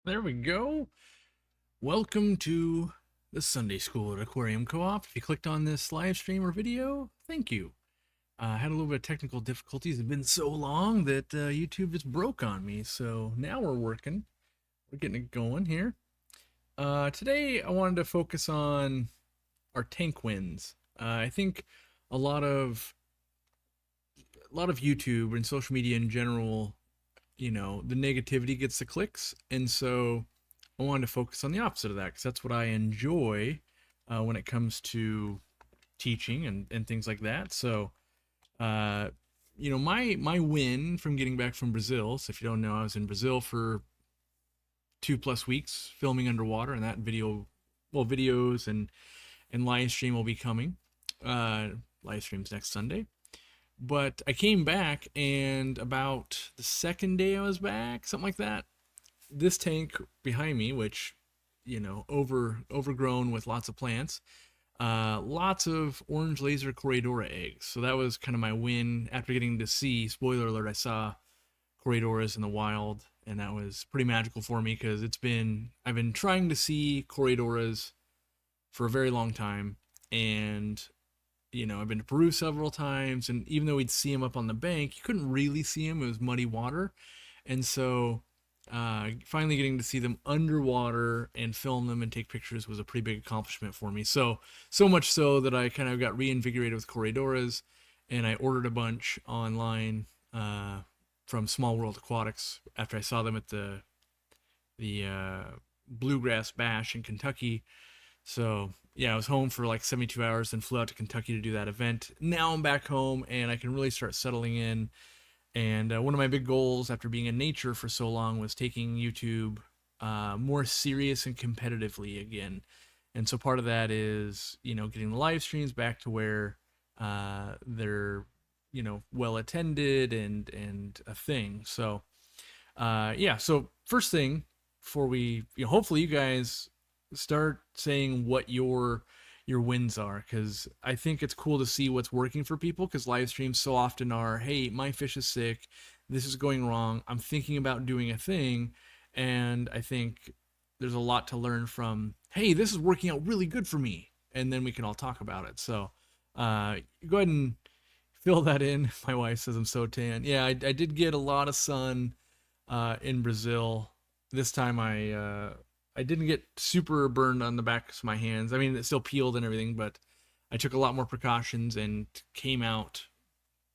There we go. Welcome to the Sunday School at Aquarium Co-op. If you clicked on this live stream or video, thank you. I had a little bit of technical difficulties. It's been so long that YouTube just broke on me. So now we're working. We're getting it going here. Today I wanted to focus on our tank wins. I think a lot of YouTube and social media in general, the negativity gets the clicks, and so I wanted to focus on the opposite of that because that's what I enjoy when it comes to teaching and things like that. So, uh, my win from getting back from Brazil. So if you don't know, I was in Brazil for 2+ weeks filming underwater, and that videos and live stream will be coming. Live streams next Sunday. But I came back, and about the second day I was back, something like that, this tank behind me, which overgrown with lots of plants, lots of orange laser Corydora eggs. So that was kind of my win after getting to see. Spoiler alert: I saw Corydoras in the wild, and that was pretty magical for me because I've been trying to see Corydoras for a very long time, and I've been to Peru several times, and even though we'd see them up on the bank, you couldn't really see them. It was muddy water, and so finally getting to see them underwater and film them and take pictures was a pretty big accomplishment for me. So much so that I kind of got reinvigorated with Corridoras, and I ordered a bunch online from Small World Aquatics after I saw them at the Bluegrass Bash in Kentucky. So yeah, I was home for like 72 hours and flew out to Kentucky to do that event. Now I'm back home and I can really start settling in. And one of my big goals after being in nature for so long was taking YouTube more serious and competitively again. And so part of that is, getting the live streams back to where they're, well attended and a thing. So yeah, so first thing before we, hopefully you guys start saying what your wins are, because I think it's cool to see what's working for people, because live streams so often are, hey, my fish is sick, this is going wrong, I'm thinking about doing a thing. And I think there's a lot to learn from, hey, this is working out really good for me, and then we can all talk about it. So go ahead and fill that in. My wife says I'm so tan. Yeah, I did get a lot of sun in Brazil. This time I didn't get super burned on the backs of my hands. I mean, it still peeled and everything, but I took a lot more precautions and came out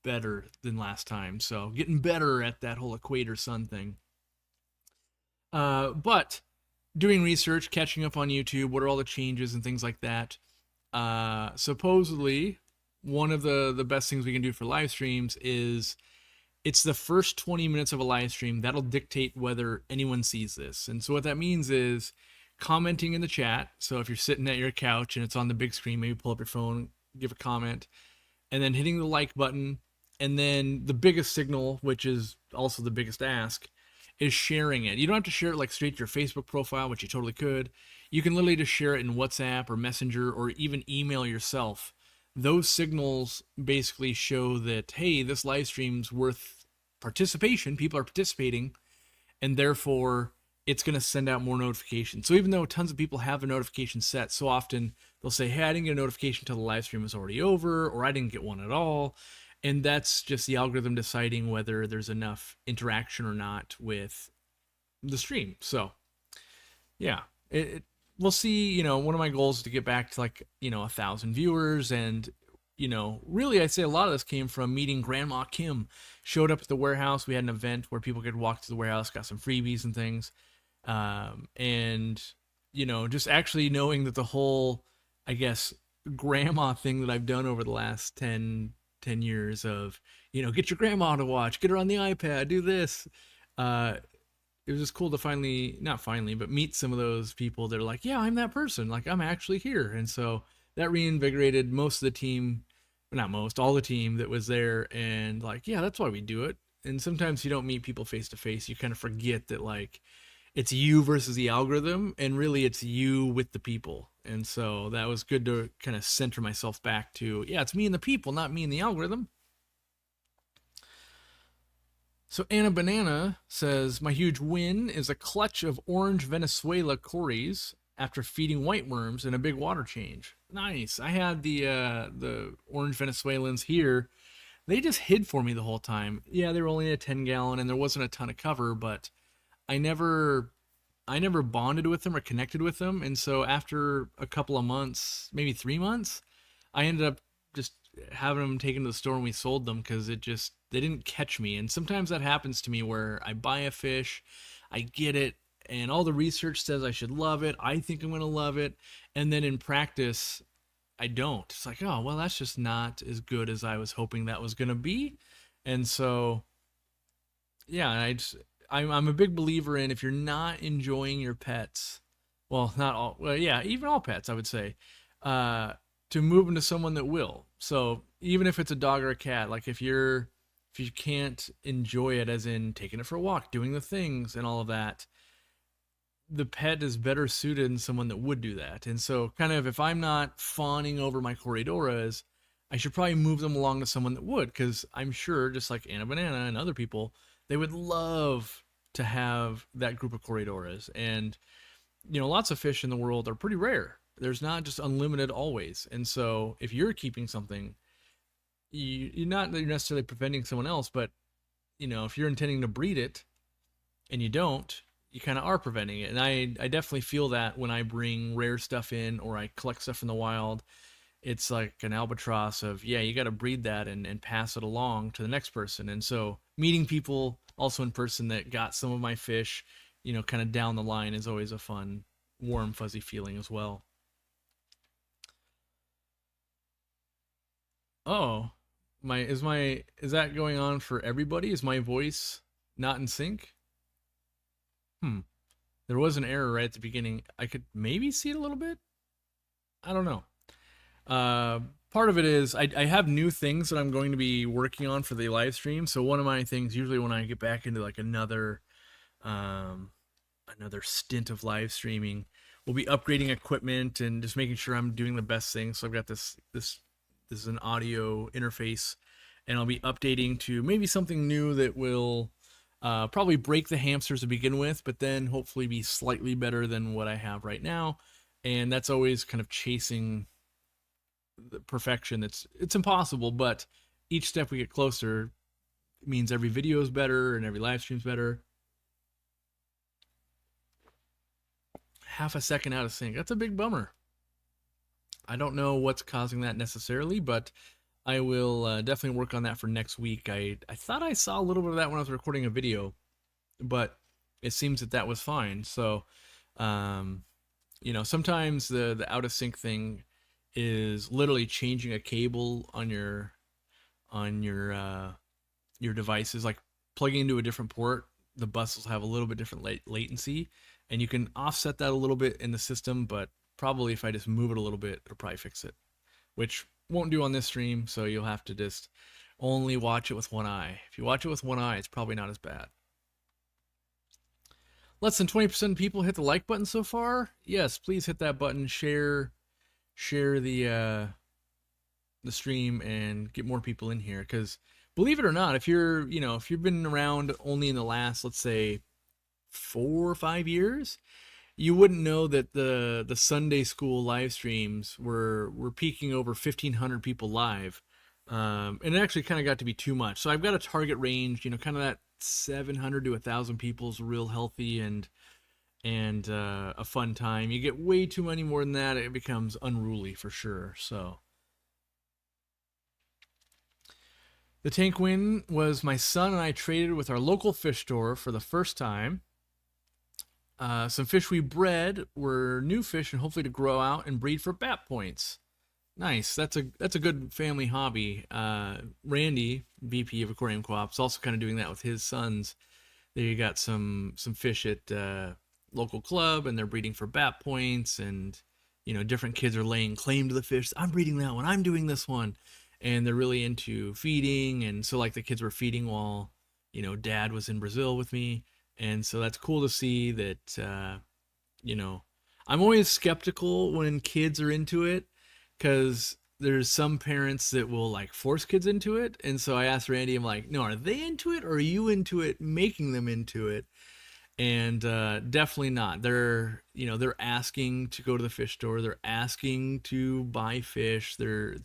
better than last time. So getting better at that whole equator sun thing. But doing research, catching up on YouTube, what are all the changes and things like that. Supposedly, one of the best things we can do for live streams is it's the first 20 minutes of a live stream that'll dictate whether anyone sees this. And so what that means is commenting in the chat. So if you're sitting at your couch and it's on the big screen, maybe pull up your phone, give a comment, and then hitting the like button. And then the biggest signal, which is also the biggest ask, is sharing it. You don't have to share it like straight to your Facebook profile, which you totally could. You can literally just share it in WhatsApp or Messenger or even email yourself. Those signals basically show that, hey, this live stream's worth participation. People are participating, and therefore it's going to send out more notifications. So even though tons of people have a notification set, so often they'll say, hey, I didn't get a notification until the live stream was already over, or I didn't get one at all. And that's just the algorithm deciding whether there's enough interaction or not with the stream. So yeah, we'll see. One of my goals is to get back to like 1,000 viewers, and really I'd say a lot of this came from meeting Grandma Kim. Showed up at the warehouse. We had an event where people could walk to the warehouse, got some freebies and things, and just actually knowing that the whole, I guess, grandma thing that I've done over the last 10 years of get your grandma to watch, get her on the iPad, do this. It was just cool to finally, not finally, but meet some of those people that are like, yeah, I'm that person, like I'm actually here. And so that reinvigorated most of the team, not most, all the team that was there, and like, yeah, that's why we do it. And sometimes you don't meet people face to face, you kind of forget that like it's you versus the algorithm, and really it's you with the people. And so that was good to kind of center myself back to, yeah, it's me and the people, not me and the algorithm. So Anna Banana says, my huge win is a clutch of orange Venezuela cories after feeding white worms and a big water change. Nice. I had the orange Venezuelans here. They just hid for me the whole time. Yeah, they were only a 10-gallon and there wasn't a ton of cover, but I never I never bonded with them or connected with them. And so after a couple of months, maybe 3 months, I ended up just having them taken to the store and we sold them because they didn't catch me. And sometimes that happens to me where I buy a fish, I get it, and all the research says I should love it. I think I'm going to love it. And then in practice, I don't. It's like, oh, well, that's just not as good as I was hoping that was going to be. And so yeah, I'm a big believer in if you're not enjoying your pets, well, not all, well, yeah, even all pets, I would say, uh, to move them to someone that will. So even if it's a dog or a cat, like if you can't enjoy it, as in taking it for a walk, doing the things and all of that, the pet is better suited than someone that would do that. And so, kind of, if I'm not fawning over my corredoras, I should probably move them along to someone that would, because I'm sure, just like Anna Banana and other people, they would love to have that group of corredoras. And, lots of fish in the world are pretty rare. There's not just unlimited always. And so, if you're keeping something, you're not necessarily preventing someone else, but, if you're intending to breed it, and you don't, you kind of are preventing it. And I definitely feel that when I bring rare stuff in or I collect stuff in the wild. It's like an albatross of, yeah, you got to breed that and pass it along to the next person. And so meeting people also in person that got some of my fish, kind of down the line is always a fun, warm, fuzzy feeling as well. Oh, is that going on for everybody? Is my voice not in sync? Hmm. There was an error right at the beginning. I could maybe see it a little bit. I don't know. Uh, Part of it is I have new things that I'm going to be working on for the live stream. So one of my things, usually when I get back into like um, another stint of live streaming, will be upgrading equipment and just making sure I'm doing the best thing. So I've got this is an audio interface, and I'll be updating to maybe something new that will probably break the hamsters to begin with, but then hopefully be slightly better than what I have right now. And that's always kind of chasing the perfection. It's impossible, but each step we get closer means every video is better and every live stream's better. Half a second out of sync. That's a big bummer. I don't know what's causing that necessarily, but I will definitely work on that for next week. I thought I saw a little bit of that when I was recording a video, but it seems that that was fine. So, um, sometimes the out of sync thing is literally changing a cable on your devices, like plugging into a different port. The buses have a little bit different latency, and you can offset that a little bit in the system, but probably if I just move it a little bit, it'll probably fix it, which won't do on this stream. So you'll have to just only watch it with one eye. If you watch it with one eye, it's probably not as bad. Less than 20% of people hit the like button so far. Yes, please hit that button. Share the stream and get more people in here, because believe it or not, if you've been around only in the last, let's say, 4 or 5 years, you wouldn't know that the Sunday school live streams were peaking over 1,500 people live, and it actually kind of got to be too much. So I've got a target range, kind of that 700 to 1,000 people is real healthy and a fun time. You get way too many more than that, it becomes unruly for sure. So the tank win was my son and I traded with our local fish store for the first time. Some fish we bred were new fish and hopefully to grow out and breed for bat points. Nice. That's a good family hobby. Randy, VP of Aquarium Co-op, is also kind of doing that with his sons. They got some fish at local club, and they're breeding for bat points, and different kids are laying claim to the fish. I'm breeding that one. I'm doing this one, and they're really into feeding. And so, like, the kids were feeding while Dad was in Brazil with me, and so that's cool to see that. I'm always skeptical when kids are into it, because there's some parents that will like force kids into it, and so I asked Randy, I'm like, no, are they into it, or are you into it making them into it? And definitely not. They're asking to go to the fish store. They're asking to buy fish. They're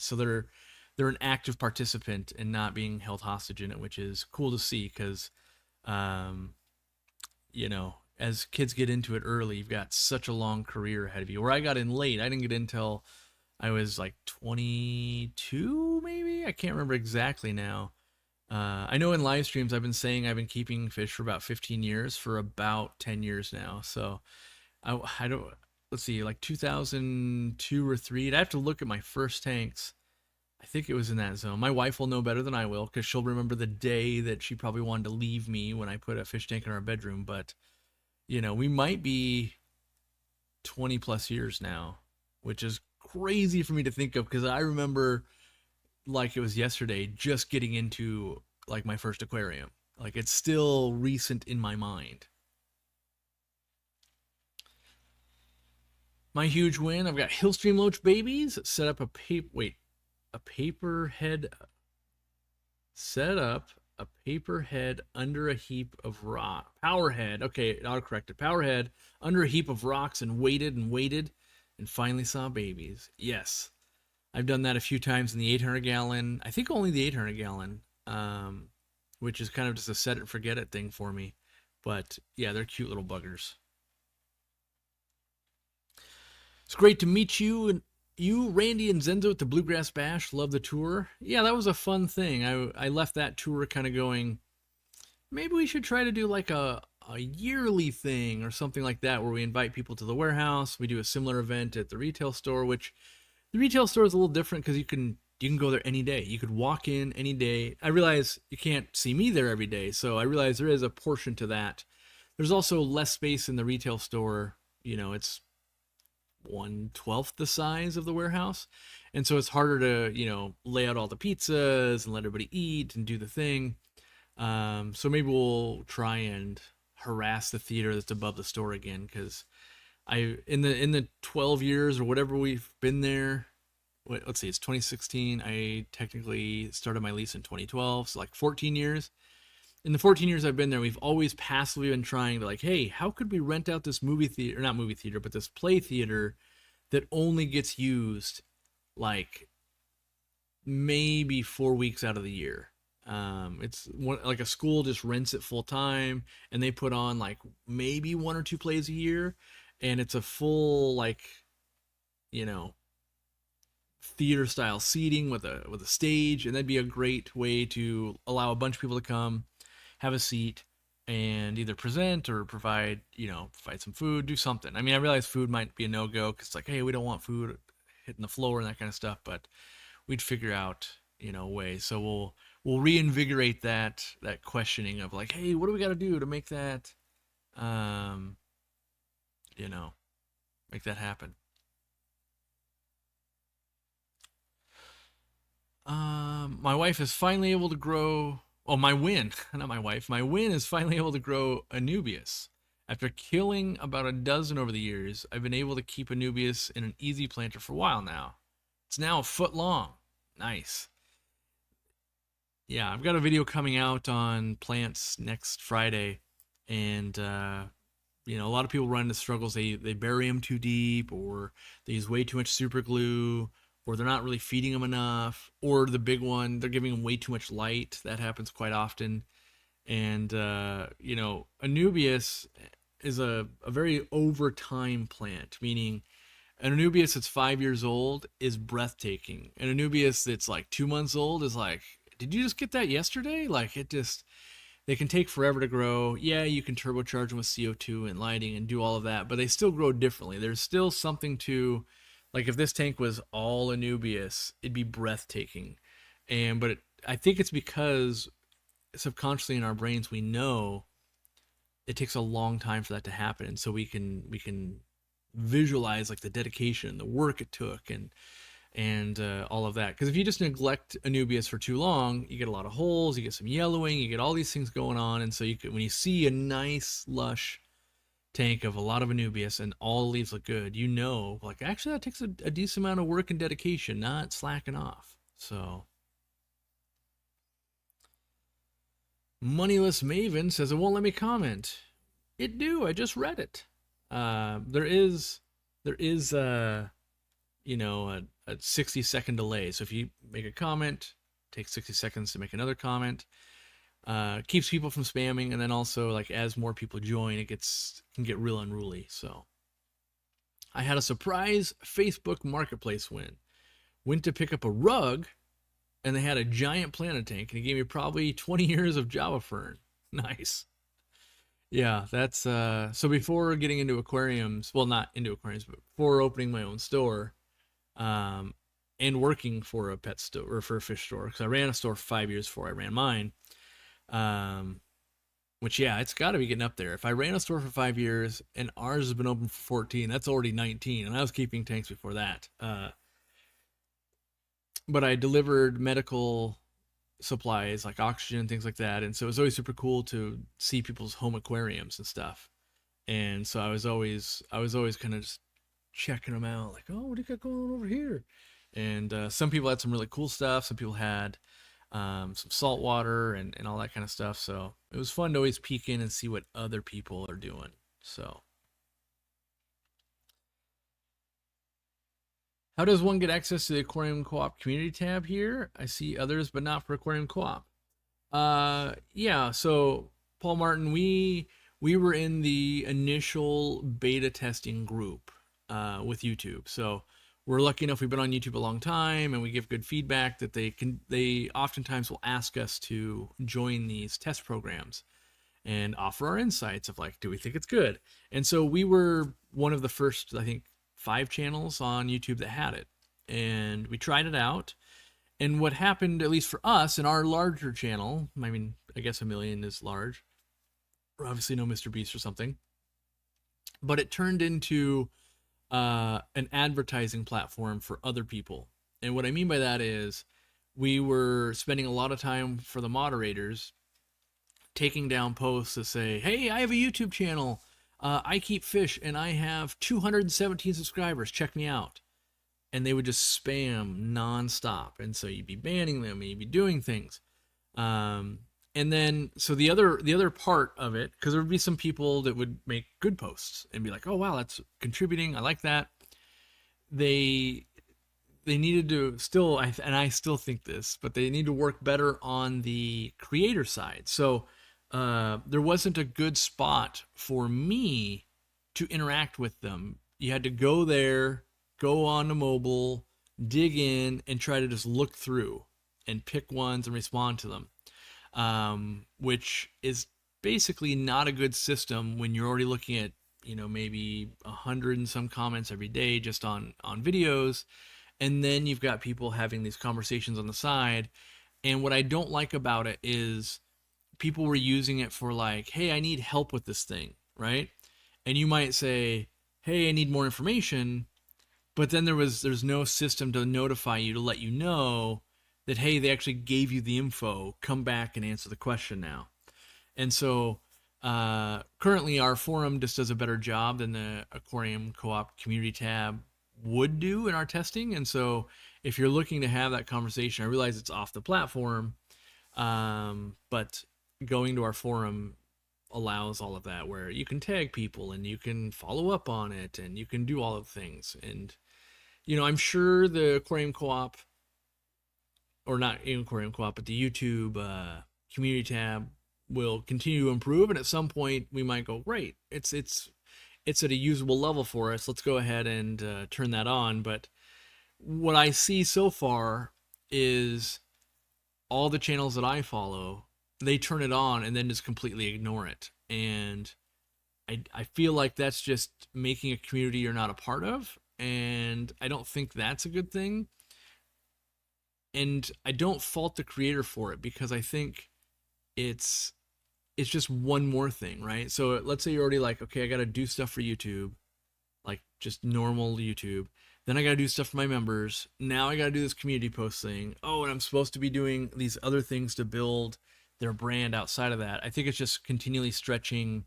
an active participant and not being held hostage in it, which is cool to see because um, as kids get into it early, you've got such a long career ahead of you. Where I got in late, I didn't get in until I was like 22, maybe. I can't remember exactly now. I know in live streams I've been saying I've been keeping fish for about 15 years, for about 10 years now. So I don't, let's see, like 2002 or 3. I'd have to look at my first tanks. I think it was in that zone. My wife will know better than I will because she'll remember the day that she probably wanted to leave me when I put a fish tank in our bedroom. But, we might be 20 plus years now, which is crazy for me to think of because I remember like it was yesterday just getting into like my first aquarium. Like it's still recent in my mind. My huge win, I've got Hillstream Loach babies, set up a paper head set up a paper head under a heap of rock. Power head, okay, it auto-corrected. Power head under a heap of rocks and waited and finally saw babies. Yes. I've done that a few times in the 800 gallon. I think only the 800 gallon, which is kind of just a set it and forget it thing for me. But yeah, they're cute little buggers. It's great to meet you and Randy and Zenzo at the Bluegrass Bash. Love the tour. Yeah, that was a fun thing. I left that tour kind of going, maybe we should try to do like a yearly thing or something like that where we invite people to the warehouse. We do a similar event at the retail store, which the retail store is a little different because you can go there any day. You could walk in any day. I realize you can't see me there every day, so I realize there is a portion to that. There's also less space in the retail store. It's 1/12 the size of the warehouse, and so it's harder to lay out all the pizzas and let everybody eat and do the thing. So maybe we'll try and harass the theater that's above the store again because in the 12 years or whatever we've been there, let's see, it's 2016. I technically started my lease in 2012, so like 14 years. In the 14 years I've been there, we've always passively been trying to like, hey, how could we rent out this movie theater, or not movie theater, but this play theater that only gets used like maybe 4 weeks out of the year. It's like a school just rents it full time and they put on like maybe 1 or 2 plays a year. And it's a full like theater style seating with a stage, and that'd be a great way to allow a bunch of people to come, have a seat, and either present or provide some food, do something. I mean, I realize food might be a no-go because it's like, hey, we don't want food hitting the floor and that kind of stuff, but we'd figure out a way. So we'll reinvigorate that questioning of like, hey, what do we got to do to make that make that happen. My wife is finally able to grow. Oh, my win, not my wife. My win is finally able to grow Anubias. After killing about a dozen over the years, I've been able to keep Anubias in an easy planter for a while now. It's now a foot long. Nice. Yeah, I've got a video coming out on plants next Friday, and a lot of people run into struggles. They bury them too deep, or they use way too much super glue, or they're not really feeding them enough, or the big one, they're giving them way too much light. That happens quite often. And Anubias is a very overtime plant, meaning an Anubias that's 5 years old is breathtaking. An Anubias that's like 2 months old is like, did you just get that yesterday? Like they can take forever to grow. Yeah, you can turbocharge them with CO2 and lighting and do all of that, but they still grow differently. There's still something to, like if this tank was all Anubias, it'd be breathtaking. But I think it's because subconsciously in our brains we know it takes a long time for that to happen, and so we can visualize like the dedication, the work it took, and all of that. Because if you just neglect Anubias for too long, you get a lot of holes, you get some yellowing, you get all these things going on, and so when you see a nice lush tank of a lot of Anubias and all the leaves look good, you know, like actually that takes a decent amount of work and dedication, not slacking off. So Moneyless Maven says it won't let me comment. It do. I just read it. There is you know, a 60-second delay. So if you make a comment, it takes 60 seconds to make another comment. Keeps people from spamming, and then also like as more people join, it can get real unruly. So I had a surprise Facebook Marketplace win. Went to pick up a rug, and they had a giant planet tank, and he gave me probably 20 years of Java Fern. Nice. Yeah, that's so before getting into aquariums, well, not into aquariums, but before opening my own store, um, and working for a pet store or for a fish store, because I ran a store for 5 years before I ran mine. Um, which yeah, it's got to be getting up there. If I ran a store for 5 years and ours has been open for 14, that's already 19, and I was keeping tanks before that. But I delivered medical supplies like oxygen, things like that, and so it was always super cool to see people's home aquariums and stuff. And so I was always kind of just checking them out, like, oh, what do you got going on over here? And some people had some really cool stuff. Some people had some salt water and all that kind of stuff. So it was fun to always peek in and see what other people are doing. So how does one get access to the Aquarium Co-op community tab here? I see others, but not for Aquarium Co-op. Yeah. So Paul Martin, we were in the initial beta testing group with YouTube. So we're lucky enough we've been on YouTube a long time, and we give good feedback that they oftentimes will ask us to join these test programs and offer our insights of like, do we think it's good? And so we were one of the first, I think, 5 channels on YouTube that had it, and we tried it out. And what happened, at least for us in our larger channel, I mean, I guess 1 million is large. We're obviously no Mr. Beast or something, but it turned into an advertising platform for other people. And what I mean by that is we were spending a lot of time for the moderators taking down posts to say, hey, I have a YouTube channel. I keep fish and I have 217 subscribers. Check me out. And they would just spam nonstop. And so you'd be banning them and you'd be doing things. And then, so the other part of it, because there would be some people that would make good posts and be like, oh, wow, that's contributing. I like that. They needed to still, and I still think this, but they need to work better on the creator side. So there wasn't a good spot for me to interact with them. You had to go there, go on the mobile, dig in, and try to just look through and pick ones and respond to them. Which is basically not a good system when you're already looking at, you know, maybe 100 and some comments every day just on videos, and then you've got people having these conversations on the side. And what I don't like about it is people were using it for like, hey, I need help with this thing, right? And you might say, hey, I need more information, but then there's no system to notify you to let you know that, hey, they actually gave you the info, come back and answer the question now. And so currently our forum just does a better job than the Aquarium Co-op community tab would do in our testing. And so if you're looking to have that conversation, I realize it's off the platform, but going to our forum allows all of that, where you can tag people and you can follow up on it and you can do all of the things. And, you know, I'm sure the Aquarium Co-op, or not in Aquarium Co-op, but the YouTube community tab will continue to improve, and at some point we might go, great, it's at a usable level for us. Let's go ahead and turn that on. But what I see so far is all the channels that I follow, they turn it on and then just completely ignore it. And I feel like that's just making a community you're not a part of, and I don't think that's a good thing. And I don't fault the creator for it, because I think it's just one more thing, right? So let's say you're already like, okay, I got to do stuff for YouTube, like just normal YouTube. Then I got to do stuff for my members. Now I got to do this community post thing. Oh, and I'm supposed to be doing these other things to build their brand outside of that. I think it's just continually stretching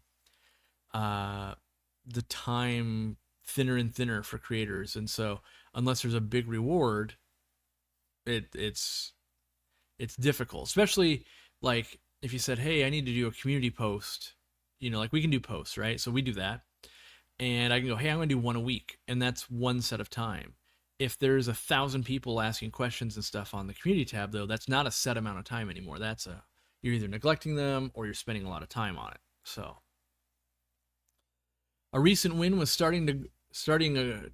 the time thinner and thinner for creators. And so unless there's a big reward, it's difficult, especially like if you said, hey, I need to do a community post, like we can do posts, right? So we do that, and I can go, hey, I'm going to do one a week, and that's one set of time. If there's 1,000 people asking questions and stuff on the community tab, though, that's not a set amount of time anymore. You're either neglecting them or you're spending a lot of time on it. So a recent win was starting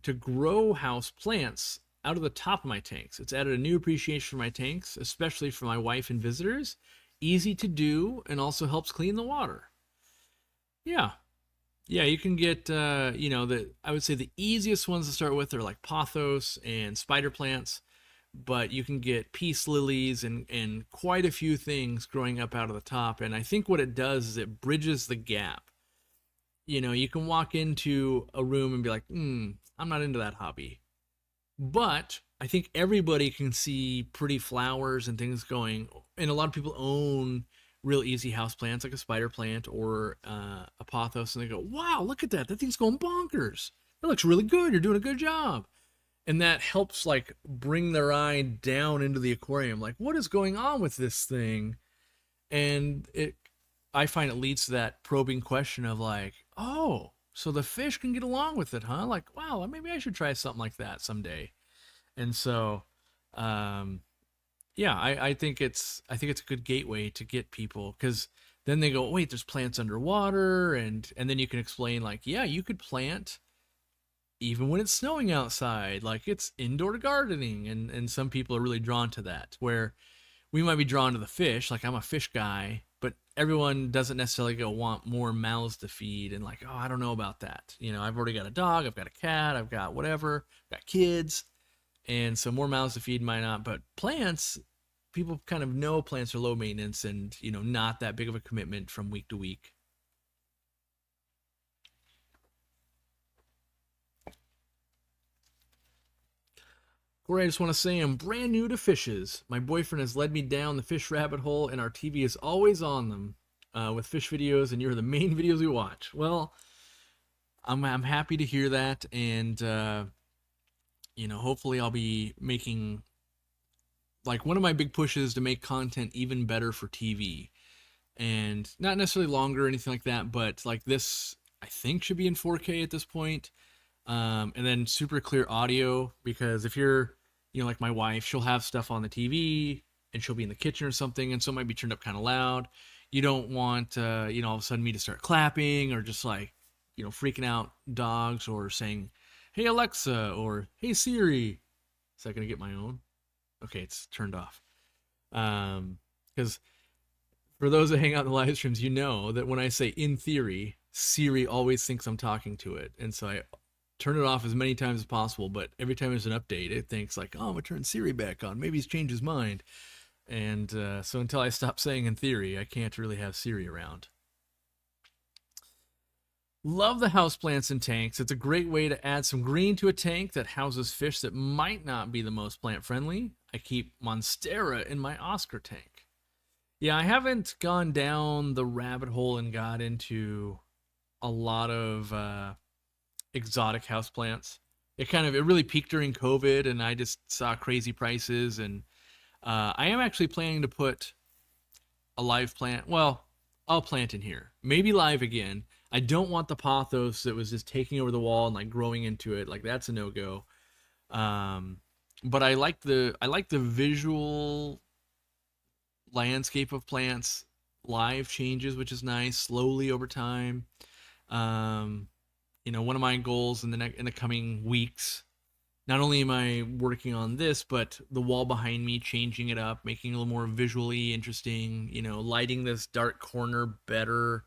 to grow house plants out of the top of my tanks. It's added a new appreciation for my tanks, especially for my wife and visitors. Easy to do, and also helps clean the water. Yeah, yeah, you can get I would say the easiest ones to start with are like pothos and spider plants, but you can get peace lilies and quite a few things growing up out of the top. And I think what it does is it bridges the gap. You can walk into a room and be like, I'm not into that hobby. But I think everybody can see pretty flowers and things going, and a lot of people own real easy house plants like a spider plant or a pothos, and they go, wow, look at that. That thing's going bonkers. That looks really good. You're doing a good job. And that helps like bring their eye down into the aquarium. Like, what is going on with this thing? And I find it leads to that probing question of like, oh, so the fish can get along with it, huh? Like, wow, maybe I should try something like that someday. And so, yeah, I think it's a good gateway to get people, because then they go, wait, there's plants underwater, and then you can explain like, yeah, you could plant even when it's snowing outside, like it's indoor gardening, and some people are really drawn to that, where we might be drawn to the fish, like I'm a fish guy, but everyone doesn't necessarily go want more mouths to feed, and like, oh, I don't know about that. I've already got a dog, I've got a cat, I've got whatever, I've got kids, and so more mouths to feed might not. But plants, people kind of know plants are low maintenance and not that big of a commitment from week to week. Corey, I just want to say I'm brand new to fishes. My boyfriend has led me down the fish rabbit hole, and our TV is always on them with fish videos, and you're the main videos we watch. Well, I'm happy to hear that, and hopefully I'll be making, like, one of my big pushes to make content even better for TV, and not necessarily longer or anything like that, but like this, I think should be in 4K at this point. And then super clear audio, because if you're, like my wife, she'll have stuff on the TV and she'll be in the kitchen or something, and so it might be turned up kind of loud. You don't want, all of a sudden me to start clapping or just like, freaking out dogs, or saying, hey Alexa, or hey Siri. Is that going to get my own? Okay, it's turned off. Because for those that hang out in the live streams, that when I say in theory, Siri always thinks I'm talking to it. And so I turn it off as many times as possible, but every time there's an update, it thinks like, oh, I'm gonna turn Siri back on. Maybe he's changed his mind. And so until I stop saying in theory, I can't really have Siri around. Love the houseplants in tanks. It's a great way to add some green to a tank that houses fish that might not be the most plant friendly. I keep Monstera in my Oscar tank. Yeah, I haven't gone down the rabbit hole and got into a lot of exotic houseplants. It really peaked during COVID, and I just saw crazy prices. And I am actually planning to put a live plant. Well, I'll plant in here, maybe live again. I don't want the pothos that was just taking over the wall and like growing into it. Like, that's a no-go. But I like the visual landscape of plants live changes, which is nice, slowly over time. One of my goals in the coming weeks, not only am I working on this, but the wall behind me, changing it up, making it a little more visually interesting, lighting this dark corner better.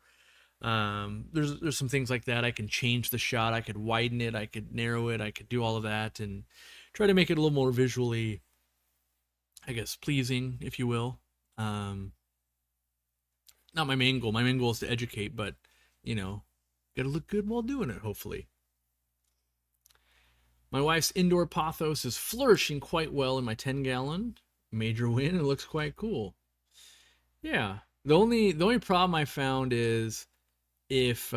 There's some things like that. I can change the shot, I could widen it, I could narrow it, I could do all of that and try to make it a little more visually, I guess, pleasing, if you will. Not my main goal. My main goal is to educate, but gotta look good while doing it, hopefully. My wife's indoor pothos is flourishing quite well in my 10-gallon. Major win. It looks quite cool. Yeah. The only problem I found is if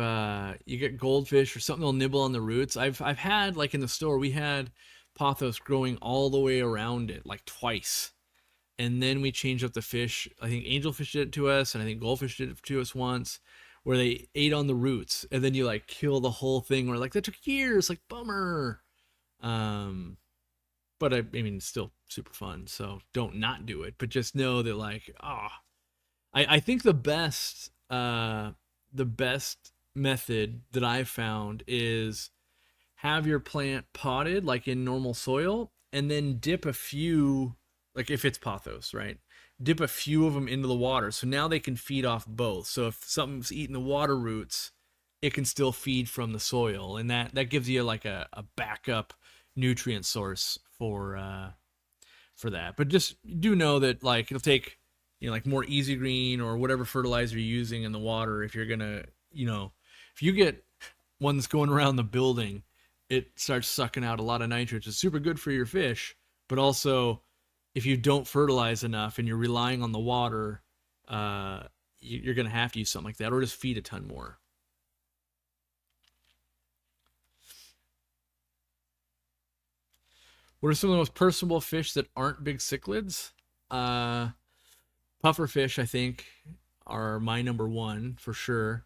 you get goldfish or something, they'll nibble on the roots. I've had, like in the store, we had pothos growing all the way around it like twice, and then we changed up the fish. I think angelfish did it to us, and I think goldfish did it to us once, where they ate on the roots, and then you like kill the whole thing. We're like, that took years, like bummer. Um, but I mean, it's still super fun. So don't not do it, but just know that like, I think the best method that I've found is have your plant potted like in normal soil, and then dip a few, like if it's pothos, right? Dip a few of them into the water. So now they can feed off both. So if something's eating the water roots, it can still feed from the soil. And that gives you like a backup nutrient source for that. But just do know that like it'll take, like more easy green or whatever fertilizer you're using in the water. If you're gonna, if you get one that's going around the building, it starts sucking out a lot of nitrogen. It's super good for your fish, but also if you don't fertilize enough and you're relying on the water, you're gonna have to use something like that, or just feed a ton more. What are some of the most personable fish that aren't big cichlids? Uh, Pufferfish, I think, are my number one for sure.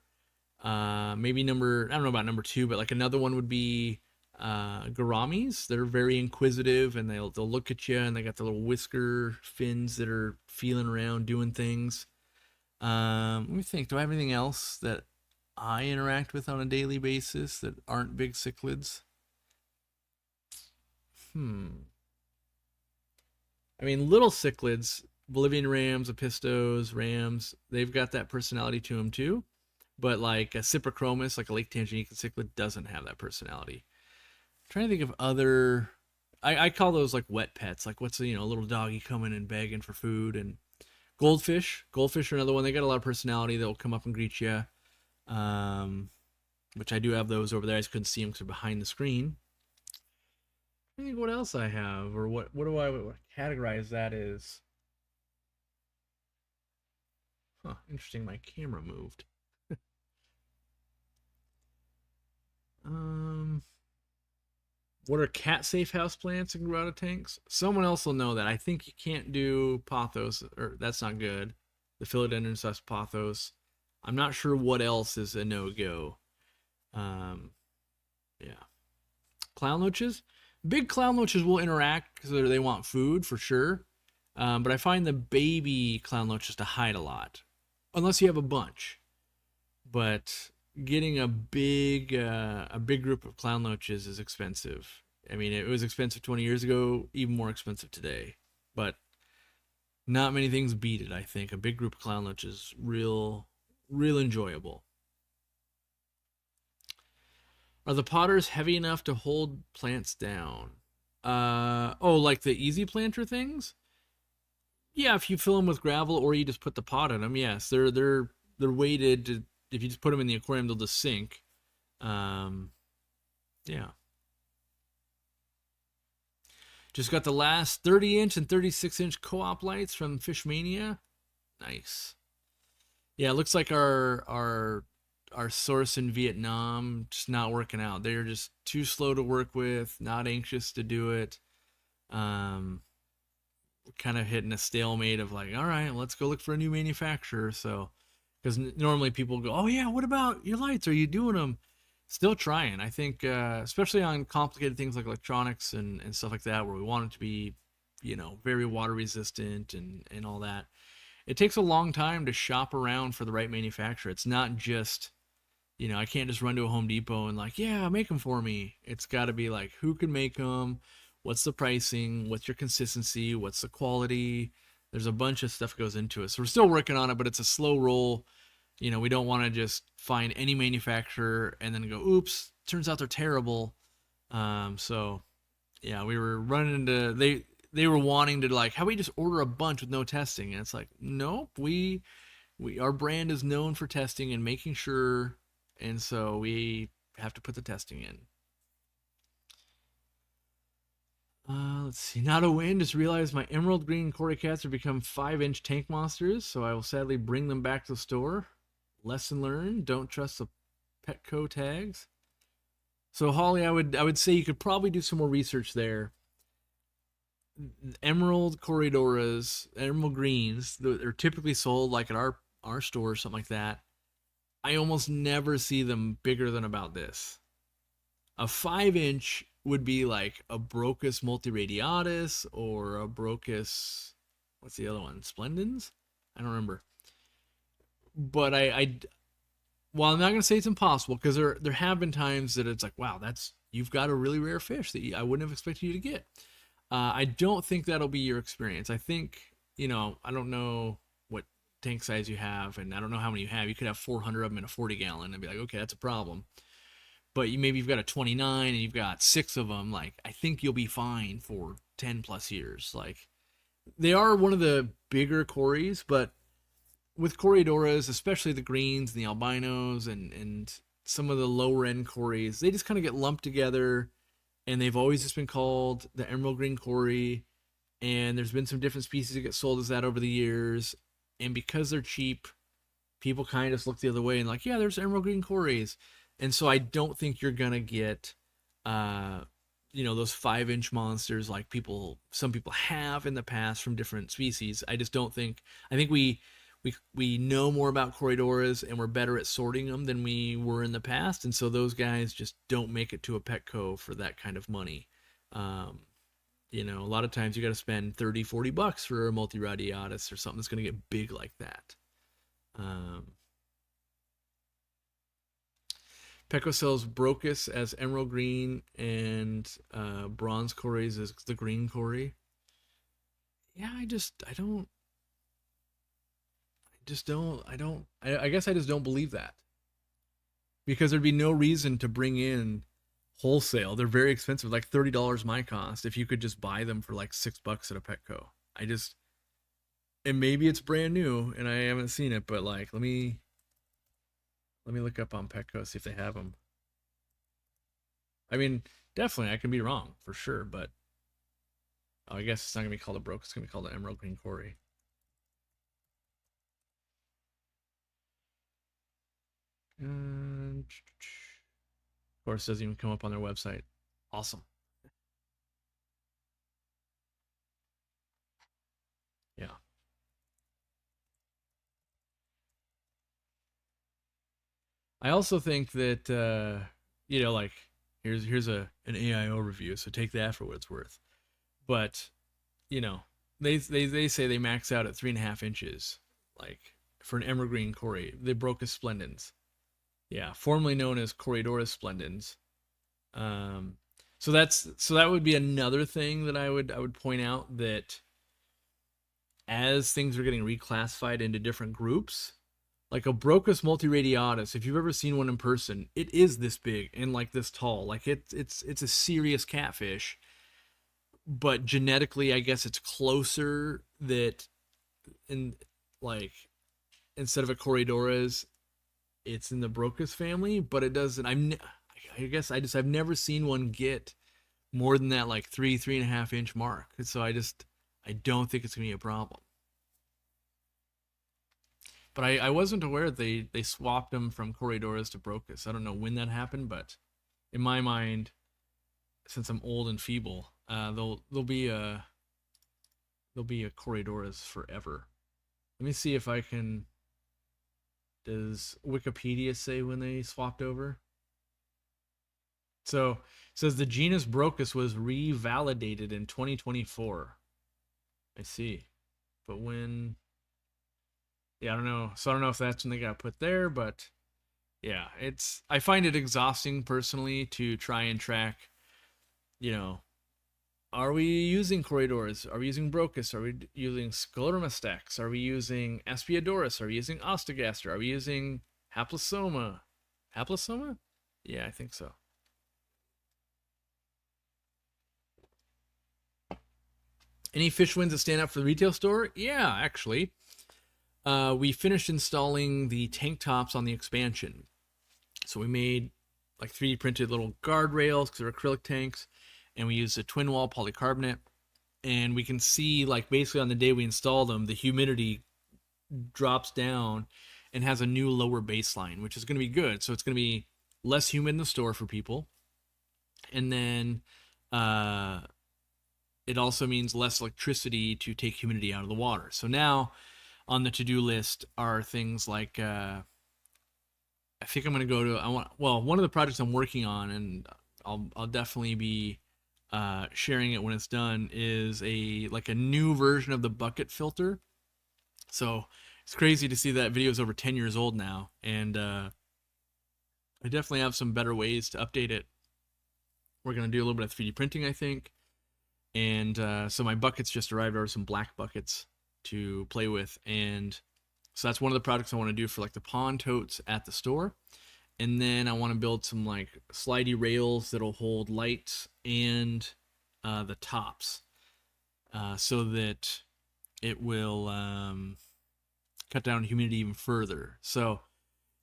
Maybe I don't know about number two, but like another one would be gouramis. They're very inquisitive, and they'll look at you, and they got the little whisker fins that are feeling around doing things. Let me think. Do I have anything else that I interact with on a daily basis that aren't big cichlids? I mean, little cichlids, Bolivian rams, apistos, rams, they've got that personality to them too. But like a Cyprichromis, like a Lake Tanganyika cichlid, doesn't have that personality. I'm trying to think of other. I call those like wet pets. Like what's a little doggy coming and begging for food. And goldfish. Goldfish are another one. They got a lot of personality. They'll come up and greet you. Which I do have those over there. I just couldn't see them because they're behind the screen. I think what else I have, or what do I categorize that as? Huh, interesting. My camera moved. um, what are cat safe house plants and grow out of tanks? Someone else will know that. I think you can't do pothos, or that's not good. The philodendron sus pothos. I'm not sure what else is a no go. Yeah. Clown loaches. Big clown loaches will interact because they want food for sure. But I find the baby clown loaches to hide a lot, unless you have a bunch. But getting a big group of clown loaches is expensive. I mean, it was expensive 20 years ago, even more expensive today. But not many things beat it. I think a big group of clown loaches, real enjoyable. Are the potters heavy enough to hold plants down? Like the easy planter things? Yeah, if you fill them with gravel or you just put the pot in them, yes, they're weighted to, if you just put them in the aquarium, they'll just sink. Yeah. Just got the last 30-inch and 36-inch co-op lights from Fishmania. Nice. Yeah, it looks like our source in Vietnam just not working out. They're just too slow to work with, not anxious to do it. Kind of hitting a stalemate of like, all right, let's go look for a new manufacturer. So, because normally people go, oh yeah, what about your lights? Are you doing them? Still trying. I think, especially on complicated things like electronics and stuff like that, where we want it to be, very water resistant and all that. It takes a long time to shop around for the right manufacturer. It's not just, I can't just run to a Home Depot and like, yeah, make them for me. It's got to be like, who can make them? What's the pricing? What's your consistency? What's the quality? There's a bunch of stuff goes into it. So we're still working on it, but it's a slow roll. We don't want to just find any manufacturer and then go, oops, turns out they're terrible. So yeah, we were running into, they were wanting to like, how about we just order a bunch with no testing? And it's like, nope, our brand is known for testing and making sure, and so we have to put the testing in. Let's see. Not a win. Just realized my emerald green Cory cats have become 5-inch tank monsters, so I will sadly bring them back to the store. Lesson learned: don't trust Petco tags. So Holly, I would say you could probably do some more research there. Emerald corridoras, emerald greens, they're typically sold like at our store or something like that. I almost never see them bigger than about this. A 5 inch would be like a Brocus multiradiatus or a Brocus, what's the other one? Splendens? I don't remember. But well, I'm not gonna say it's impossible because there have been times that it's like, wow, that's you've got a really rare fish that I wouldn't have expected you to get. I don't think that'll be your experience. I think, I don't know what tank size you have, and I don't know how many you have. You could have 400 of them in a 40-gallon and be like, okay, that's a problem. But maybe you've got a 29 and you've got 6 of them. Like, I think you'll be fine for 10 plus years. Like, they are one of the bigger cories, but with corridoras, especially the greens and the albinos and some of the lower end cories, they just kind of get lumped together, and they've always just been called the emerald green cory. And there's been some different species that get sold as that over the years, and because they're cheap, people kind of just look the other way and like, yeah, there's emerald green cories. And so I don't think you're gonna get those 5 inch monsters like some people have in the past from different species. I just don't think. I think we know more about corridoras and we're better at sorting them than we were in the past, and so those guys just don't make it to a Petco for that kind of money. A lot of times you got to spend 30-40 bucks for a multiradiatus or something that's going to get big like that. Petco sells Brocus as emerald green and bronze cories as the green cory. Yeah, I guess I just don't believe that, because there'd be no reason to bring in wholesale. They're very expensive, like $30 my cost, if you could just buy them for like $6 at a Petco. And maybe it's brand new and I haven't seen it, but like, let me look up on Petco, see if they have them. I mean, definitely I can be wrong for sure, but I guess it's not gonna be called a Broke, it's gonna be called an emerald green cory. And of course, it doesn't even come up on their website. Awesome. Yeah. I also think that like, here's an AI overview, so take that for what it's worth. But you know, they say they max out at 3.5 inches, like for an emerald green cory. They broke a splendens. Yeah, formerly known as Corridorus splendens. Um, so that would be another thing that I would point out, that as things are getting reclassified into different groups, like a Brocus multiradiatus, if you've ever seen one in person, it is this big and like this tall. Like it's a serious catfish. But genetically, I guess it's closer that in like instead of a Corridorus, it's in the Brocus family, but it doesn't. I guess I've never seen one get more than that like 3.5 inch mark. So I don't think it's gonna be a problem. But I wasn't aware they swapped them from Corridorus to Brocus. I don't know when that happened, but in my mind, since I'm old and feeble, they'll be a Corridorus forever. Let me see if I can. Does Wikipedia say when they swapped over? So it says the genus Brocus was revalidated in 2024. I see. But when? Yeah, I don't know. So I don't know if that's when they got put there, but yeah, I find it exhausting personally to try and track, you know, are we using Corridors? Are we using Brocus? Are we using Scleromastex? Are we using Aspiodorus? Are we using Osteogaster? Are we using Haplosoma? Haplosoma? Yeah, I think so. Any fish wins that stand out for the retail store? Yeah, actually. We finished installing the tank tops on the expansion. So we made like 3D printed little guardrails because they're acrylic tanks, and we used a twin wall polycarbonate. And we can see, like, basically on the day we install them, the humidity drops down and has a new lower baseline, which is going to be good. So it's going to be less humid in the store for people, and then uh, it also means less electricity to take humidity out of the water. So now on the to-do list are things like I think I'm gonna go to one of the projects I'm working on, and I'll definitely be sharing it when it's done, is a new version of the bucket filter. So it's crazy to see that video is over 10 years old now, and I definitely have some better ways to update it. We're gonna do a little bit of 3D printing, I think, and so my buckets just arrived. There are some black buckets to play with, and so that's one of the projects I want to do for like the pond totes at the store. And then I want to build some like slidey rails that'll hold lights and the tops, so that it will cut down humidity even further. So,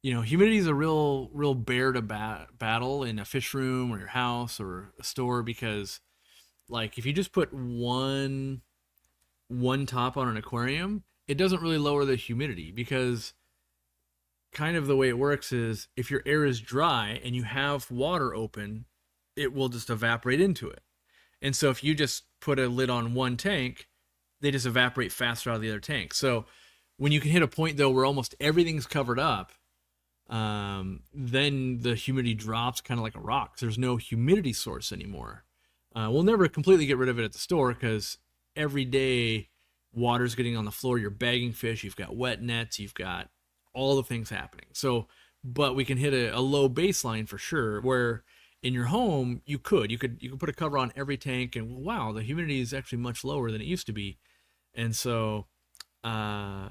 humidity is a real bear to battle in a fish room or your house or a store, because like if you just put one top on an aquarium, it doesn't really lower the humidity, because kind of the way it works is if your air is dry and you have water open, it will just evaporate into it. And so if you just put a lid on one tank, they just evaporate faster out of the other tank. So when you can hit a point though where almost everything's covered up, then the humidity drops kind of like a rock. There's no humidity source anymore. We'll never completely get rid of it at the store, because every day water's getting on the floor, you're bagging fish, you've got wet nets, you've got all the things happening. So, but we can hit a low baseline for sure, where in your home you could put a cover on every tank, and wow, the humidity is actually much lower than it used to be. And so yeah,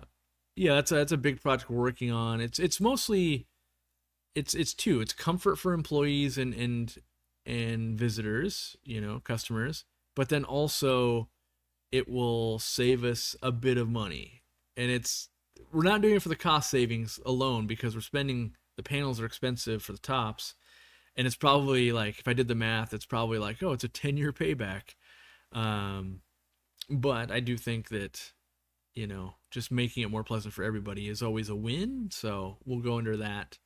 that's a big project we're working on. It's mostly it's comfort for employees and visitors, customers, but then also it will save us a bit of money. And we're not doing it for the cost savings alone, because the panels are expensive for the tops, and it's probably like, if I did the math, it's probably like, oh, it's a 10-year payback. But I do think that just making it more pleasant for everybody is always a win. So we'll go under that.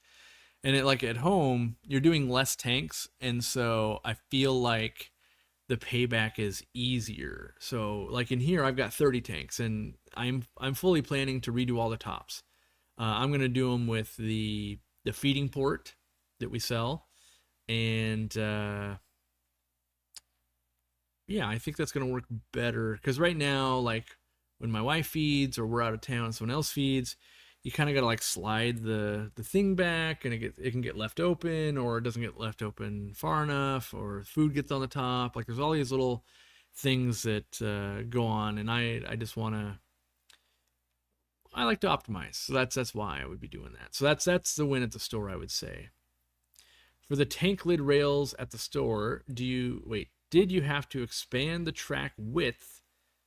And like at home, you're doing less tanks, and so I feel like the payback is easier. So like in here, I've got 30 tanks, and I'm fully planning to redo all the tops. I'm gonna do them with the feeding port that we sell, and yeah, I think that's gonna work better, because right now, like when my wife feeds or we're out of town and someone else feeds, you kind of got to like slide the thing back, and it can get left open, or it doesn't get left open far enough, or food gets on the top. Like there's all these little things that go on, and I like to optimize. So that's why I would be doing that. So that's the win at the store, I would say. For the tank lid rails at the store, did you have to expand the track width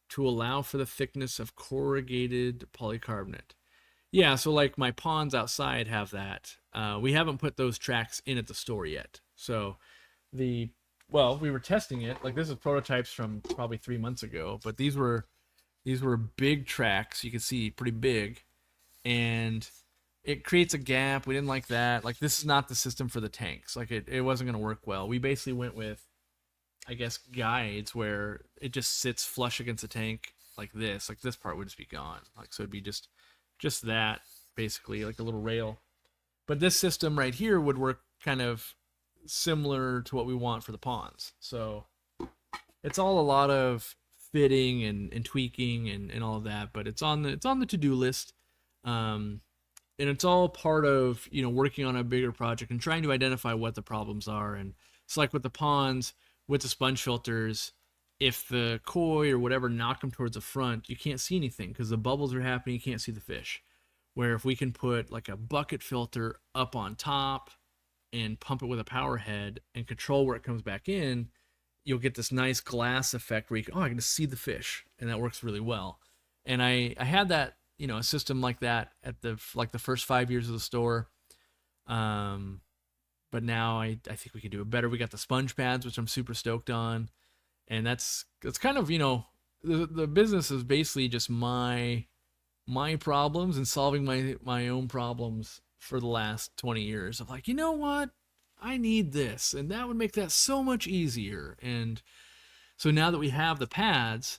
to allow for the thickness of corrugated polycarbonate? Yeah, so like my ponds outside have that. We haven't put those tracks in at the store yet. So we were testing it. Like this is prototypes from probably 3 months ago, but these were big tracks. You can see pretty big, and it creates a gap. We didn't like that. Like this is not the system for the tanks. Like it wasn't going to work well. We basically went with, I guess, guides where it just sits flush against the tank like this. Like this part would just be gone. Like so it'd be just that, basically, like a little rail. But this system right here would work kind of similar to what we want for the ponds. So it's all a lot of fitting and tweaking and all of that, but it's on the to-do list. And it's all part of working on a bigger project and trying to identify what the problems are. And it's like with the ponds, with the sponge filters, if the koi or whatever knock them towards the front, you can't see anything because the bubbles are happening. You can't see the fish. Where if we can put like a bucket filter up on top and pump it with a power head and control where it comes back in, you'll get this nice glass effect where you can, I can just see the fish, and that works really well. And I had that, a system like that at the first 5 years of the store. But now I think we can do it better. We got the sponge pads, which I'm super stoked on. And that's kind of, the business is basically just my problems and solving my own problems for the last 20 years of like, you know what? I need this, and that would make that so much easier. And so now that we have the pads,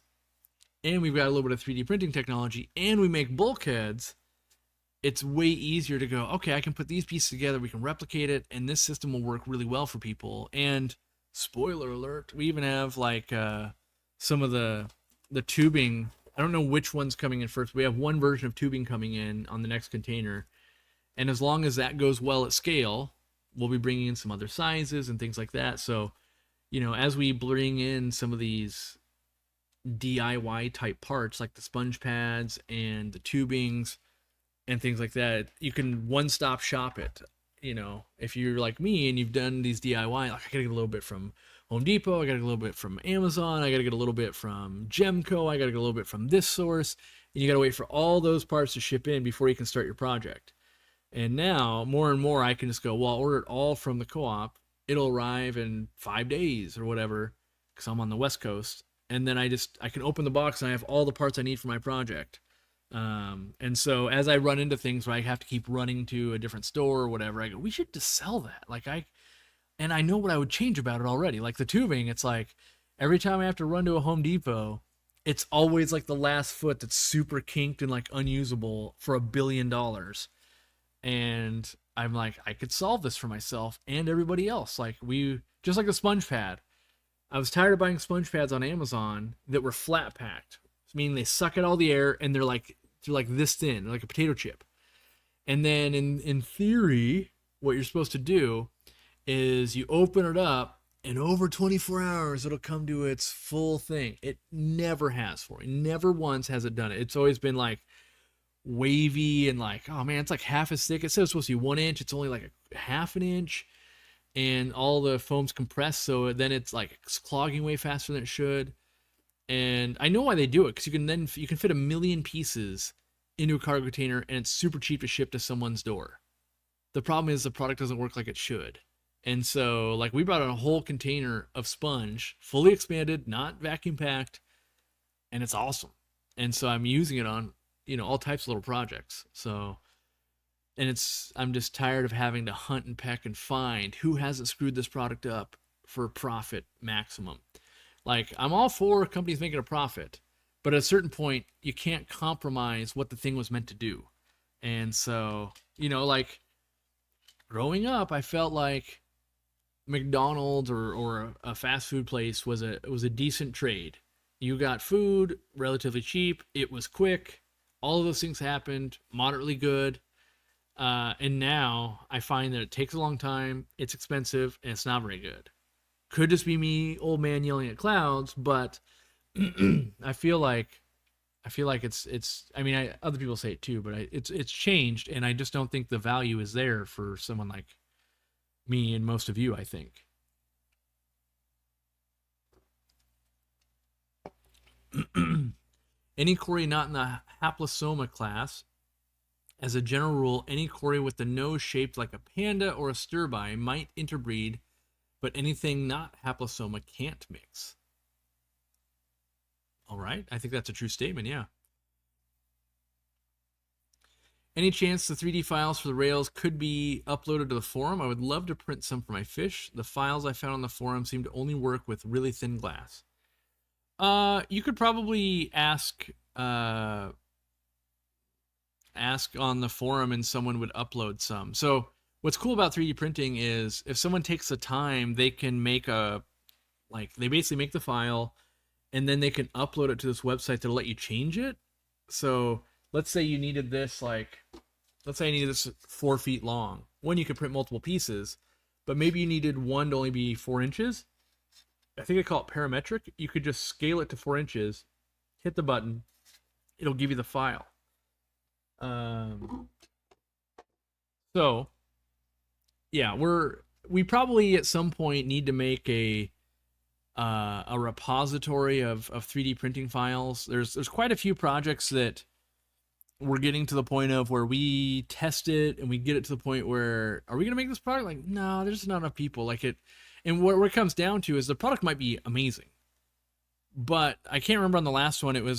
and we've got a little bit of 3D printing technology, and we make bulkheads, it's way easier to go, okay, I can put these pieces together, we can replicate it, and this system will work really well for people. And spoiler alert, we even have like some of the tubing. I don't know which one's coming in first. We have one version of tubing coming in on the next container. And as long as that goes well at scale, we'll be bringing in some other sizes and things like that. So, as we bring in some of these DIY type parts like the sponge pads and the tubings and things like that, you can one-stop shop it. If you're like me and you've done these DIY, like I gotta get a little bit from Home Depot, I gotta get a little bit from Amazon, I gotta get a little bit from Gemco, I gotta get a little bit from this source, and you gotta wait for all those parts to ship in before you can start your project. And now, more and more, I can just go, well, I'll order it all from the co-op. It'll arrive in 5 days or whatever, because I'm on the West Coast. And then I can open the box and I have all the parts I need for my project. And so as I run into things where I have to keep running to a different store or whatever, I go, we should just sell that. And I know what I would change about it already. Like the tubing, it's like every time I have to run to a Home Depot, it's always like the last foot that's super kinked and like unusable for $1 billion. And I'm like, I could solve this for myself and everybody else. Just like the sponge pad. I was tired of buying sponge pads on Amazon that were flat packed, meaning they suck out all the air and they're like this thin, like a potato chip. And then in theory, what you're supposed to do is you open it up and over 24 hours, it'll come to its full thing. It never has for me. Never once has it done it. It's always been like wavy and like, oh man, it's like half as thick. It says it's supposed to be 1 inch. It's only like a half an inch. And all the foam's compressed, so then it's like it's clogging way faster than it should. And I know why they do it, because you can fit 1 million pieces into a cargo container, and it's super cheap to ship to someone's door. The problem is the product doesn't work like it should. And so, like, we brought in a whole container of sponge, fully expanded, not vacuum packed, and it's awesome. And so I'm using it on, all types of little projects. So, and I'm just tired of having to hunt and peck and find who hasn't screwed this product up for profit maximum. Like, I'm all for companies making a profit, but at a certain point, you can't compromise what the thing was meant to do. And so, like, growing up, I felt like McDonald's or a fast food place was a decent trade. You got food relatively cheap. It was quick. All of those things happened, moderately good. And now I find that it takes a long time, it's expensive, and it's not very good. Could just be me, old man, yelling at clouds, but I feel like it's. I mean, other people say it too, but it's changed, and I just don't think the value is there for someone like me and most of you, I think. Any quarry not in the Haplosoma class. As a general rule, any quarry with the nose shaped like a panda or a stirby might interbreed, but anything not Haplosoma can't mix. All right, I think that's a true statement, yeah. Any chance the 3D files for the rails could be uploaded to the forum? I would love to print some for my fish. The files I found on the forum seem to only work with really thin glass. You could probably ask on the forum and someone would upload some. So what's cool about 3D printing is if someone takes the time, they can make they basically make the file and then they can upload it to this website that'll let you change it. So let's say you needed this, let's say I needed this 4 feet long. One, you could print multiple pieces, but maybe you needed one to only be 4 inches. I think I call it parametric. You could just scale it to 4 inches, hit the button, it'll give you the file. So yeah, we probably at some point need to make a repository of 3D printing files. There's quite a few projects that we're getting to the point of where we test it and we get it to the point where, are we going to make this product? Like, no, there's not enough people like it. And what it comes down to is the product might be amazing, but I can't remember on the last one. I can't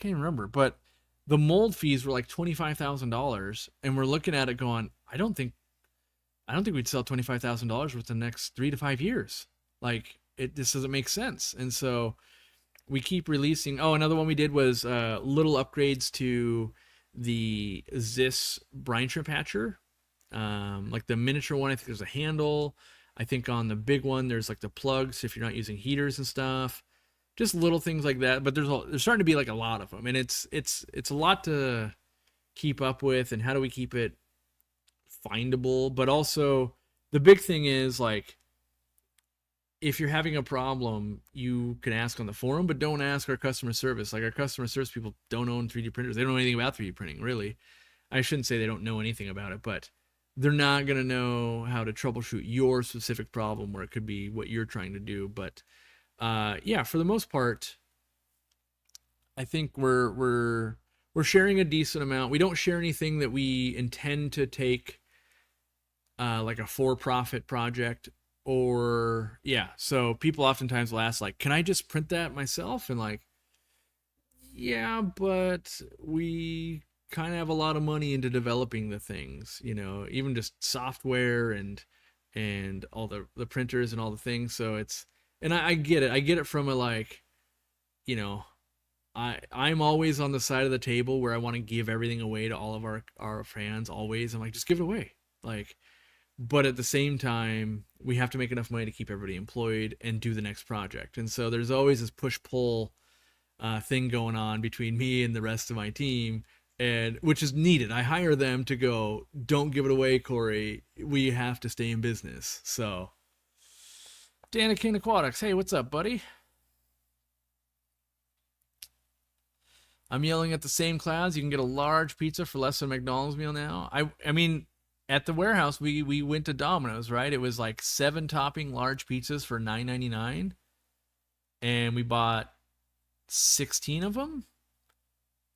even remember, but the mold fees were like $25,000, and we're looking at it going, I don't think we'd sell $25,000 worth the next 3 to 5 years. Like this doesn't make sense. And so we keep releasing. Oh, another one we did was little upgrades to the Zis brine shrimp hatcher. Like the miniature one, I think there's a handle. I think on the big one, there's like the plugs if you're not using heaters and stuff. Just little things like that. But there's starting to be like a lot of them, and it's a lot to keep up with. And how do we keep it findable? But also the big thing is like, if you're having a problem, you can ask on the forum, but don't ask our customer service. Like our customer service people don't own 3D printers. They don't know anything about 3D printing, really. I shouldn't say they don't know anything about it, but they're not going to know how to troubleshoot your specific problem where it could be what you're trying to do. But yeah, for the most part, I think we're sharing a decent amount. We don't share anything that we intend to take like a for-profit project, or yeah. So people oftentimes will ask like, can I just print that myself? And like, yeah, but we kind of have a lot of money into developing the things, even just software and all the printers and all the things. So it's, and I get it. I get it from a like, you know, I'm always on the side of the table where I want to give everything away to all of our fans always. I'm like, just give it away. Like, but at the same time, we have to make enough money to keep everybody employed and do the next project. And so there's always this push-pull thing going on between me and the rest of my team, and which is needed. I hire them to go, don't give it away, Corey. We have to stay in business. So, Dan at King Aquatics, hey, what's up, buddy? I'm yelling at the same clouds. You can get a large pizza for less than a McDonald's meal now. I mean, at the warehouse, we went to Domino's, right? It was like 7 topping large pizzas for $9.99, and we bought 16 of them,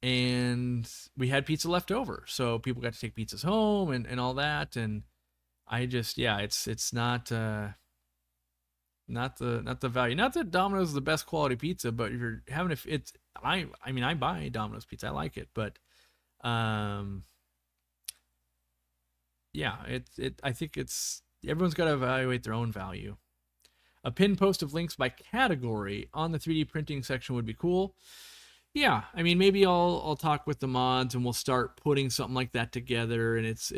and we had pizza left over, so people got to take pizzas home and all that. And I just, yeah, it's not the value. Not that Domino's is the best quality pizza, but if you're having I mean, I buy Domino's pizza, I like it, but yeah, I think everyone's got to evaluate their own value. A pin post of links by category on the 3D printing section would be cool. Yeah, I mean, maybe I'll talk with the mods and we'll start putting something like that together. And it's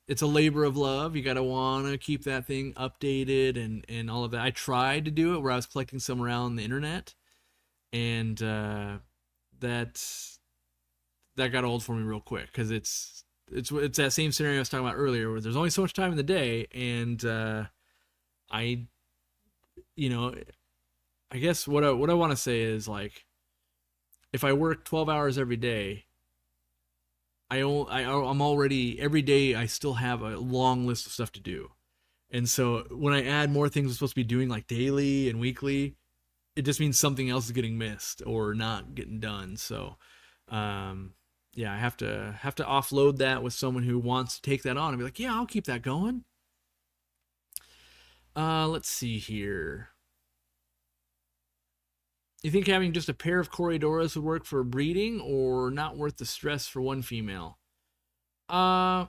a labor of love. You gotta want to keep that thing updated and all of that. I tried to do it where I was collecting some around the internet, and that got old for me real quick, because it's that same scenario I was talking about earlier, where there's only so much time in the day, and I guess what I want to say is, like, if I work 12 hours every day, I'm already, every day I still have a long list of stuff to do. And so when I add more things I'm supposed to be doing, like daily and weekly, it just means something else is getting missed or not getting done. So yeah, I have to offload that with someone who wants to take that on and be like, yeah, I'll keep that going. Let's see here. You think having just a pair of Corridoras would work for breeding, or not worth the stress for one female? If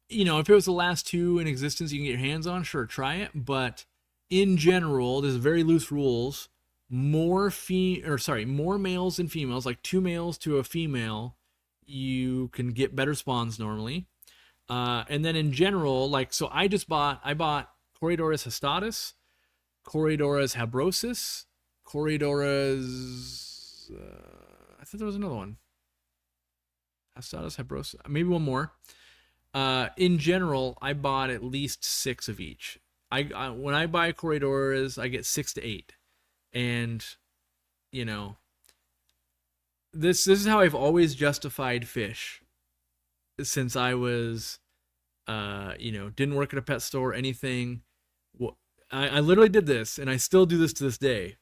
it was the last 2 in existence you can get your hands on, sure, try it. But in general, there's very loose rules. More males than females, like 2 males to a female, you can get better spawns normally. And then in general, like, so I bought Corridoras hastatus, Corridoras habrosus, Corridoras, I thought there was another one. Hastatus, habrosus, maybe one more. In general, I bought at least 6 of each. When I buy Corridoras, I get 6 to 8. And, this is how I've always justified fish since I was, didn't work at a pet store or anything. I literally did this, and I still do this to this day.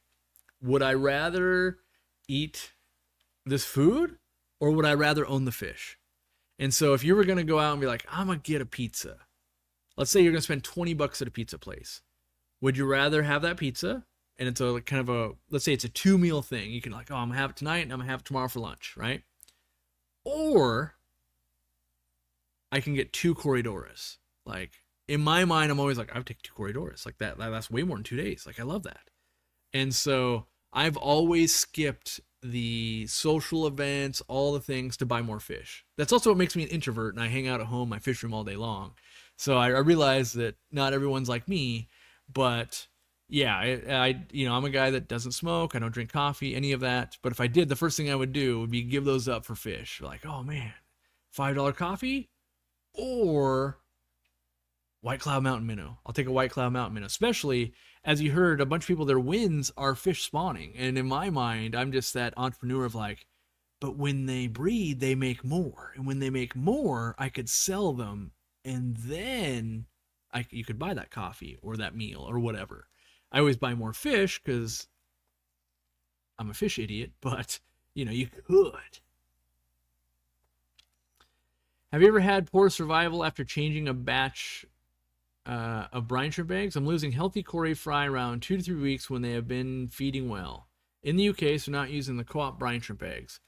Would I rather eat this food, or would I rather own the fish? And so if you were going to go out and be like, I'm going to get a pizza. Let's say you're going to spend $20 at a pizza place. Would you rather have that pizza? And it's let's say it's a 2-meal thing. You can, like, oh, I'm going to have it tonight and I'm going to have it tomorrow for lunch, right? or I can get 2 corridoras. Like in my mind, I'm always like, I would take 2 corridoras. Like that's way more than 2 days. Like I love that. And so I've always skipped the social events, all the things to buy more fish. That's also what makes me an introvert, and I hang out at home, my fish room all day long. So I realize that not everyone's like me, but yeah, I'm a guy that doesn't smoke, I don't drink coffee, any of that. But if I did, the first thing I would do would be give those up for fish. Like, oh man, $5 coffee or White Cloud Mountain Minnow. I'll take a White Cloud Mountain Minnow, especially as you heard, a bunch of people, their wins are fish spawning. And in my mind, I'm just that entrepreneur of like, but when they breed, they make more. And when they make more, I could sell them. And then you could buy that coffee or that meal or whatever. I always buy more fish because I'm a fish idiot, but you could. Have you ever had poor survival after changing a batch of brine shrimp eggs? I'm losing healthy Cory fry around 2 to 3 weeks when they have been feeding well. In the UK, so not using the co-op brine shrimp eggs.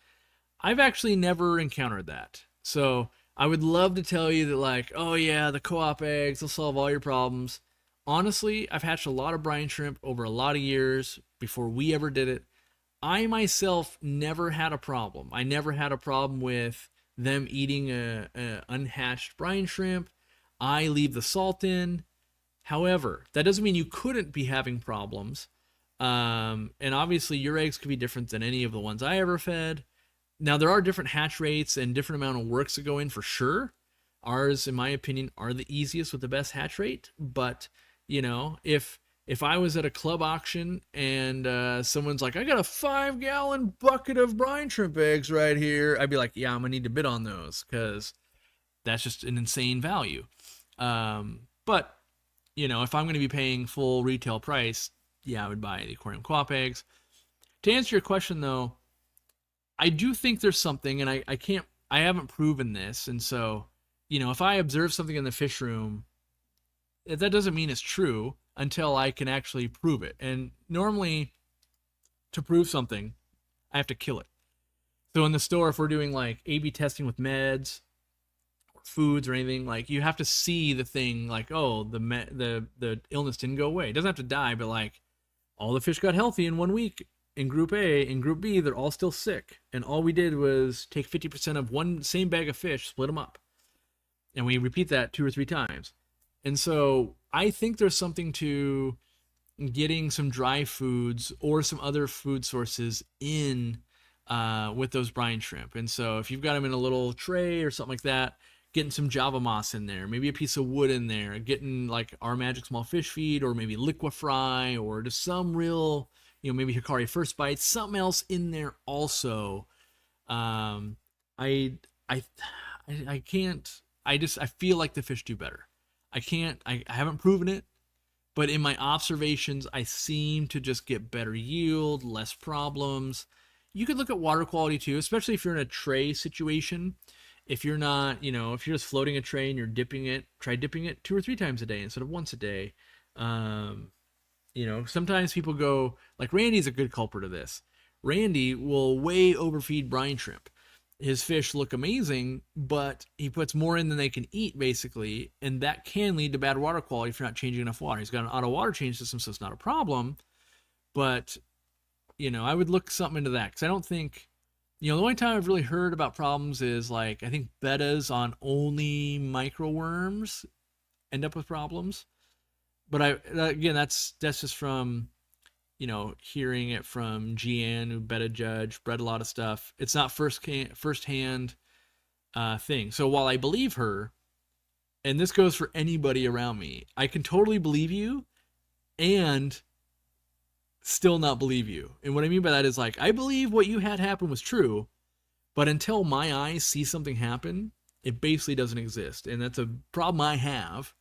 I've actually never encountered that. So I would love to tell you that like, oh yeah, the co-op eggs will solve all your problems. Honestly, I've hatched a lot of brine shrimp over a lot of years before we ever did it. I myself never had a problem. I never had a problem with them eating a unhatched brine shrimp. I leave the salt in. However, that doesn't mean you couldn't be having problems. And obviously, your eggs could be different than any of the ones I ever fed. Now, there are different hatch rates and different amount of works that go in for sure. Ours, in my opinion, are the easiest with the best hatch rate. But, if I was at a club auction and someone's like, I got a 5-gallon bucket of brine shrimp eggs right here, I'd be like, yeah, I'm going to need to bid on those because that's just an insane value. But, if I'm going to be paying full retail price, yeah, I would buy the Aquarium co-op eggs. To answer your question, though, I do think there's something, and I haven't proven this. And so, if I observe something in the fish room, that doesn't mean it's true until I can actually prove it. And normally, to prove something, I have to kill it. So in the store, if we're doing like A/B testing with meds or foods or anything, like you have to see the thing, like, oh, the illness didn't go away. It doesn't have to die, but like all the fish got healthy in 1 week. In Group A, in Group B, they're all still sick. And all we did was take 50% of one same bag of fish, split them up. And we repeat that 2 or 3 times. And so I think there's something to getting some dry foods or some other food sources in with those brine shrimp. And so if you've got them in a little tray or something like that, getting some Java moss in there, maybe a piece of wood in there, getting like our Magic Small Fish Feed or maybe Liquifry or just some real, maybe Hikari First Bites, something else in there also. I can't, I feel like the fish do better. I haven't proven it, but in my observations, I seem to just get better yield, less problems. You could look at water quality too, especially if you're in a tray situation. If you're not, if you're just floating a tray and you're dipping it, try dipping it 2 or 3 times a day instead of once a day. Sometimes people go, like Randy's a good culprit of this. Randy will way overfeed brine shrimp. His fish look amazing, but he puts more in than they can eat, basically, and that can lead to bad water quality if you're not changing enough water. He's got an auto water change system, so it's not a problem, but, I would look something into that, because I don't think, the only time I've really heard about problems is, like, I think bettas on only microworms end up with problems, but again, that's just from, hearing it from Gian, who beta judge, bred a lot of stuff. It's not first-hand thing. So while I believe her, and this goes for anybody around me, I can totally believe you and still not believe you. And what I mean by that is, like, I believe what you had happen was true, but until my eyes see something happen, it basically doesn't exist. And that's a problem I have.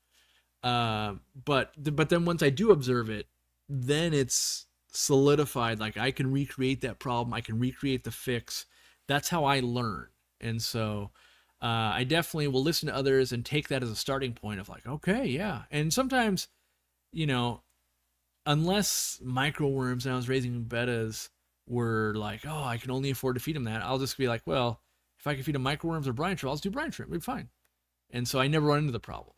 But then once I do observe it, then it's solidified. Like, I can recreate that problem. I can recreate the fix. That's how I learn. And so I definitely will listen to others and take that as a starting point of like, okay, yeah. And sometimes, unless microworms and I was raising bettas were like, oh, I can only afford to feed them that, I'll just be like, well, If I can feed them microworms or brine shrimp, I'll just do brine shrimp. It'll be fine. And so I never run into the problem.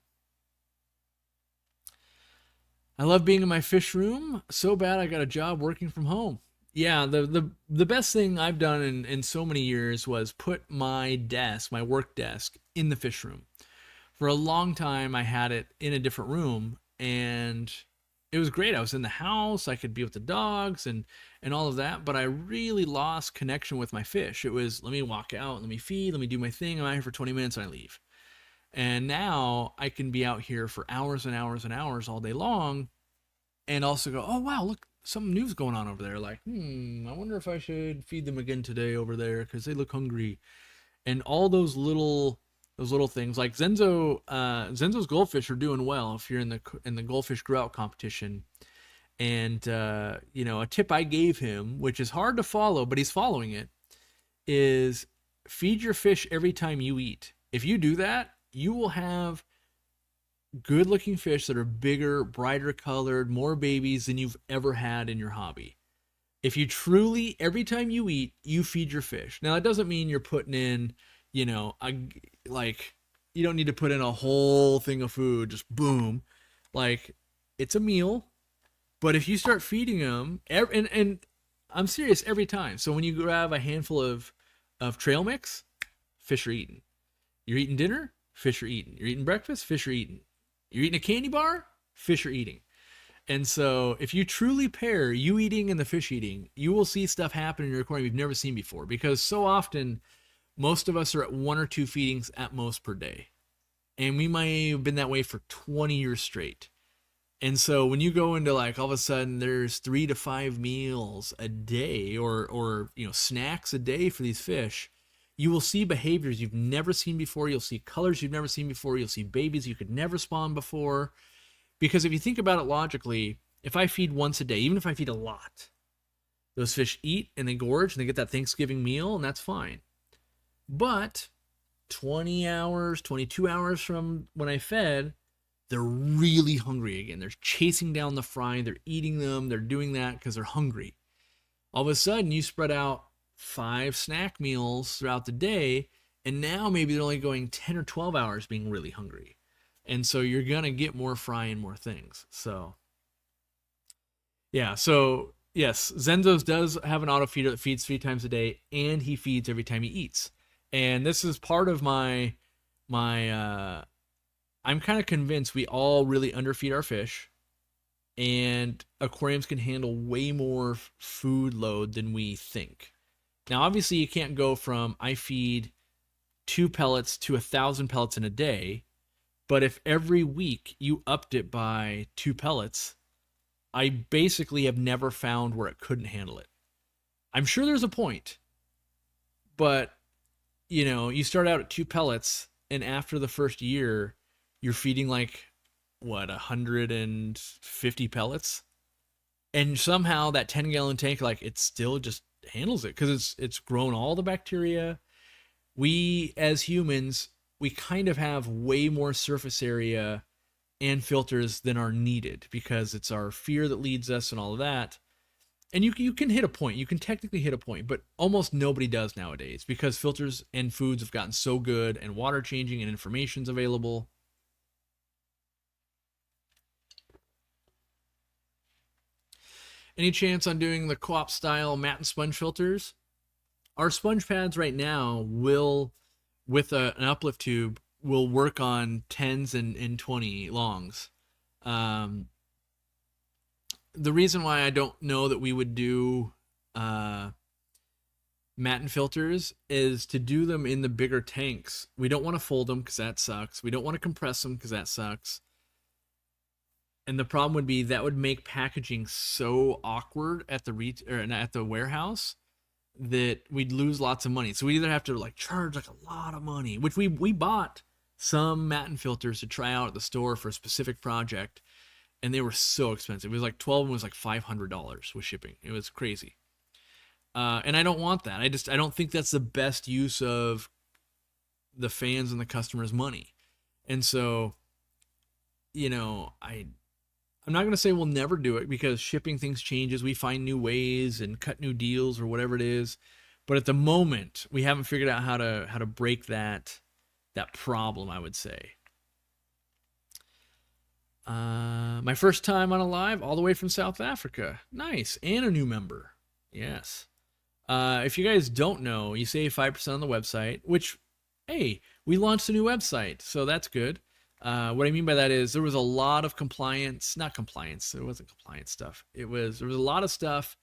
I love being in my fish room so bad I got a job working from home. Yeah, the best thing I've done in so many years was put my desk, my work desk, in the fish room. For a long time I had it in a different room, and it was great. I was in the house, I could be with the dogs and all of that, but I really lost connection with my fish. It was, let me walk out, let me feed, let me do my thing. I'm out here for 20 minutes and I leave. And now I can be out here for hours and hours and hours all day long, and also go, oh wow, look, something new's going on over there. Like, I wonder if I should feed them again today over there because they look hungry. And all those little things, like Zenzo's goldfish are doing well if you're in the goldfish grow out competition. And a tip I gave him, which is hard to follow, but he's following it, is feed your fish every time you eat. If you do that, you will have good looking fish that are bigger, brighter colored, more babies than you've ever had in your hobby. If you truly, every time you eat, you feed your fish. Now, that doesn't mean you're putting in, like, you don't need to put in a whole thing of food, just boom. Like, it's a meal. But if you start feeding them, and I'm serious every time. So when you grab a handful of trail mix, fish are eating. You're eating dinner, fish are eating. You're eating breakfast, fish are eating. You're eating a candy bar, fish are eating. And so if you truly pair you eating and the fish eating, you will see stuff happen in your aquarium you've never seen before. Because so often, most of us are at 1 or 2 feedings at most per day. And we might have been that way for 20 years straight. And so when you go into, like, all of a sudden there's 3 to 5 meals a day or snacks a day for these fish, you will see behaviors you've never seen before. You'll see colors you've never seen before. You'll see babies you could never spawn before. Because if you think about it logically, if I feed once a day, even if I feed a lot, those fish eat and they gorge and they get that Thanksgiving meal, and that's fine. But 20 hours, 22 hours from when I fed, they're really hungry again. They're chasing down the fry. They're eating them. They're doing that because they're hungry. All of a sudden, you spread out 5 snack meals throughout the day, and now maybe they're only going 10 or 12 hours being really hungry. And so you're going to get more fry and more things. So, yeah. So, yes, Zenzo's does have an auto feeder that feeds 3 times a day, and he feeds every time he eats. And this is part of my I'm kind of convinced we all really underfeed our fish, and aquariums can handle way more food load than we think. Now, obviously, you can't go from I feed 2 pellets to 1,000 pellets in a day, but if every week you upped it by 2 pellets, I basically have never found where it couldn't handle it. I'm sure there's a point, but you start out at 2 pellets, and after the first year, you're feeding like, 150 pellets? And somehow that 10-gallon tank, like, it still just handles it because it's grown all the bacteria. We, as humans, we kind of have way more surface area and filters than are needed because it's our fear that leads us and all of that. And you can hit a point. You can technically hit a point, but almost nobody does nowadays because filters and foods have gotten so good and water changing and information's available. Any chance on doing the co-op style mat and sponge filters? Our sponge pads right now will, with an uplift tube, will work on 10s and 20 longs. The reason why I don't know that we would do matin filters is to do them in the bigger tanks. We don't want to fold them because that sucks. We don't want to compress them because that sucks. And the problem would be that would make packaging so awkward at the warehouse that we'd lose lots of money. So we either have to charge a lot of money, which we bought some matin filters to try out at the store for a specific project, and they were so expensive. It was 12 of them was $500 with shipping. It was crazy. And I don't want that. I don't think that's the best use of the fans and the customers' money. And so, I'm not going to say we'll never do it because shipping things changes. We find new ways and cut new deals or whatever it is. But at the moment, we haven't figured out how to break that problem, I would say. My first time on a live, all the way from South Africa. Nice. And a new member. Yes. If you guys don't know, you save 5% on the website, which, hey, we launched a new website, so that's good. What I mean by that is there was a lot of not compliance, it wasn't compliance stuff. There was a lot of stuff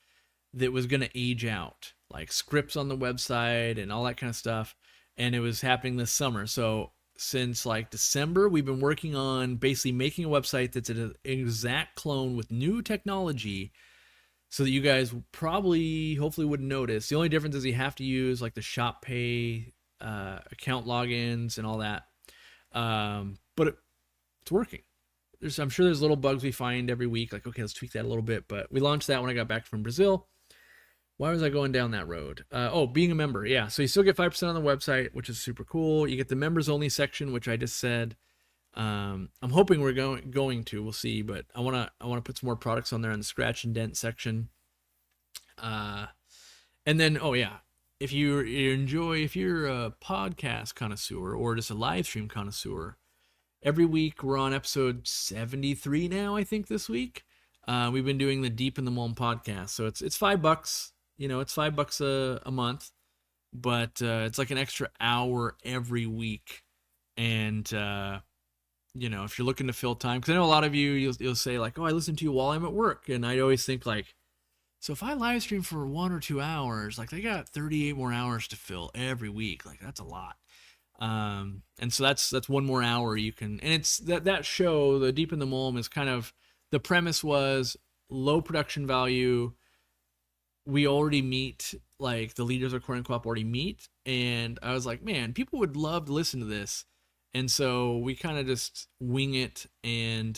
that was going to age out, like scripts on the website and all that kind of stuff. And it was happening this summer. So since like December, we've been working on basically making a website that's an exact clone with new technology so that you guys probably, hopefully wouldn't notice. The only difference is you have to use like the shop pay, account logins and all that. But it's working. I'm sure there's little bugs we find every week. Like, okay, let's tweak that a little bit. But we launched that when I got back from Brazil. Why was I going down that road? Being a member. Yeah. So you still get 5% on the website, which is super cool. You get the members only section, which I just said. I'm hoping we're going to. We'll see. But I want to put some more products on there in the scratch and dent section. And then, if you're a podcast connoisseur or just a live stream connoisseur, every week we're on episode 73 now, I think, this week. We've been doing the Deep in the Mulm podcast. So it's $5. It's $5 a month, but it's like an extra hour every week. And if you're looking to fill time, because I know a lot of you'll say like, oh, I listen to you while I'm at work, and I always think like, so if I live stream for 1 or 2 hours, like they got 38 more hours to fill every week. Like that's a lot. And so that's one more hour you can, and it's that show, the Deep in the Mulm, is kind of, the premise was low production value. We already meet, like the leaders of Aquarium Co-op already meet. And I was like, man, people would love to listen to this. And so we kind of just wing it and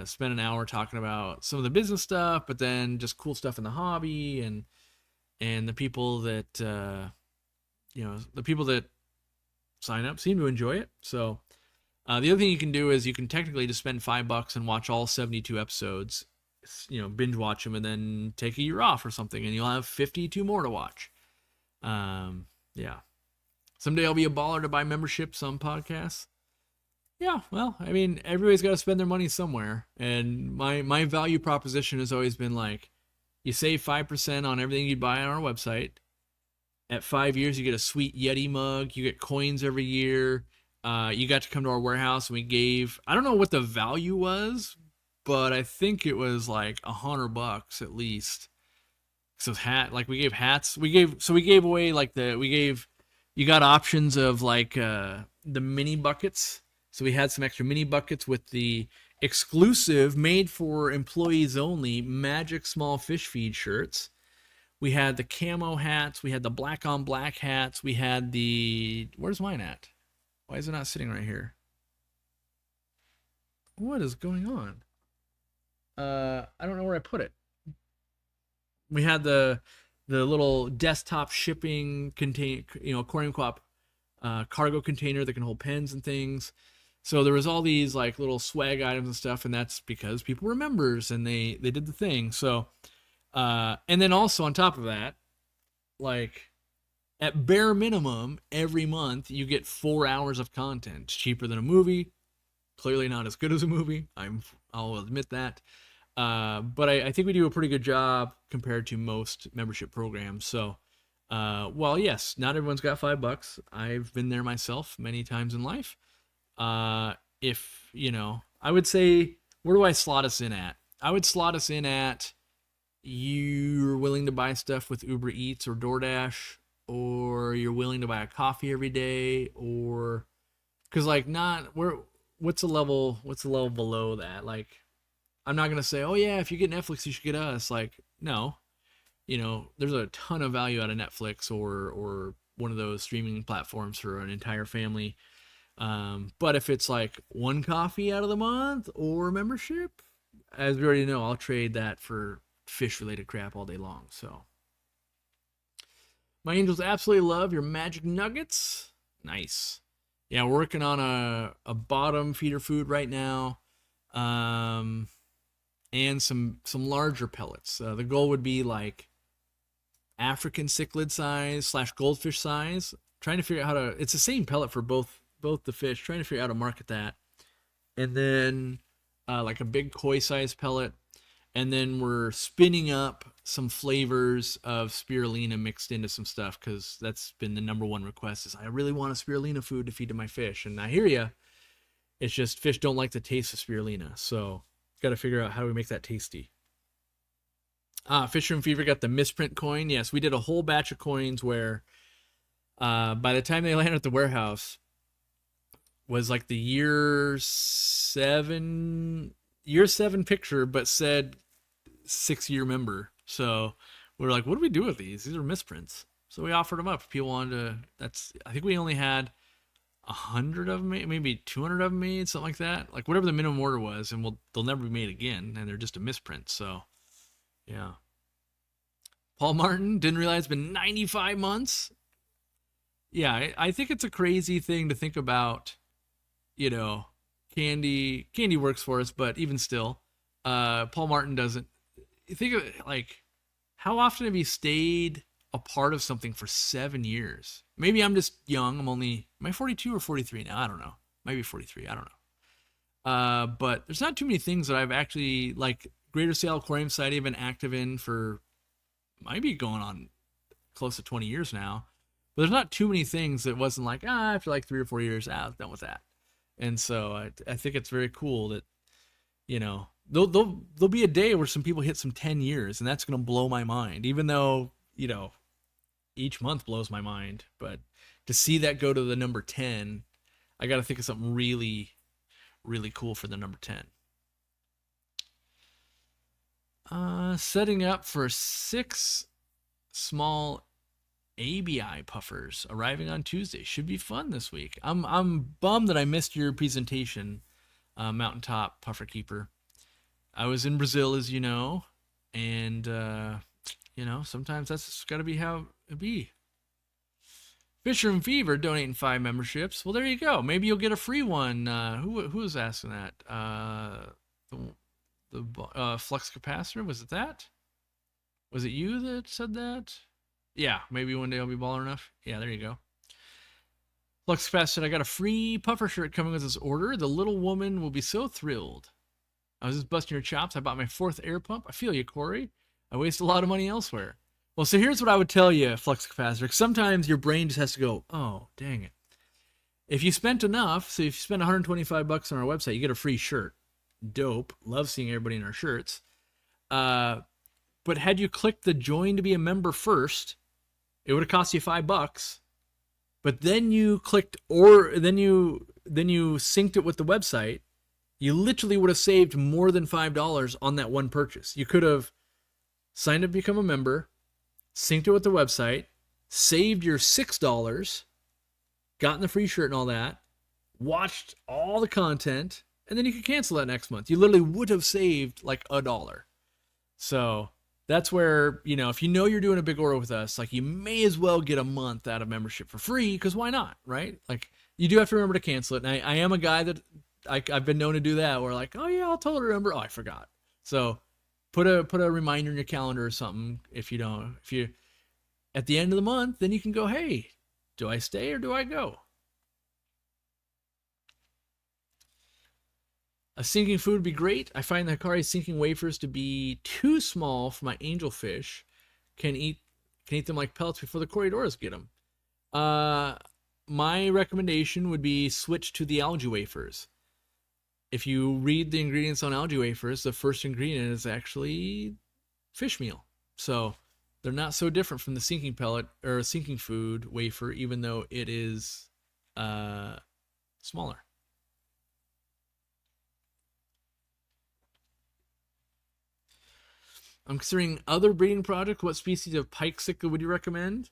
spend an hour talking about some of the business stuff, but then just cool stuff in the hobby and the people that, the people that sign up seem to enjoy it. So the other thing you can do is you can technically just spend $5 and watch all 72 episodes, binge watch them and then take a year off or something, and you'll have 52 more to watch. Yeah. Someday I'll be a baller to buy memberships on podcasts. Yeah, well, I mean, everybody's got to spend their money somewhere. And my value proposition has always been like, you save 5% on everything you buy on our website. At 5 years, you get a sweet Yeti mug. You get coins every year. You got to come to our warehouse, and we gave, I don't know what the value was, but I think it was like $100 at least. So we gave hats. We gave away you got options of like the mini buckets. So we had some extra mini buckets with the exclusive, made for employees only, Magic Small Fish Feed shirts. We had the camo hats. We had the black on black hats. We had where's mine at? Why is it not sitting right here? What is going on? I don't know where I put it. We had the little desktop shipping Aquarium Co-op cargo container that can hold pens and things. So there was all these like little swag items and stuff, and that's because people were members and they did the thing. So and then also on top of that, like at bare minimum, every month you get 4 hours of content. It's cheaper than a movie. Clearly not as good as a movie. I'll admit that. But I think we do a pretty good job compared to most membership programs. So, yes, not everyone's got $5. I've been there myself many times in life. I would say, where do I slot us in at? I would slot us in at, you're willing to buy stuff with Uber Eats or DoorDash, or you're willing to buy a coffee every day, or, cause like what's the level below that? Like, I'm not going to say, oh yeah, if you get Netflix, you should get us. Like, no, there's a ton of value out of Netflix or one of those streaming platforms for an entire family. But if it's like one coffee out of the month or membership, as we already know, I'll trade that for fish related crap all day long. So my angels absolutely love your magic nuggets. Nice. Yeah, we're working on a bottom feeder food right now. And some larger pellets. The goal would be like African cichlid size slash goldfish size. Trying to figure out how to. It's the same pellet for both the fish. Trying to figure out how to market that, and then like a big koi size pellet, and then we're spinning up some flavors of spirulina mixed into some stuff because that's been the number one request. Is I really want a spirulina food to feed to my fish, and I hear you. It's just fish don't like the taste of spirulina, so got to figure out how do we make that tasty. Fisher and Fever got the misprint coin. Yes, we did a whole batch of coins where by the time they landed at the warehouse was like the year seven picture, but said 6-year member. So we were like, what do we do with these? These are misprints. So we offered them up. If people wanted to, I think we only had 100 of them made, maybe 200 of them made, something like that. Like whatever the minimum order was, and they'll never be made again, and they're just a misprint. So yeah. Paul Martin, didn't realize it's been 95 months. Yeah, I think it's a crazy thing to think about. You know, Candy works for us, but even still, Paul Martin doesn't. You think of it, like, how often have you stayed a part of something for 7 years? Maybe I'm just young. Am I 42 or 43 now? I don't know. Maybe 43. I don't know. But there's not too many things that I've actually, like, Greater Sale Aquarium Society I've been active in for maybe going on close to 20 years now. But there's not too many things that wasn't like, after like 3 or 4 years, I was done with that. And so I think it's very cool that, there'll be a day where some people hit some 10 years, and that's going to blow my mind, even though, each month blows my mind. But to see that go to the number 10, I got to think of something really, really cool for the number 10. Setting up for 6 small ABI puffers arriving on Tuesday. Should be fun this week. I'm bummed that I missed your presentation, Mountaintop Puffer Keeper. I was in Brazil, as you know, and sometimes that's got to be how it be. Fisher and Fever donating 5 memberships. Well, there you go. Maybe you'll get a free one. Who was asking that? The flux capacitor, was it that? Was it you that said that? Yeah, maybe one day I'll be baller enough. Yeah, there you go. Flux capacitor, I got a free puffer shirt coming with this order. The little woman will be so thrilled. I was just busting your chops. I bought my 4th air pump. I feel you, Corey. I waste a lot of money elsewhere. Well, so here's what I would tell you, flux capacitor. Sometimes your brain just has to go, oh, dang it. If you spent enough, so if you spend $125 on our website, you get a free shirt. Dope. Love seeing everybody in our shirts. But had you clicked the join to be a member first, it would have cost you $5. But then you clicked, then you synced it with the website. You literally would have saved more than $5 on that one purchase. You could have signed up to become a member, synced it with the website, saved your $6, gotten the free shirt and all that, watched all the content, and then you could cancel that next month. You literally would have saved like $1. So that's where, if you're doing a big order with us, like, you may as well get a month out of membership for free, because why not, right? Like, you do have to remember to cancel it. And I am a guy that I've been known to do that, where like, oh yeah, I'll totally remember. Oh, I forgot. So put a reminder in your calendar or something. If you at the end of the month, then you can go, hey, do I stay or do I go? A sinking food would be great. I find the Hikari sinking wafers to be too small for my angelfish. Can eat them like pellets before the Corridoras get them. My recommendation would be switch to the algae wafers. If you read the ingredients on algae wafers, the first ingredient is actually fish meal. So they're not so different from the sinking pellet or sinking food wafer, even though it is smaller. I'm considering other breeding projects. What species of pike cichlid would you recommend?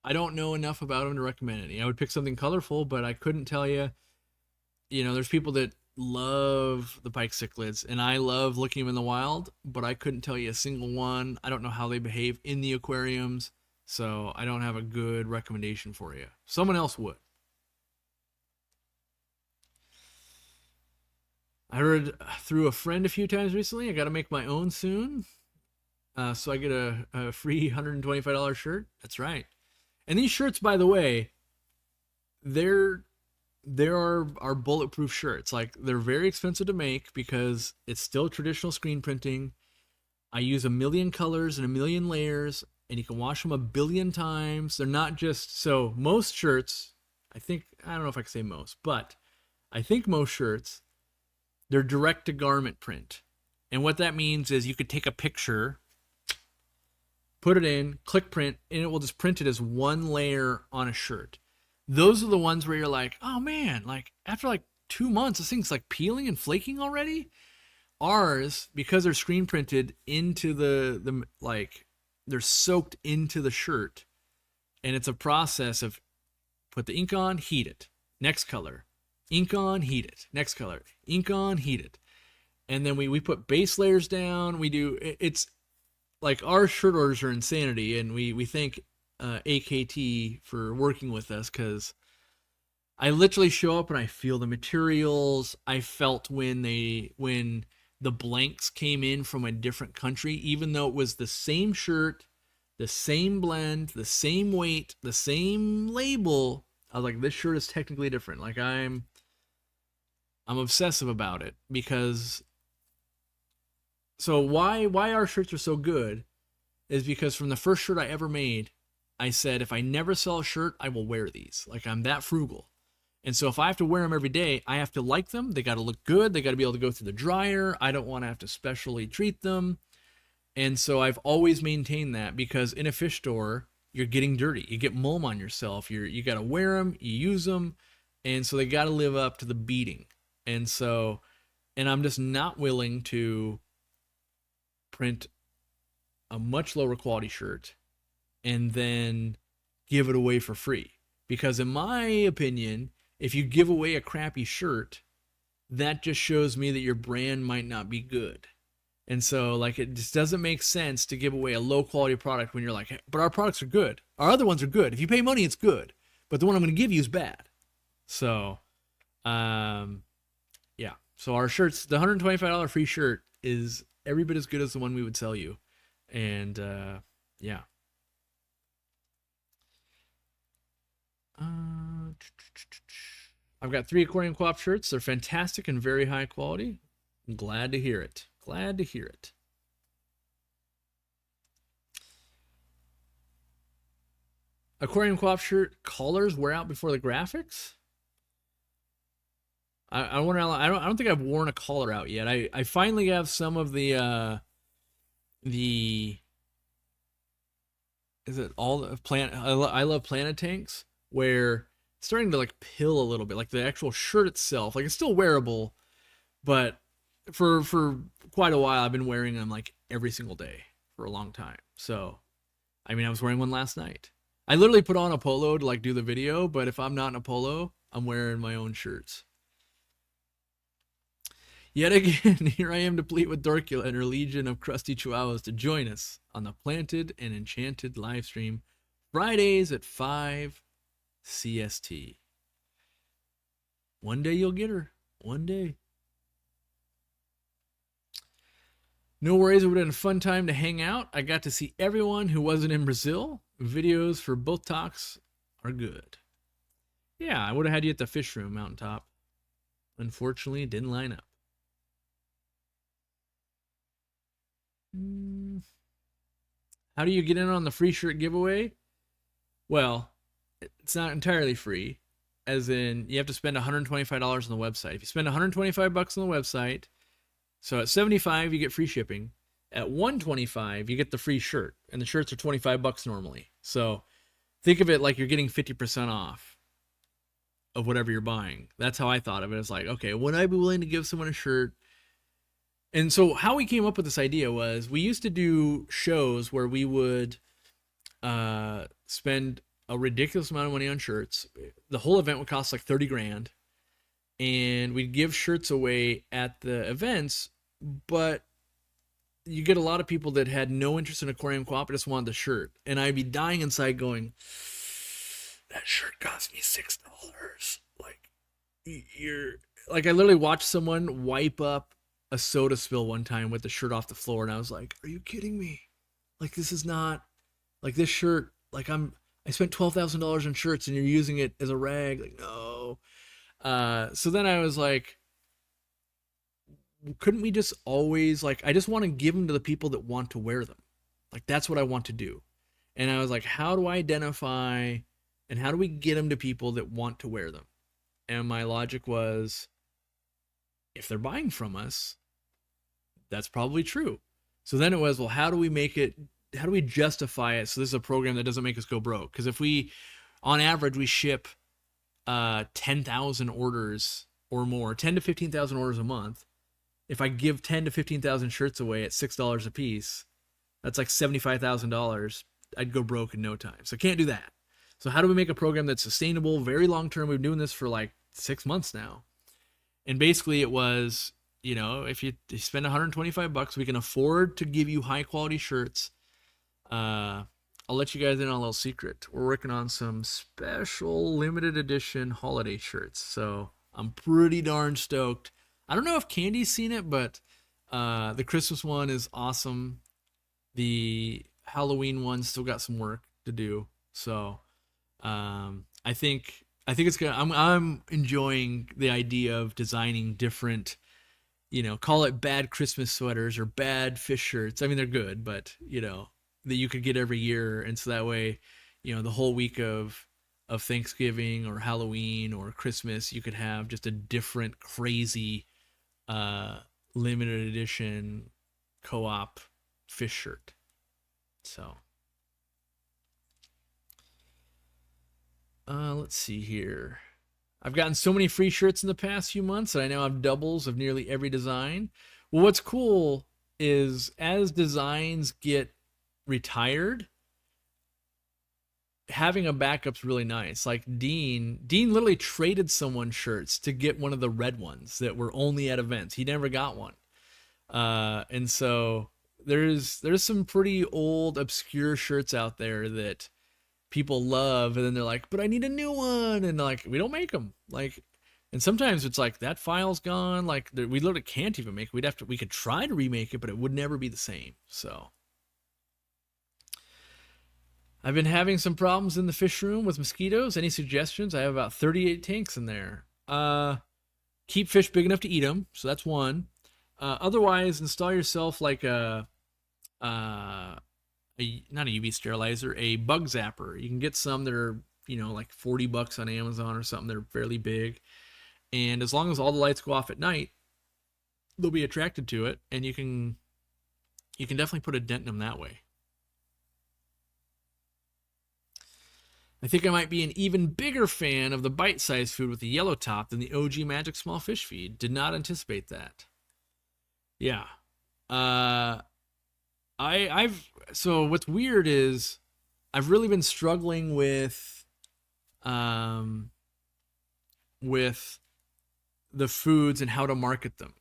I don't know enough about them to recommend any. I would pick something colorful, but I couldn't tell you. There's people that love the pike cichlids, and I love looking them in the wild, but I couldn't tell you a single one. I don't know how they behave in the aquariums, so I don't have a good recommendation for you. Someone else would. I heard through a friend a few times recently, I got to make my own soon. So I get a free $125 shirt. That's right. And these shirts, by the way, they're are bulletproof shirts. Like they're very expensive to make because it's still traditional screen printing. I use a million colors and a million layers, and you can wash them a billion times. They're not just so most shirts. I don't know if I can say most, but I think most shirts they're direct to garment print, and what that means is you could take a picture, put it in, click print, and it will just print it as one layer on a shirt. Those are the ones where you're like, oh man, like after like 2 months, this thing's like peeling and flaking already. Ours, because they're screen printed into the like they're soaked into the shirt, and it's a process of put the ink on, heat it, next color, ink on, heat it, next color, ink on, heat it, and then we put base layers down. We do it's like our shirt orders are insanity, and we thank AKT for working with us because I literally show up and I feel the materials. I felt when the blanks came in from a different country, even though it was the same shirt, the same blend, the same weight, the same label. I was like, this shirt is technically different. Like I'm obsessive about it because so why our shirts are so good is because from the first shirt I ever made, I said if I never sell a shirt, I will wear these. Like I'm that frugal. And so if I have to wear them every day, I have to like them. They got to look good. They got to be able to go through the dryer. I don't want to have to specially treat them. And so I've always maintained that because in a fish store, you're getting dirty. You get mulm on yourself. You got to wear them, you use them. And so they got to live up to the beating. And so, and I'm just not willing to print a much lower quality shirt and then give it away for free. Because in my opinion, if you give away a crappy shirt, that just shows me that your brand might not be good. And so like it just doesn't make sense to give away a low quality product when you're like, hey, but our products are good. Our other ones are good. If you pay money, it's good. But the one I'm going to give you is bad. So, yeah. So our shirts, the $125 free shirt is every bit as good as the one we would sell you. And yeah. I've got 3 Aquarium Co-op shirts. They're fantastic and very high quality. I'm glad to hear it. Glad to hear it. Aquarium Co-op shirt collars wear out before the graphics. I wonder. I don't think I've worn a collar out yet. I finally have some of the is it all the plant? I love Planet Tanks where it's starting to like pill a little bit, like the actual shirt itself. Like it's still wearable, but for quite a while I've been wearing them like every single day for a long time. So, I mean, I was wearing one last night. I literally put on a polo to like do the video, but if I'm not in a polo, I'm wearing my own shirts. Yet again, here I am deplete with Dorcula and her legion of crusty chihuahuas to join us on the Planted and Enchanted live stream Fridays at 5 CST. One day you'll get her. One day. No worries, it would have been a fun time to hang out. I got to see everyone who wasn't in Brazil. Videos for both talks are good. Yeah, I would have had you at the fish room mountaintop. Unfortunately, it didn't line up. How do you get in on the free shirt giveaway? Well, it's not entirely free, as in you have to spend $125 on the website. If you spend $125 on the website, so at $75 you get free shipping. At $125 you get the free shirt, and the shirts are $25 normally. So think of it like you're getting 50% off of whatever you're buying. That's how I thought of it. It's like, okay, would I be willing to give someone a shirt? And so how we came up with this idea was we used to do shows where we would spend a ridiculous amount of money on shirts. The whole event would cost like 30 grand. And we'd give shirts away at the events, but you get a lot of people that had no interest in Aquarium Co-op, just wanted the shirt. And I'd be dying inside going, that shirt cost me $6. Like, you're like, I literally watched someone wipe up a soda spill one time with the shirt off the floor, and I was like, are you kidding me? Like this is not like this shirt. Like I spent $12,000 on shirts and you're using it as a rag. Like no. So then I was like, couldn't we just always like? I just want to give them to the people that want to wear them. Like that's what I want to do. And I was like, how do I identify and how do we get them to people that want to wear them? And my logic was, if they're buying from us, that's probably true. So then it was, well, how do we make it? How do we justify it? So this is a program that doesn't make us go broke. Because if we, on average, we ship 10,000 orders or more, 10 to 15,000 orders a month. If I give 10 to 15,000 shirts away at $6 a piece, that's like $75,000. I'd go broke in no time. So I can't do that. So how do we make a program that's sustainable, very long term? We've been doing this for like 6 months now. And basically it was, if you spend $125, we can afford to give you high quality shirts. I'll let you guys in on a little secret. We're working on some special limited edition holiday shirts. So I'm pretty darn stoked. I don't know if Candy's seen it, but the Christmas one is awesome. The Halloween one still got some work to do. So I think it's good. I'm enjoying the idea of designing different, call it bad Christmas sweaters or bad fish shirts. I mean, they're good, but that you could get every year, and so that way, the whole week of Thanksgiving or Halloween or Christmas, you could have just a different crazy limited edition co-op fish shirt. So let's see here. I've gotten so many free shirts in the past few months that I now have doubles of nearly every design. Well, what's cool is as designs get retired, having a backup's really nice. Like Dean literally traded someone shirts to get one of the red ones that were only at events. He never got one. And so there's some pretty old obscure shirts out there that people love, and then they're like, but I need a new one, and like, we don't make them. Like, and sometimes it's like that file's gone. Like we literally can't even make it. We could try to remake it, but it would never be the same. So I've been having some problems in the fish room with mosquitoes. Any suggestions? I have about 38 tanks in there. Keep fish big enough to eat them. So that's one. Otherwise, install yourself like not a UV sterilizer, a bug zapper. You can get some that are, like $40 on Amazon or something. They're fairly big. And as long as all the lights go off at night, they'll be attracted to it. And you can definitely put a dent in them that way. I think I might be an even bigger fan of the bite-sized food with the yellow top than the OG Magic Small Fish feed. Did not anticipate that. Yeah. So what's weird is I've really been struggling with the foods and how to market them,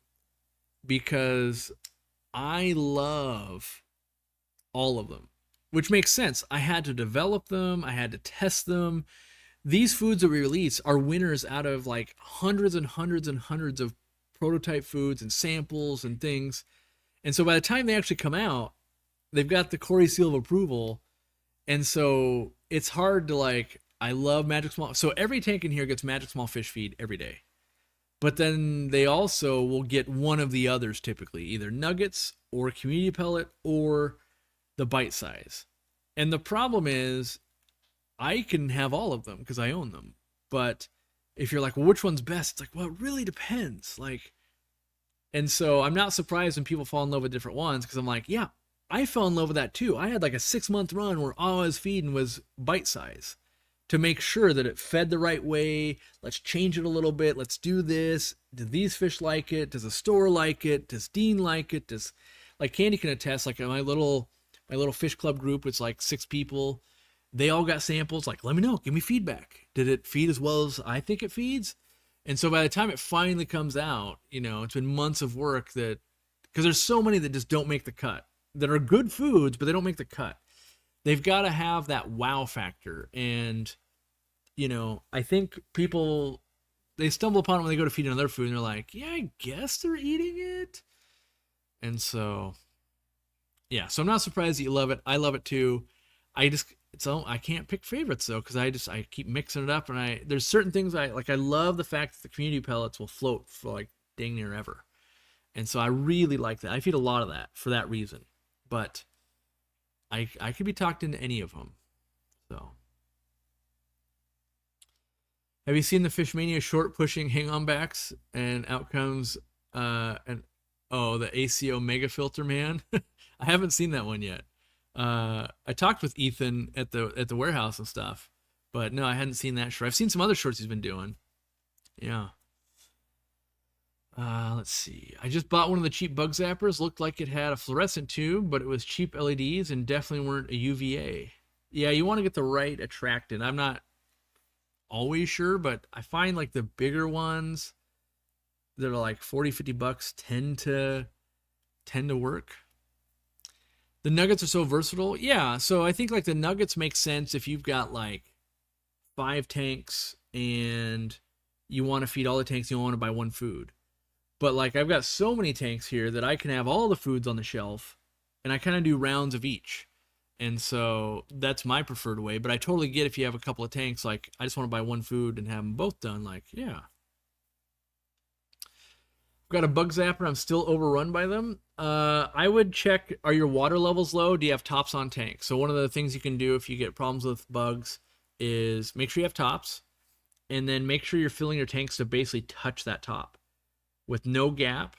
because I love all of them. Which makes sense. I had to develop them. I had to test them. These foods that we release are winners out of like hundreds and hundreds and hundreds of prototype foods and samples and things. And so by the time they actually come out, they've got the Corey seal of approval. And so it's hard to like, I love Magic Small. So every tank in here gets Magic Small Fish feed every day. But then they also will get one of the others typically, either nuggets or community pellet or the bite size. And the problem is I can have all of them because I own them. But if you're like, well, which one's best? It's like, well, it really depends. Like, and so I'm not surprised when people fall in love with different ones, because I'm like, yeah, I fell in love with that too. I had like a 6-month run where all I was feeding was bite size to make sure that it fed the right way. Let's change it a little bit. Let's do this. Do these fish like it? Does the store like it? Does Dean like it? Does, like, Candy can attest, like my little fish club group, it's like 6 people. They all got samples. Like, let me know. Give me feedback. Did it feed as well as I think it feeds? And so by the time it finally comes out, it's been months of work because there's so many that just don't make the cut, that are good foods, but they don't make the cut. They've got to have that wow factor. And, I think people, they stumble upon it when they go to feed another food and they're like, yeah, I guess they're eating it. And so Yeah, so I'm not surprised that you love it. I love it too. I can't pick favorites though because I keep mixing it up, and there's certain things I like. I love the fact that the community pellets will float for like dang near ever, and so I really like that. I feed a lot of that for that reason, but I could be talked into any of them. So, have you seen the Fishmania short pushing hang on backs and out comes and oh, the ACO mega filter man? I haven't seen that one yet. I talked with Ethan at the warehouse and stuff, but no, I hadn't seen that short. I've seen some other shorts he's been doing. Yeah. Let's see. I just bought one of the cheap bug zappers. Looked like it had a fluorescent tube, but it was cheap LEDs and definitely weren't a UVA. Yeah, you want to get the right attractant. I'm not always sure, but I find like the bigger ones that are like 40, $50 tend to work. The nuggets are so versatile. Yeah, so I think like the nuggets make sense if you've got like 5 tanks and you want to feed all the tanks, you don't want to buy one food. But like I've got so many tanks here that I can have all the foods on the shelf and I kind of do rounds of each. And so that's my preferred way, but I totally get if you have a couple of tanks, like I just want to buy one food and have them both done. Like, yeah. I've got a bug zapper. I'm still overrun by them. I would check, are your water levels low? Do you have tops on tanks? So one of the things you can do if you get problems with bugs is make sure you have tops and then make sure you're filling your tanks to basically touch that top with no gap.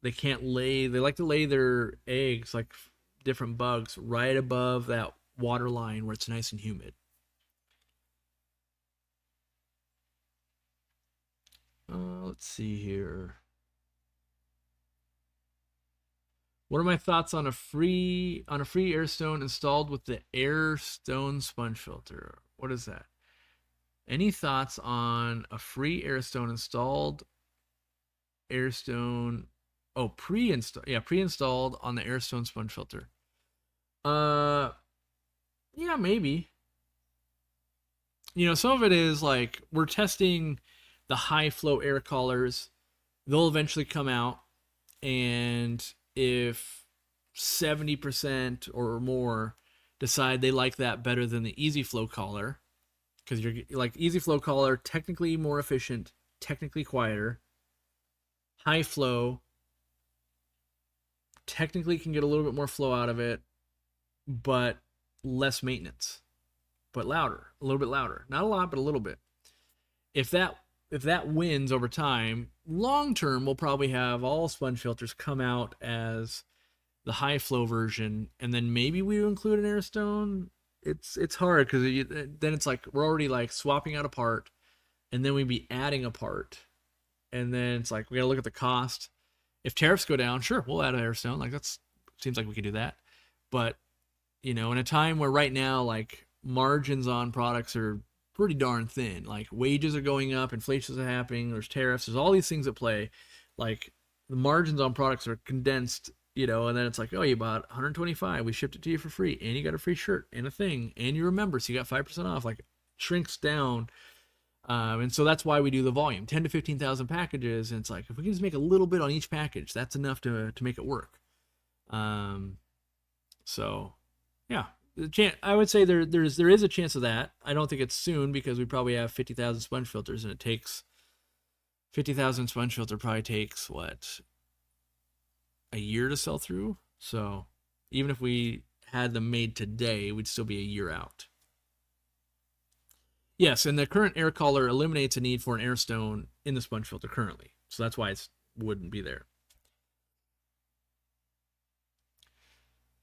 They like to lay their eggs like different bugs right above that water line where it's nice and humid. Let's see here. What are my thoughts on a free Airstone installed with the Airstone sponge filter? What is that? Any thoughts on a free Airstone installed Airstone? Oh, pre-installed on the Airstone sponge filter. Yeah, maybe. You know, some of it is like we're testing the high flow air collars. They'll eventually come out, and if 70% or more decide they like that better than the easy flow collar, because you're like easy flow collar, technically more efficient, technically quieter. High flow, technically can get a little bit more flow out of it, but less maintenance, but louder, a little bit louder. Not a lot, but a little bit. If that wins over time, long term we'll probably have all sponge filters come out as the high flow version, and then maybe we include an Airstone. It's hard because then it's like we're already like swapping out a part, and then we'd be adding a part, and then it's like we gotta look at the cost. If tariffs go down, sure, we'll add an Airstone. Like that seems like we could do that, but you know, in a time where right now like margins on products are pretty darn thin, like wages are going up, inflation is happening, there's tariffs, there's all these things at play. Like the margins on products are condensed, you know, and then it's like, oh, you bought 125, we shipped it to you for free, and you got a free shirt and a thing, and you remember, so you got 5% off. Like shrinks down. And so that's why we do the volume, 10 to 15,000 packages, and it's like if we can just make a little bit on each package, that's enough to make it work. So yeah, I would say there is a chance of that. I don't think it's soon because we probably have 50,000 sponge filters, and it takes 50,000 sponge filter probably takes what, a year to sell through. So even if we had them made today, we'd still be a year out. Yes, and the current air collar eliminates a need for an Airstone in the sponge filter currently, so that's why it wouldn't be there.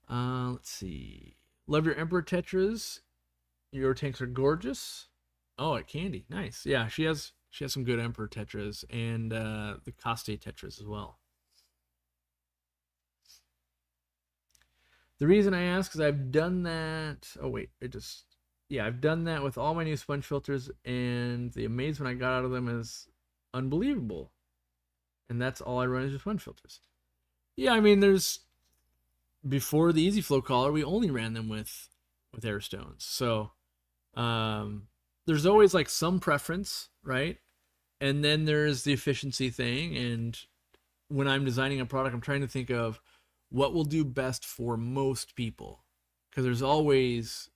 Let's see. Love your Emperor Tetras. Your tanks are gorgeous. Oh, at Candy, nice. Yeah, she has some good Emperor Tetras and the Coste Tetras as well. The reason I ask is I've done that. Oh wait, I've done that with all my new sponge filters, and the amazement I got out of them is unbelievable. And that's all I run is sponge filters. Yeah, I mean, before the Easy Flow collar, we only ran them with Airstones. So there's always like some preference, right? And then there's the efficiency thing. And when I'm designing a product, I'm trying to think of what will do best for most people. Because there's always,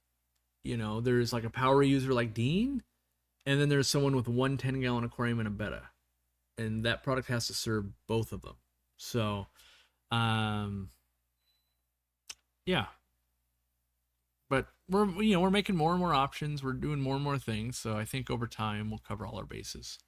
there's like a power user like Dean, and then there's someone with one 10-gallon aquarium and a betta. And that product has to serve both of them. So, yeah. But we're making more and more options. We're doing more and more things. So I think over time we'll cover all our bases.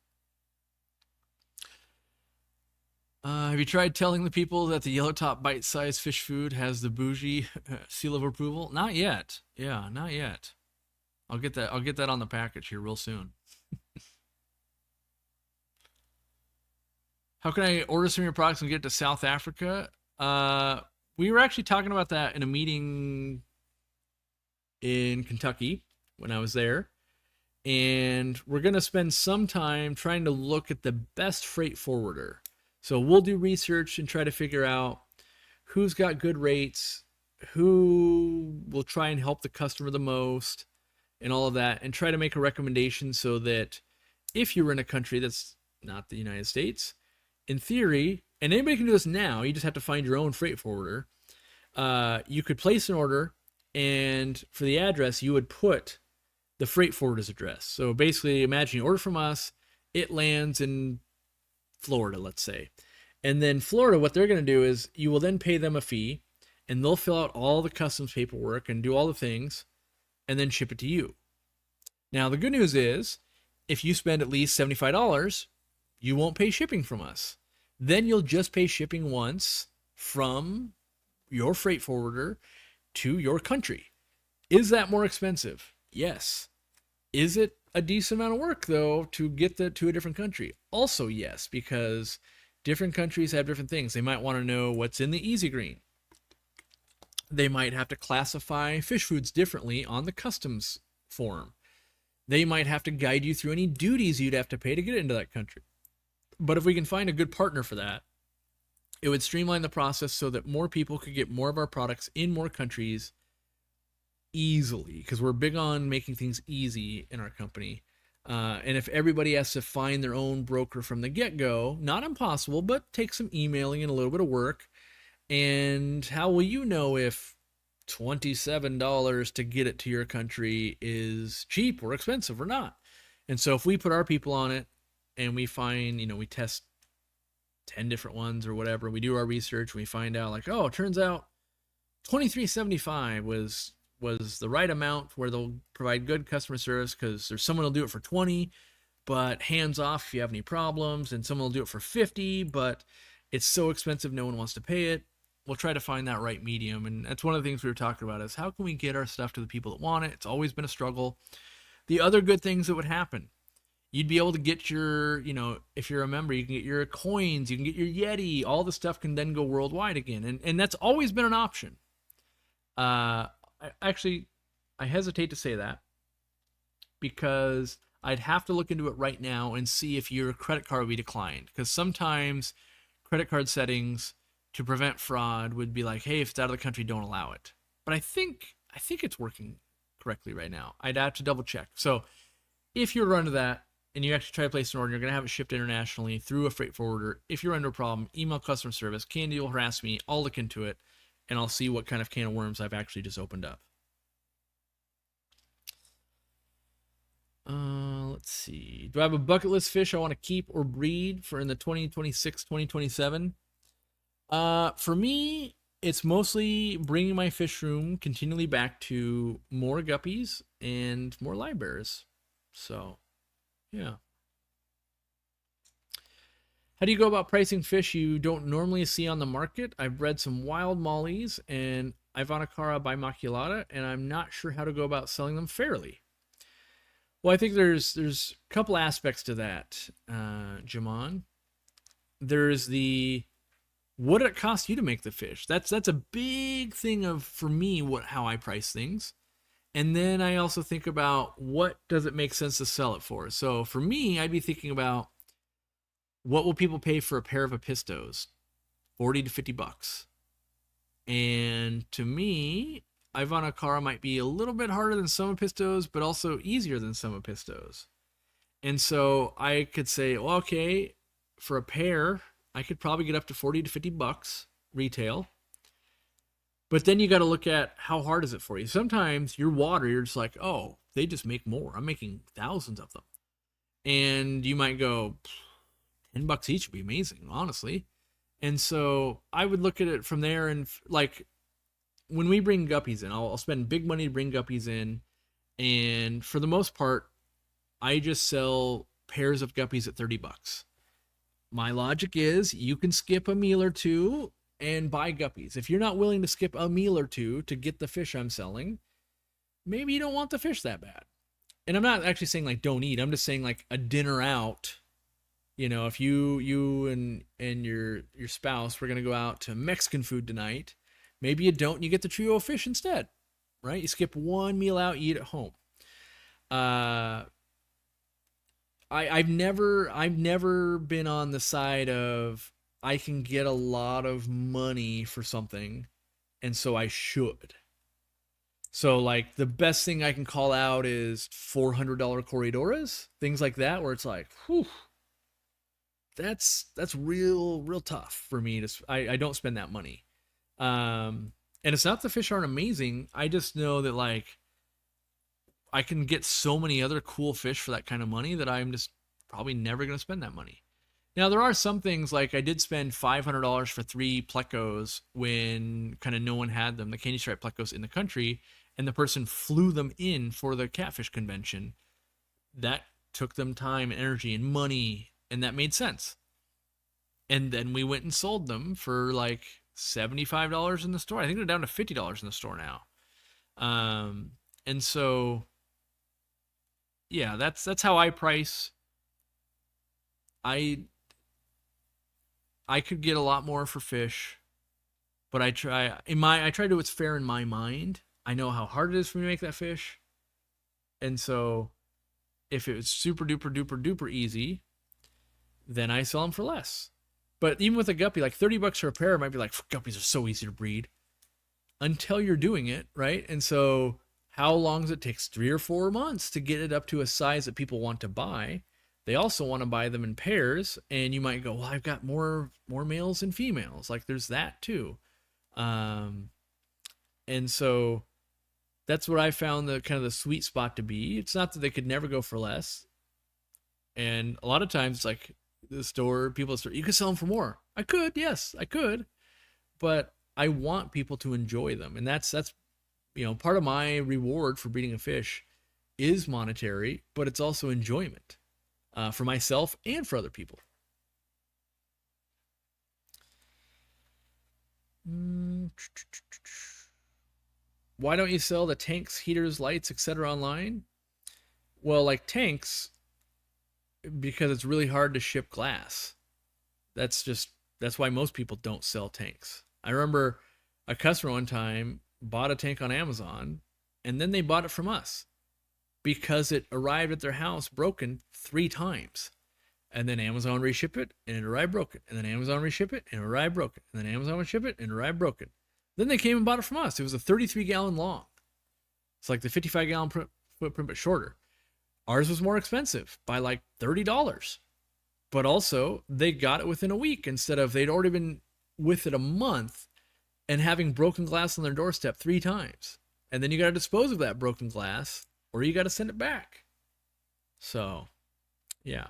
Have you tried telling the people that the yellow top bite-sized fish food has the bougie seal of approval? Not yet. Yeah, not yet. I'll get that on the package here real soon. How can I order some of your products and get it to South Africa? We were actually talking about that in a meeting in Kentucky when I was there. And we're going to spend some time trying to look at the best freight forwarder. So we'll do research and try to figure out who's got good rates, who will try and help the customer the most, and all of that, and try to make a recommendation so that if you're in a country that's not the United States, in theory, and anybody can do this now, you just have to find your own freight forwarder, you could place an order, and for the address, you would put the freight forwarder's address. So basically, imagine you order from us, it lands in Florida, let's say. And then Florida, what they're going to do is you will then pay them a fee, and they'll fill out all the customs paperwork and do all the things, and then ship it to you. Now, the good news is, if you spend at least $75, you won't pay shipping from us. Then you'll just pay shipping once from your freight forwarder to your country. Is that more expensive? Yes. Is it a decent amount of work, though, to get that to a different country? Also, yes, because different countries have different things. They might want to know what's in the Easy Green. They might have to classify fish foods differently on the customs form. They might have to guide you through any duties you'd have to pay to get into that country. But if we can find a good partner for that, it would streamline the process so that more people could get more of our products in more countries easily, because we're big on making things easy in our company. And if everybody has to find their own broker from the get-go, not impossible, but takes some emailing and a little bit of work. And how will you know if $27 to get it to your country is cheap or expensive or not? And so if we put our people on it and we find, we test 10 different ones or whatever, we do our research, we find out like, oh, it turns out $23.75 was the right amount where they'll provide good customer service, because there's someone who'll do it for 20, but hands off if you have any problems, and someone will do it for 50, but it's so expensive no one wants to pay it. We'll try to find that right medium, and that's one of the things we were talking about is how can we get our stuff to the people that want it? It's always been a struggle. The other good things that would happen, you'd be able to get your, if you're a member, you can get your coins, you can get your Yeti, all the stuff can then go worldwide again, and that's always been an option. I hesitate to say that because I'd have to look into it right now and see if your credit card will be declined, because sometimes credit card settings to prevent fraud would be like, hey, if it's out of the country, don't allow it. But I think it's working correctly right now. I'd have to double check. So if you're under that and you actually try to place an order, you're going to have it shipped internationally through a freight forwarder. If you're under a problem, email customer service. Candy will harass me. I'll look into it, and I'll see what kind of can of worms I've actually just opened up. Let's see. Do I have a bucket list fish I want to keep or breed for in the 2026, 2027? For me, it's mostly bringing my fish room continually back to more guppies and more live bears. So, yeah. How do you go about pricing fish you don't normally see on the market? I've bred some wild mollies and Ivanacara bimaculata, and I'm not sure how to go about selling them fairly. Well, I think there's a couple aspects to that, Jamon. There's the what did it cost you to make the fish? That's a big thing for me how I price things. And then I also think about what does it make sense to sell it for. So for me, I'd be thinking about what will people pay for a pair of Apistos? $40 to $50. And to me, Ivanacara might be a little bit harder than some Apistos, but also easier than some Apistos. And so I could say, well, okay, for a pair, I could probably get up to $40 to $50 retail. But then you got to look at how hard is it for you. Sometimes your water, you're just like, oh, they just make more. I'm making thousands of them. And you might go, $10 each would be amazing, honestly. And so I would look at it from there. And like when we bring guppies in, I'll spend big money to bring guppies in. And for the most part, I just sell pairs of guppies at $30. My logic is you can skip a meal or two and buy guppies. If you're not willing to skip a meal or two to get the fish I'm selling, maybe you don't want the fish that bad. And I'm not actually saying like don't eat. I'm just saying like a dinner out. You know, if you and your spouse were gonna go out to Mexican food tonight, maybe you don't and you get the trio of fish instead, right? You skip one meal out, you eat at home. I've never been on the side of I can get a lot of money for something, and so I should. So like the best thing I can call out is $400 corridoras, things like that, where it's like, whew, that's real tough for me to. I don't spend that money. And it's not the fish aren't amazing. I just know that like I can get so many other cool fish for that kind of money that I'm just probably never going to spend that money. Now, there are some things like I did spend $500 for 3 plecos when kind of no one had them, the candy stripe plecos in the country, and the person flew them in for the catfish convention. That took them time and energy and money, and that made sense. And then we went and sold them for like $75 in the store. I think they're down to $50 in the store now. And so, yeah, that's how I price. I could get a lot more for fish, but I try to do what's fair in my mind. I know how hard it is for me to make that fish. And so if it was super duper duper duper easy, then I sell them for less. But even with a guppy, like $30 for a pair might be like, guppies are so easy to breed until you're doing it, right? And so how long does it take? 3 or 4 months to get it up to a size that people want to buy. They also want to buy them in pairs, and you might go, well, I've got more males and females. Like there's that too. And so that's what I found the kind of the sweet spot to be. It's not that they could never go for less. And a lot of times it's like the store, people store, you could sell them for more. I could, yes, I could. But I want people to enjoy them. And that's part of my reward for breeding a fish is monetary, but it's also enjoyment. For myself and for other people. Why don't you sell the tanks, heaters, lights, etc. online? Well, like tanks, because it's really hard to ship glass. That's why most people don't sell tanks. I remember a customer one time bought a tank on Amazon, and then they bought it from us, because it arrived at their house broken 3 times. And then Amazon reship it, and it arrived broken. And then Amazon reship it, and it arrived broken. And then Amazon reship it, and it arrived broken. Then they came and bought it from us. It was a 33-gallon long. It's like the 55-gallon footprint, but shorter. Ours was more expensive by like $30. But also, they got it within a week instead of they'd already been with it a month and having broken glass on their doorstep 3 times. And then you got to dispose of that broken glass, or you got to send it back. So, yeah.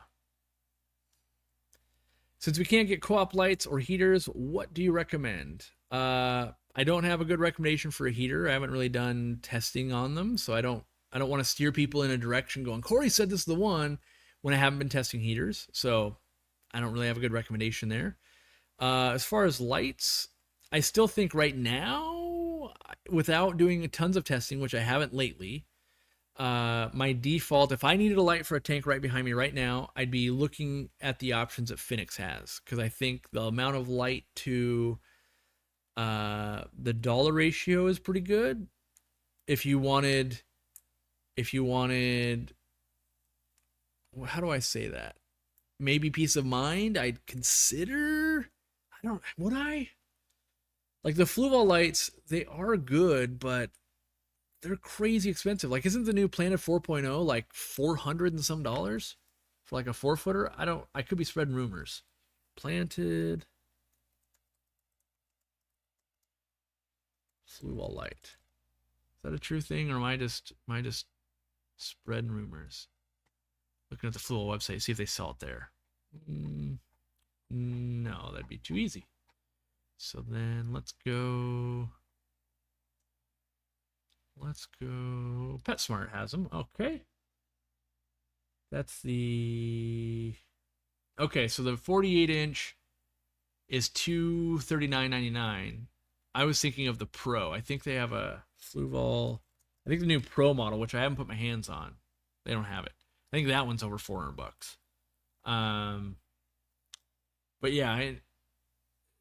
Since we can't get co-op lights or heaters, what do you recommend? I don't have a good recommendation for a heater. I haven't really done testing on them, so I don't want to steer people in a direction going, Corey said this is the one, when I haven't been testing heaters. So I don't really have a good recommendation there. As far as lights, I still think right now, without doing tons of testing, which I haven't lately, my default, if I needed a light for a tank right behind me right now, I'd be looking at the options that Phoenix has, because I think the amount of light to the dollar ratio is pretty good. If you wanted, how do I say that? Maybe peace of mind, I'd consider, would I? Like the Fluval lights, they are good, but they're crazy expensive. Like, isn't the new Planet 4.0 like $400 and some dollars for like a 4-footer? I could be spreading rumors. Planted Flue wall light. Is that a true thing, or am I just spreading rumors? Looking at the Flue wall website, see if they sell it there. No, that'd be too easy. So then let's go. PetSmart has them. Okay. That's the. Okay, so the 48-inch is $239.99. I was thinking of the Pro. I think they have a Fluval. I think the new Pro model, which I haven't put my hands on. They don't have it. I think that one's over $400. But yeah,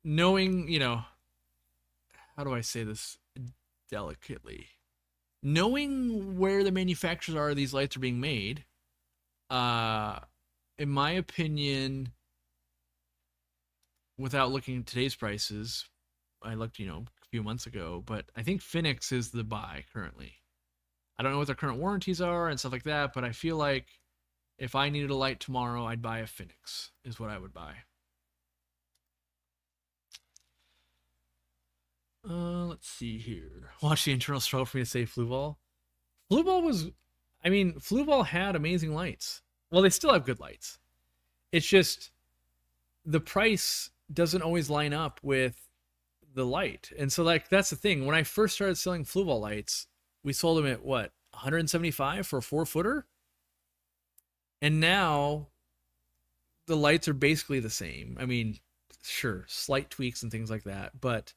knowing, how do I say this delicately? Knowing where the manufacturers are these lights are being made, in my opinion, without looking at today's prices, I looked, a few months ago, but I think Phoenix is the buy currently. I don't know what their current warranties are and stuff like that, but I feel like if I needed a light tomorrow, I'd buy a Phoenix, is what I would buy. Let's see here. Watch the internal struggle for me to say Fluval. Fluval had amazing lights. Well, they still have good lights. It's just the price doesn't always line up with the light. And so that's the thing. When I first started selling Fluval lights, we sold them at what, $175 for a 4-footer? And now the lights are basically the same. I mean, sure, slight tweaks and things like that, but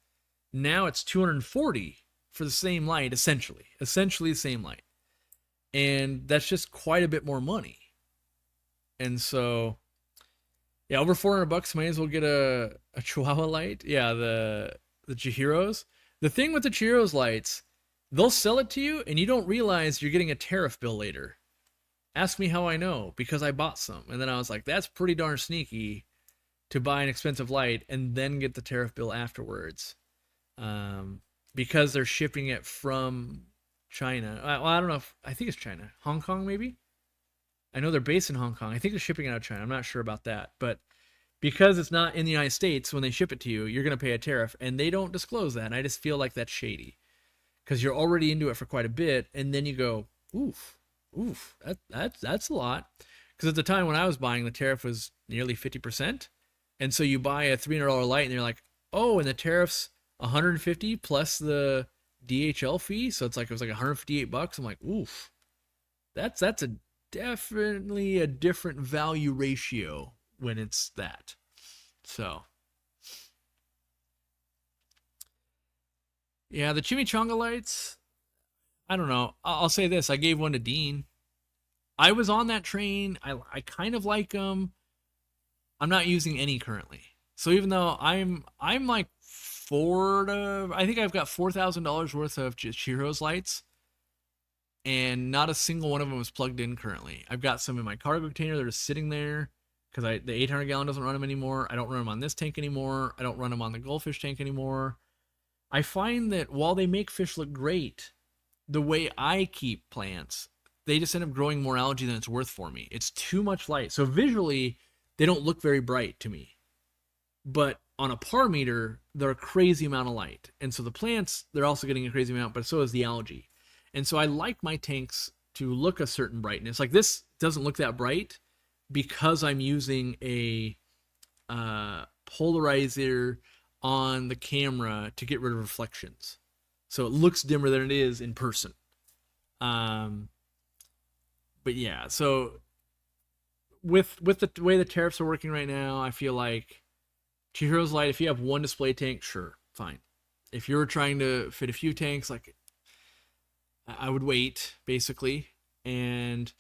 now it's $240 for the same light, essentially the same light. And that's just quite a bit more money. And so, yeah, over $400, might as well get a Chihuahua light. Yeah, the Chihiros. The thing with the Chihiros lights, they'll sell it to you and you don't realize you're getting a tariff bill later. Ask me how I know, because I bought some. And then I was like, that's pretty darn sneaky to buy an expensive light and then get the tariff bill afterwards. Because they're shipping it from China. Well, I don't know I think it's China. Hong Kong, maybe? I know they're based in Hong Kong. I think they're shipping it out of China. I'm not sure about that. But because it's not in the United States, when they ship it to you, you're going to pay a tariff. And they don't disclose that. And I just feel like that's shady. Because you're already into it for quite a bit. And then you go, oof, that's a lot. Because at the time when I was buying, the tariff was nearly 50%. And so you buy a $300 light and you're like, oh, and the tariff's $150 plus the DHL fee. So it was like $158. I'm like, oof, that's definitely a different value ratio when it's that. So yeah, the chimichanga lights, I don't know. I'll say this. I gave one to Dean. I was on that train. I kind of like them. I'm not using any currently. So even though I'm like I think I've got $4,000 worth of Chihiro's lights, and not a single one of them was plugged in currently. I've got some in my cargo container that are sitting there because the 800 gallon doesn't run them anymore. I don't run them on this tank anymore. I don't run them on the goldfish tank anymore. I find that while they make fish look great, the way I keep plants, they just end up growing more algae than it's worth for me. It's too much light. So visually, they don't look very bright to me. But on a par meter, they're a crazy amount of light. And so the plants, they're also getting a crazy amount, but so is the algae. And so I like my tanks to look a certain brightness. Like this doesn't look that bright because I'm using a polarizer on the camera to get rid of reflections. So it looks dimmer than it is in person. But yeah, so with the way the tariffs are working right now, I feel like Chihiro's light, if you have one display tank, sure, fine. If you're trying to fit a few tanks, like I would wait, basically. And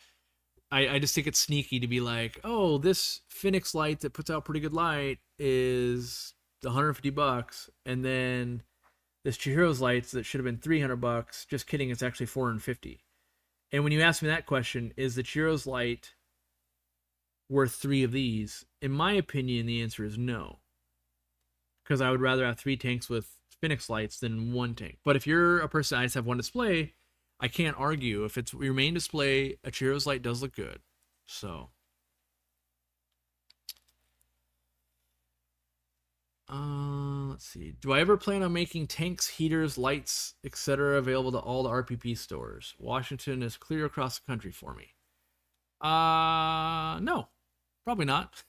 I just think it's sneaky to be like, oh, this Phoenix light that puts out pretty good light is $150, and then this Chihiro's lights that should have been $300. Just kidding, it's actually $450. And when you ask me that question, is the Chihiro's light worth 3 of these? In my opinion, the answer is no. Because I would rather have 3 tanks with Phoenix lights than 1 tank. But if you're a person that I just have 1 display, I can't argue. If it's your main display, a Chihiro's light does look good. So Let's see. Do I ever plan on making tanks, heaters, lights, etc. available to all the RPP stores? Washington is clear across the country for me. No, probably not.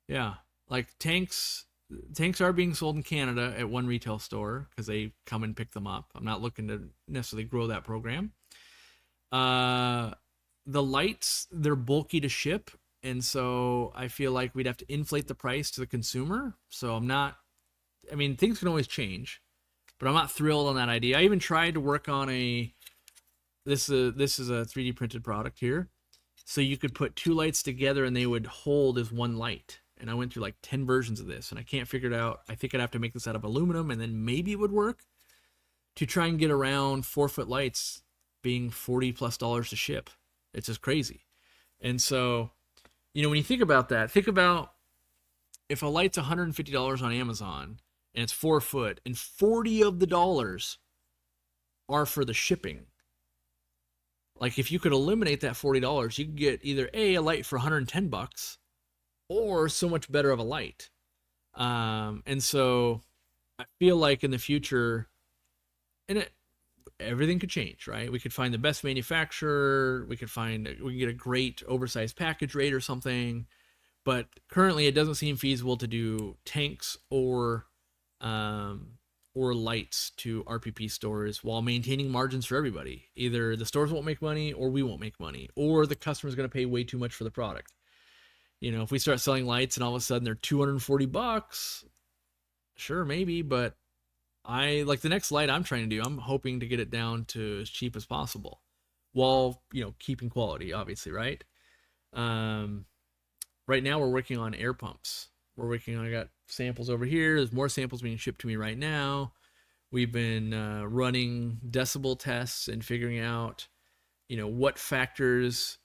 Yeah, like tanks are being sold in Canada at one retail store because they come and pick them up. I'm not looking to necessarily grow that program. The lights, they're bulky to ship, and so I feel like we'd have to inflate the price to the consumer. So I'm not, I mean, things can always change, but I'm not thrilled on that idea. I even tried to work on this is a 3D printed product here. So you could put two lights together and they would hold as one light. And I went through like 10 versions of this and I can't figure it out. I think I'd have to make this out of aluminum and then maybe it would work to try and get around 4-foot lights being $40+ to ship. It's just crazy. And so, you know, when you think about that, think about if a light's $150 on Amazon and it's 4 foot and 40 of the dollars are for the shipping. Like if you could eliminate that $40, you could get either a light for $110 or so much better of a light. And so I feel like in the future, and everything could change, right? We could find the best manufacturer. We could get a great oversized package rate or something. But currently it doesn't seem feasible to do tanks or lights to RPP stores while maintaining margins for everybody. Either the stores won't make money or we won't make money, or the customer's going to pay way too much for the product. You know, if we start selling lights and all of a sudden they're $240, sure, maybe, but I like the next light I'm trying to do, I'm hoping to get it down to as cheap as possible while, you know, keeping quality, obviously, right? Right now we're working on air pumps. I got samples over here. There's more samples being shipped to me right now. We've been running decibel tests and figuring out, you know, what factors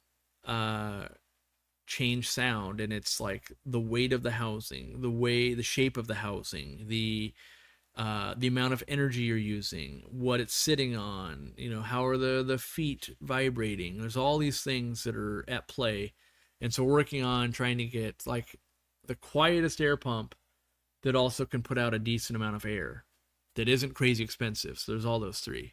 change sound. And it's like the weight of the housing, the shape of the housing, the amount of energy you're using, what it's sitting on, you know, how are the feet vibrating. There's all these things that are at play. And so we're working on trying to get like the quietest air pump that also can put out a decent amount of air that isn't crazy expensive. So there's all those three.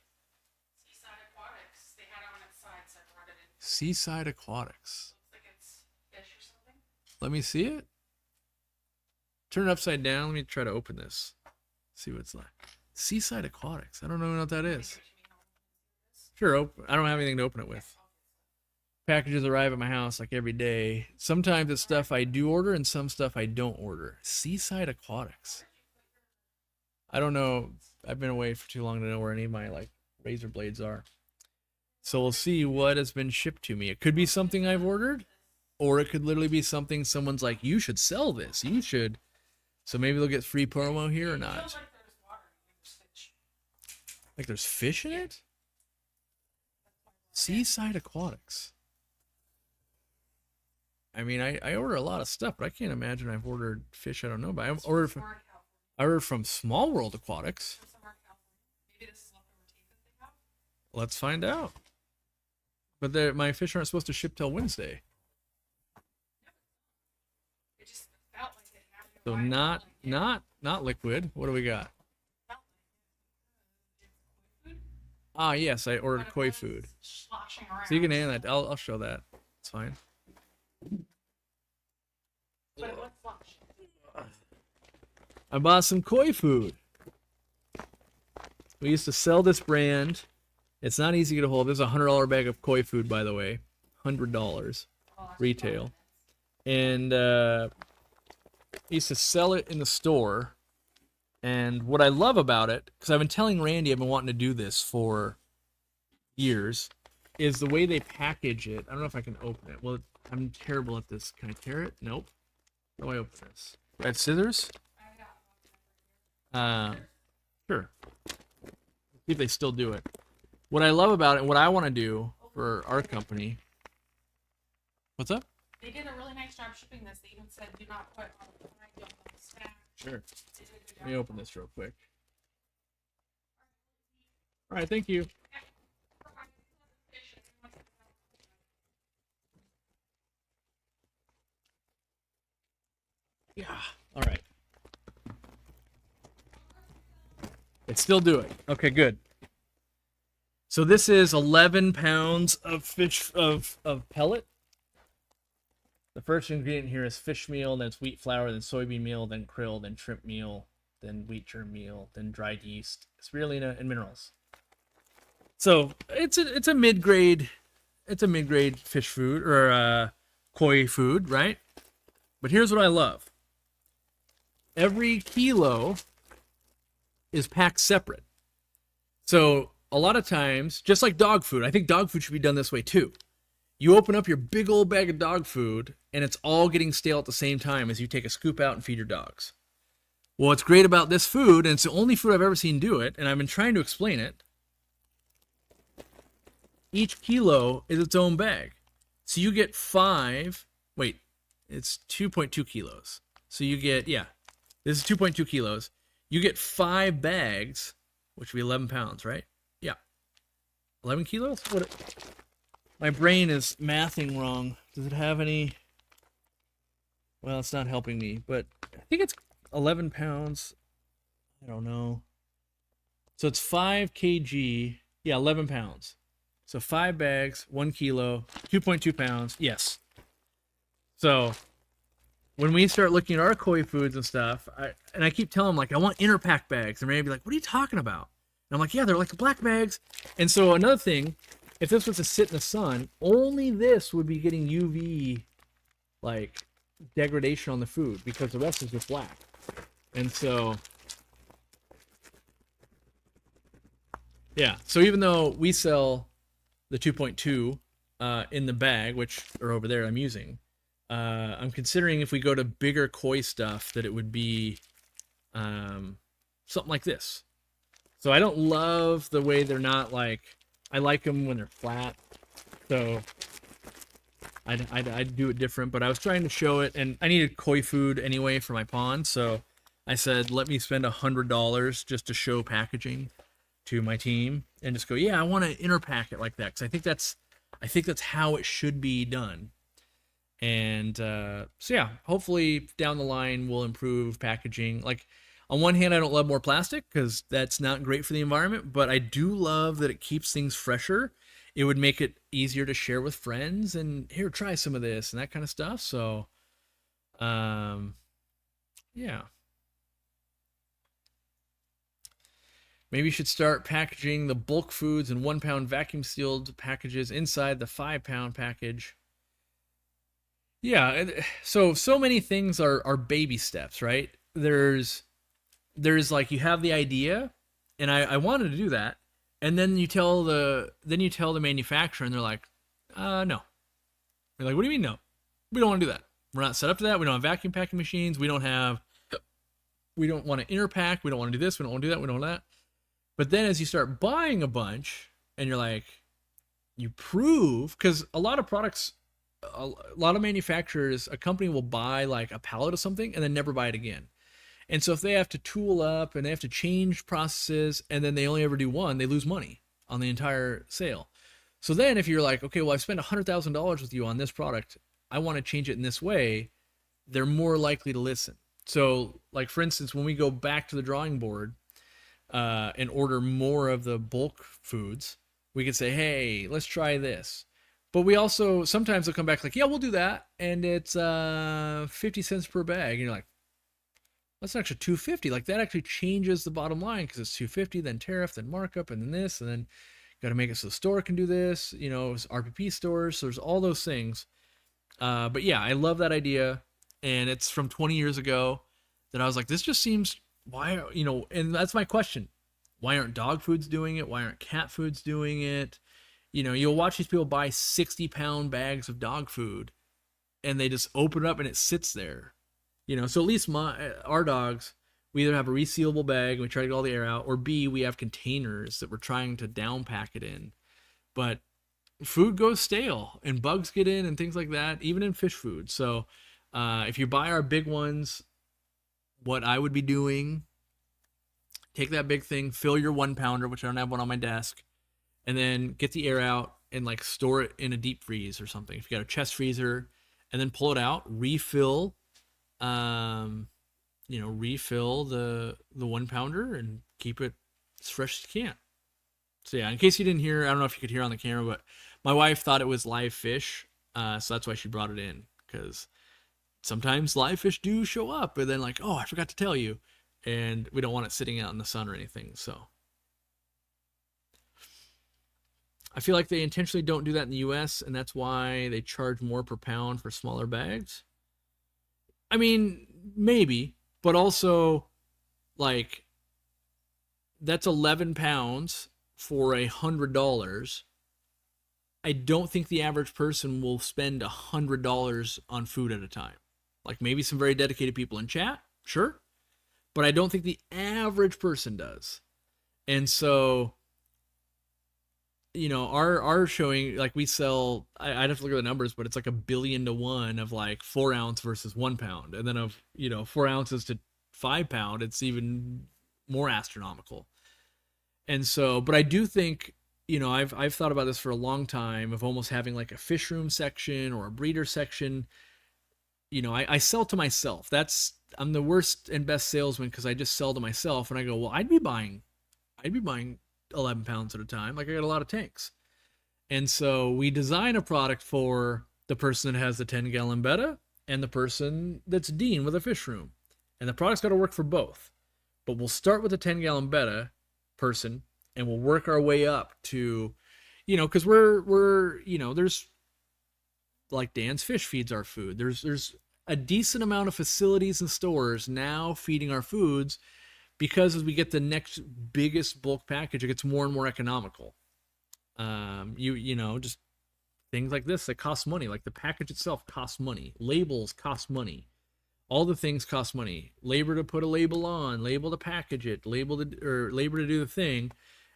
Seaside Aquatics, they had it on its side, so I brought it in. Seaside Aquatics. Looks like it's fish or something. Let me see it. Turn it upside down. Let me try to open this. See what it's like. Seaside Aquatics. I don't know what that is. Sure, I don't have anything to open it with. Packages arrive at my house like every day. Sometimes it's stuff I do order and some stuff I don't order. Seaside Aquatics. I don't know. I've been away for too long to know where any of my like razor blades are. So we'll see what has been shipped to me. It could be something I've ordered, or it could literally be something someone's like, you should sell this. You should. So maybe they'll get free promo here or not. Like there's fish in it? Seaside Aquatics. I mean, I order a lot of stuff, but I can't imagine I've ordered fish I don't know about. I ordered from Small World Aquatics. Let's find out. But my fish aren't supposed to ship till Wednesday. So not liquid. What do we got? Ah, yes, I ordered koi food. So you can hand that. I'll show that. It's fine. But it was slush. I bought some koi food. We used to sell this brand. It's not easy to get a hold. There's a $100 bag of koi food, by the way. $100 retail. And used to sell it in the store. And what I love about it, because I've been telling Randy I've been wanting to do this for years, is the way they package it. I don't know if I can open it. Well, I'm terrible at this. Can I tear it? Nope. How do I open this? Do I have scissors? Sure. See if they still do it. What I love about it, and what I want to do for our company. What's up? They did a really nice job shipping this. They even said do not put on the side, don't put on the stack. Sure. Let me open this real quick. All right, thank you. Yeah. All right. It's still doing. Okay, good. So this is 11 pounds of fish of pellet. The first ingredient here is fish meal, then it's wheat flour, then soybean meal, then krill, then shrimp meal, then wheat germ meal, then dried yeast, spirulina, and minerals. So it's a mid grade fish food or koi food, right? But here's what I love. Every kilo is packed separate. So a lot of times, just like dog food, I think dog food should be done this way too. You open up your big old bag of dog food and it's all getting stale at the same time as you take a scoop out and feed your dogs. Well, what's great about this food, and it's the only food I've ever seen do it, and I've been trying to explain it, each kilo is its own bag. So you get it's 2.2 kilos. So you get, this is 2.2 kilos. You get 5 bags, which would be 11 pounds, right? Yeah. 11 kilos? My brain is mathing wrong. Does it have any? Well, it's not helping me, but I think it's 11 pounds. I don't know. So it's 5 kg. Yeah, 11 pounds. So 5 bags, 1 kilo, 2.2 pounds. Yes. So when we start looking at our koi foods and stuff, I keep telling them, like, I want inner pack bags. And Ray be like, what are you talking about? And I'm like, yeah, they're like the black bags. And so another thing, if this was to sit in the sun, only this would be getting UV, like, degradation on the food because the rest is just black. And so, yeah. So even though we sell the 2.2 in the bag, which are over there I'm using, I'm considering if we go to bigger koi stuff that it would be something like this. So I don't love the way they're not like, I like them when they're flat. So I'd do it different, but I was trying to show it, and I needed koi food anyway for my pond, so I said, let me spend $100 just to show packaging to my team and just go, yeah, I want to inner pack it like that, because I think that's how it should be done. And so yeah, hopefully down the line we'll improve packaging. Like, on one hand, I don't love more plastic because that's not great for the environment, but I do love that it keeps things fresher. It would make it easier to share with friends and, here, try some of this and that kind of stuff. So yeah. Maybe you should start packaging the bulk foods in 1 pound vacuum sealed packages inside the 5 pound package. Yeah, so many things are baby steps, right? There's like, you have the idea, and I wanted to do that, and then you tell the manufacturer, and they're like, no. You're like, what do you mean no? We don't want to do that. We're not set up to that. We don't have vacuum packing machines. We don't want to inner pack. We don't want to do this. We don't want to do that. We don't want that. But then as you start buying a bunch, and you're like, you prove, because a lot of products, a lot of manufacturers, a company will buy like a pallet of something and then never buy it again. And so if they have to tool up and they have to change processes and then they only ever do one, they lose money on the entire sale. So then if you're like, okay, well, I've spent $100,000 with you on this product, I want to change it in this way, they're more likely to listen. So, like, for instance, when we go back to the drawing board and order more of the bulk foods, we could say, hey, let's try this. But we also, sometimes they'll come back like, yeah, we'll do that. And it's 50 cents per bag. And you're like, that's an extra $2.50. Like, that actually changes the bottom line because it's $2.50, then tariff, then markup, and then this, and then got to make it so the store can do this. You know, it's RPP stores. So there's all those things. But yeah, I love that idea. And it's from 20 years ago that I was like, this just seems, why, you know, and that's my question. Why aren't dog foods doing it? Why aren't cat foods doing it? You know, you'll watch these people buy 60-pound bags of dog food and they just open it up and it sits there. You know, so at least our dogs, we either have a resealable bag and we try to get all the air out, or B, we have containers that we're trying to down pack it in. But food goes stale and bugs get in and things like that, even in fish food. So if you buy our big ones, what I would be doing, take that big thing, fill your 1 pounder, which I don't have one on my desk, and then get the air out and like store it in a deep freeze or something. If you got a chest freezer, and then pull it out, refill the 1 pounder and keep it as fresh as you can. So yeah, in case you didn't hear, I don't know if you could hear on the camera, but my wife thought it was live fish, so that's why she brought it in. Because sometimes live fish do show up, and then like, oh, I forgot to tell you, and we don't want it sitting out in the sun or anything. So I feel like they intentionally don't do that in the U.S., and that's why they charge more per pound for smaller bags. I mean, maybe, but also like that's 11 pounds for $100. I don't think the average person will spend $100 on food at a time. Like maybe some very dedicated people in chat, sure, but I don't think the average person does. And so, our showing, like we sell, I'd have to look at the numbers, but it's like 1,000,000,000 to 1 of like 4 ounce versus 1 pound, and then of 4 ounces to 5 pound, it's even more astronomical. And so, but I do think, I've thought about this for a long time of almost having like a fish room section or a breeder section. I sell to myself. I'm the worst and best salesman because I just sell to myself, and I go, well, I'd be buying 11 pounds at a time. Like I got a lot of tanks. And so we design a product for the person that has the 10-gallon betta and the person that's Dean with a fish room. And the product's got to work for both. But we'll start with the 10-gallon betta person and we'll work our way up to, because we're there's like Dan's Fish feeds our food. There's a decent amount of facilities and stores now feeding our foods because as we get the next biggest bulk package, it gets more and more economical. Just things like this that cost money, like the package itself costs money, labels cost money, all the things cost money, labor to put a label on, label to package it, labor to do the thing.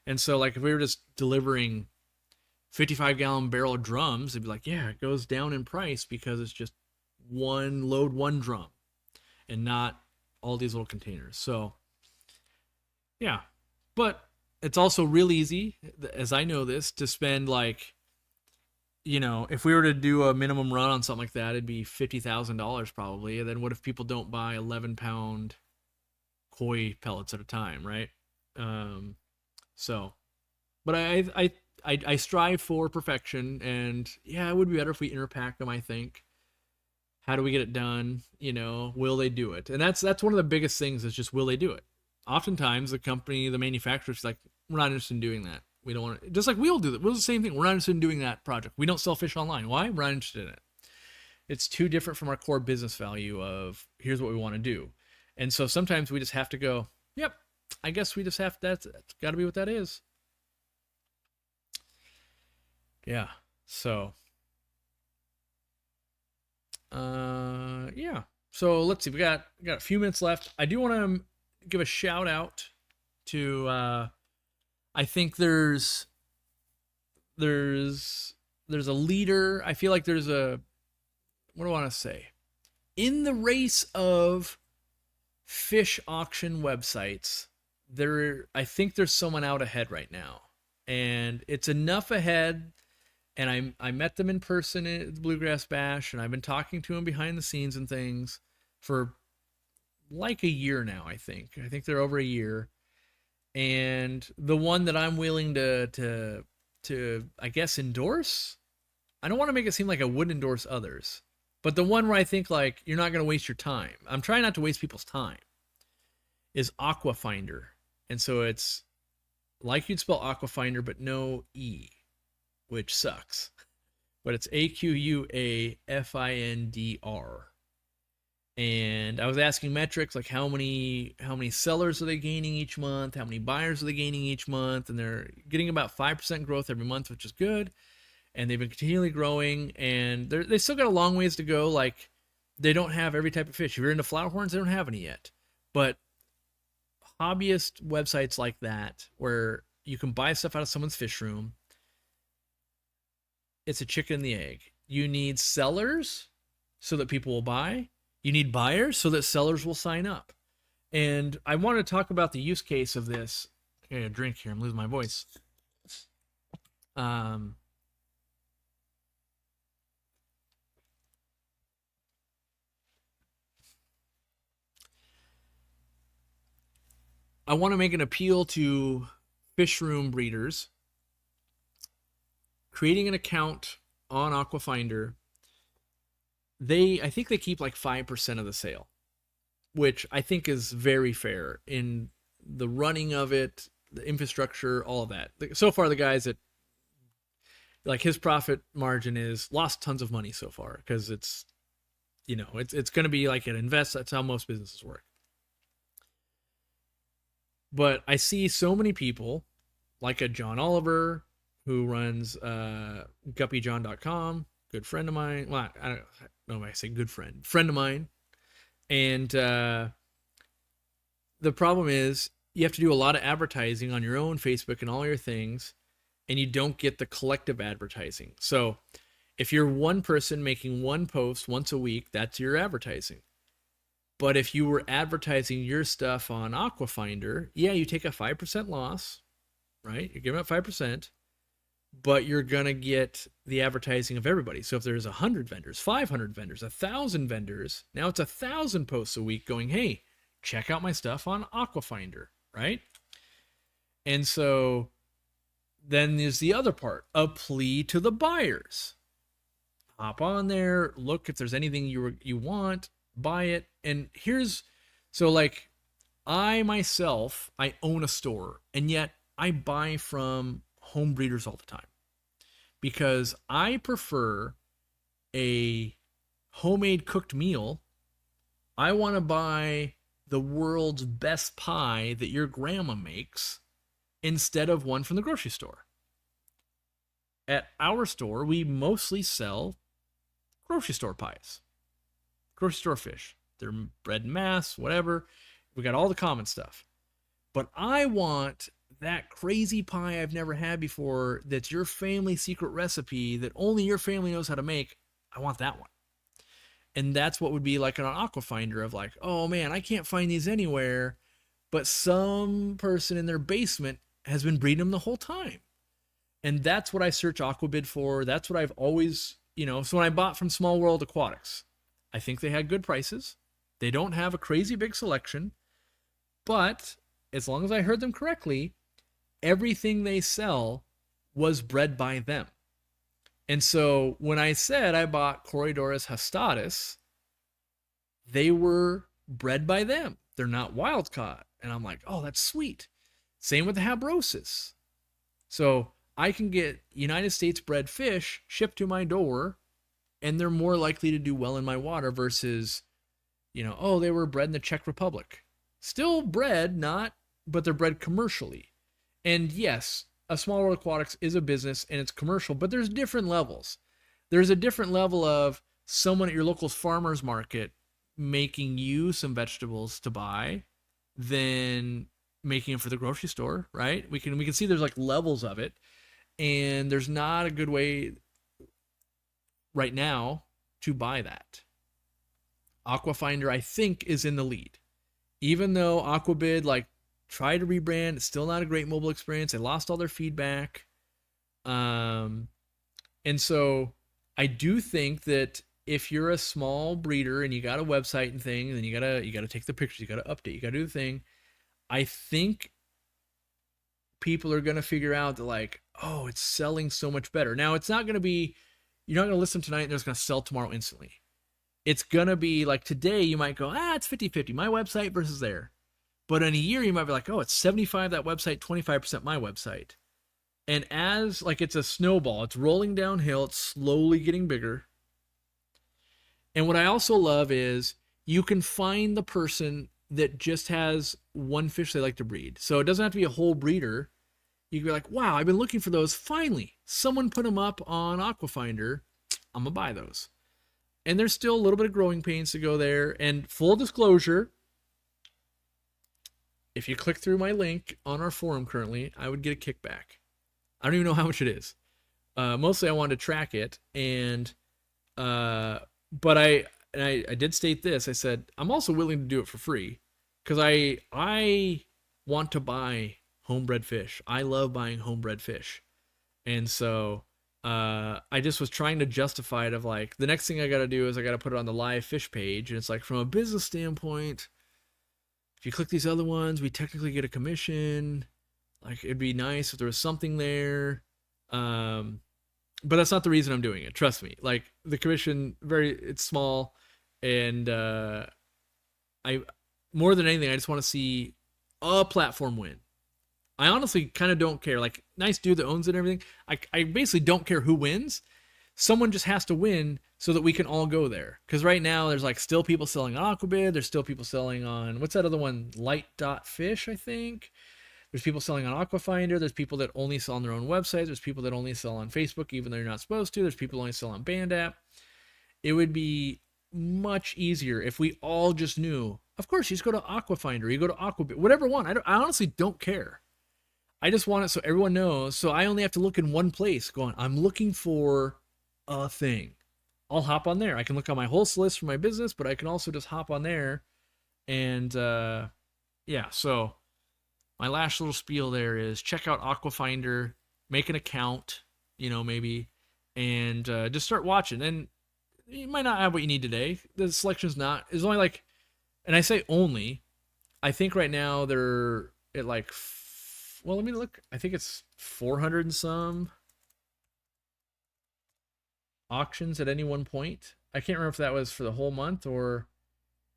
And so like if we were just delivering 55-gallon barrel drums, it'd be like, yeah, it goes down in price because it's just one load, one drum, and not all these little containers. So yeah, but it's also real easy, as I know this, to spend like, if we were to do a minimum run on something like that, it'd be $50,000 probably. And then what if people don't buy 11-pound koi pellets at a time, right? So, but I strive for perfection, and yeah, it would be better if we interpack them. I think. How do we get it done? Will they do it? And that's one of the biggest things is just will they do it? Oftentimes the company, the manufacturer's like, we're not interested in doing that. We don't want to, just like we'll do that. We'll do the same thing. We're not interested in doing that project. We don't sell fish online. Why? We're not interested in it. It's too different from our core business value of here's what we want to do. And so sometimes we just have to go, yep, I guess we just have to, that's got to be what that is. Yeah. So, yeah. So let's see. We got a few minutes left. I do want to give a shout out to, I think there's a leader. I feel like there's what do I want to say? In the race of fish auction websites, I think there's someone out ahead right now. And it's enough ahead. And I met them in person at the Bluegrass Bash, and I've been talking to them behind the scenes and things for like a year now, I think. I think they're over a year. And the one that I'm willing to I guess endorse. I don't want to make it seem like I would endorse others, but the one where I think like you're not going to waste your time. I'm trying not to waste people's time. Is Aquafinder, and so it's like you'd spell Aquafinder, but no E, which sucks. But it's AQUAFINDR. And I was asking metrics like how many sellers are they gaining each month, how many buyers are they gaining each month, and they're getting about 5% growth every month, which is good. And they've been continually growing, and they still got a long ways to go. Like they don't have every type of fish. If you're into flower horns, they don't have any yet. But hobbyist websites like that, where you can buy stuff out of someone's fish room, it's a chicken and the egg. You need sellers so that people will buy. You need buyers so that sellers will sign up. And I want to talk about the use case of this. I got a drink here. I'm losing my voice. I want to make an appeal to fish room breeders, creating an account on Aquafinder. I think they keep like 5% of the sale, which I think is very fair in the running of it, the infrastructure, all of that. So far, the guys that like his profit margin is lost tons of money so far because it's it's going to be like an invest. That's how most businesses work. But I see so many people like a John Oliver who runs guppyjohn.com, good friend of mine. Well, I don't know if I say good friend of mine. And the problem is you have to do a lot of advertising on your own Facebook and all your things, and you don't get the collective advertising. So if you're one person making one post once a week, that's your advertising. But if you were advertising your stuff on Aquafinder, yeah, you take a 5% loss, right? You're giving up 5%, but you're going to get the advertising of everybody. So if there's 100 vendors, 500 vendors, 1,000 vendors, now it's 1,000 posts a week going, hey, check out my stuff on Aquafinder, right? And so then there's the other part, a plea to the buyers. Hop on there, look if there's anything you want, buy it. And so like I myself, I own a store, and yet I buy from home breeders all the time because I prefer a homemade cooked meal. I want to buy the world's best pie that your grandma makes instead of one from the grocery store. At our store, we mostly sell grocery store pies, grocery store fish. They're bred in mass, whatever. We got all the common stuff. But I want that crazy pie I've never had before that's your family secret recipe that only your family knows how to make. I want that one. And that's what would be like an Aquafinder of like, oh man, I can't find these anywhere, but some person in their basement has been breeding them the whole time. And that's what I search Aquabid for. That's what I've always, so when I bought from Small World Aquatics, I think they had good prices. They don't have a crazy big selection, but as long as I heard them correctly, everything they sell was bred by them. And so when I said I bought Corydoras hastatus, they were bred by them. They're not wild caught. And I'm like, oh, that's sweet. Same with the habrosis. So I can get United States bred fish shipped to my door, and they're more likely to do well in my water versus, oh, they were bred in the Czech Republic. Still bred, but they're bred commercially. And yes, a Small World Aquatics is a business and it's commercial, but there's different levels. There's a different level of someone at your local farmer's market making you some vegetables to buy than making them for the grocery store, right? We can see there's like levels of it, and there's not a good way right now to buy that. Aquafinder, I think, is in the lead. Even though Aquabid tried to rebrand, it's still not a great mobile experience. They lost all their feedback. And so I do think that if you're a small breeder and you got a website and thing, and then you gotta take the pictures, you gotta update, you gotta do the thing. I think people are gonna figure out that oh, it's selling so much better. Now it's not gonna be, you're not gonna list them tonight and it's gonna sell tomorrow instantly. It's gonna be like today you might go, it's 50-50, my website versus there. But in a year you might be like, oh, it's 75 that website, 25% my website. And as it's a snowball, it's rolling downhill, it's slowly getting bigger. And what I also love is you can find the person that just has one fish they like to breed. So it doesn't have to be a whole breeder. You can be like, wow, I've been looking for those. Finally, someone put them up on Aquafinder. I'm going to buy those. And there's still a little bit of growing pains to go there. And full disclosure, if you click through my link on our forum currently, I would get a kickback. I don't even know how much it is. Mostly I wanted to track it. But I did state this. I said, I'm also willing to do it for free because I want to buy homebred fish. I love buying homebred fish. And so I just was trying to justify it of the next thing I got to do is I got to put it on the live fish page. And it's from a business standpoint, if you click these other ones, we technically get a commission. Like, it'd be nice if there was something there. But that's not the reason I'm doing it. Trust me. Like, the commission, it's small, and I more than anything, I just want to see a platform win. I honestly kind of don't care. Like, nice dude that owns it and everything. I basically don't care who wins. Someone just has to win so that we can all go there. Because right now, there's like still people selling on Aquabid. There's still people selling on, what's that other one? Light.fish, I think. There's people selling on Aquafinder. There's people that only sell on their own website. There's people that only sell on Facebook, even though you're not supposed to. There's people that only sell on Band app. It would be much easier if we all just knew. Of course, you just go to Aquafinder, you go to Aquabit, whatever one. I honestly don't care. I just want it so everyone knows. So I only have to look in one place going, I'm looking for a thing. I'll hop on there. I can look on my whole list for my business, but I can also just hop on there. And yeah, so my last little spiel there is check out Aquafinder, make an account, maybe, and just start watching. And you might not have what you need today. The selection's not. It's only like, and I say only, I think right now they're at like, well, let me look. I think it's 400 and some auctions at any one point. I can't remember if that was for the whole month or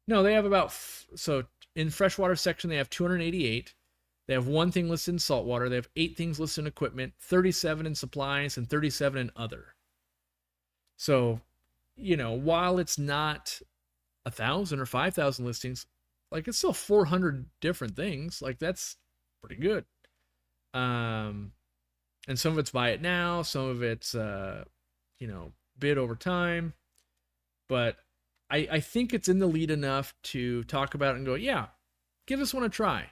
no. They have about, so in freshwater section they have 288. They have one thing listed in saltwater. They have 8 things listed in equipment, 37 in supplies, and 37 in other. So, while it's not 1,000 or 5,000 listings, like, it's still 400 different things. Like, that's pretty good. And some of it's buy it now, some of it's bid over time. But I think it's in the lead enough to talk about it and go, yeah, give this one a try.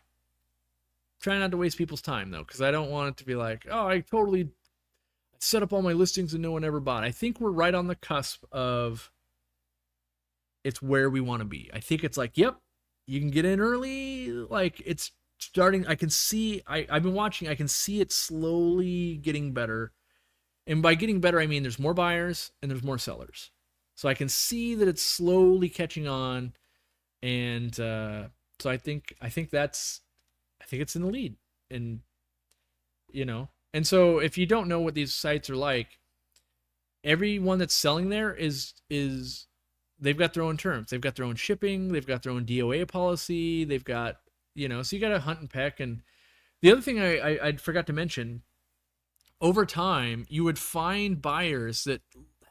Try not to waste people's time, though, because I don't want it to be like, oh, I totally set up all my listings and no one ever bought. I think we're right on the cusp of it's where we want to be. I think it's like, yep, you can get in early. Like, it's starting. I can see, I've been watching, I can see it slowly getting better. And by getting better, I mean there's more buyers and there's more sellers. So I can see that it's slowly catching on. And so I think it's in the lead. And, and so if you don't know what these sites are like, everyone that's selling there is they've got their own terms. They've got their own shipping. They've got their own DOA policy. They've got, so you got to hunt and peck. And the other thing I forgot to mention, over time, you would find buyers that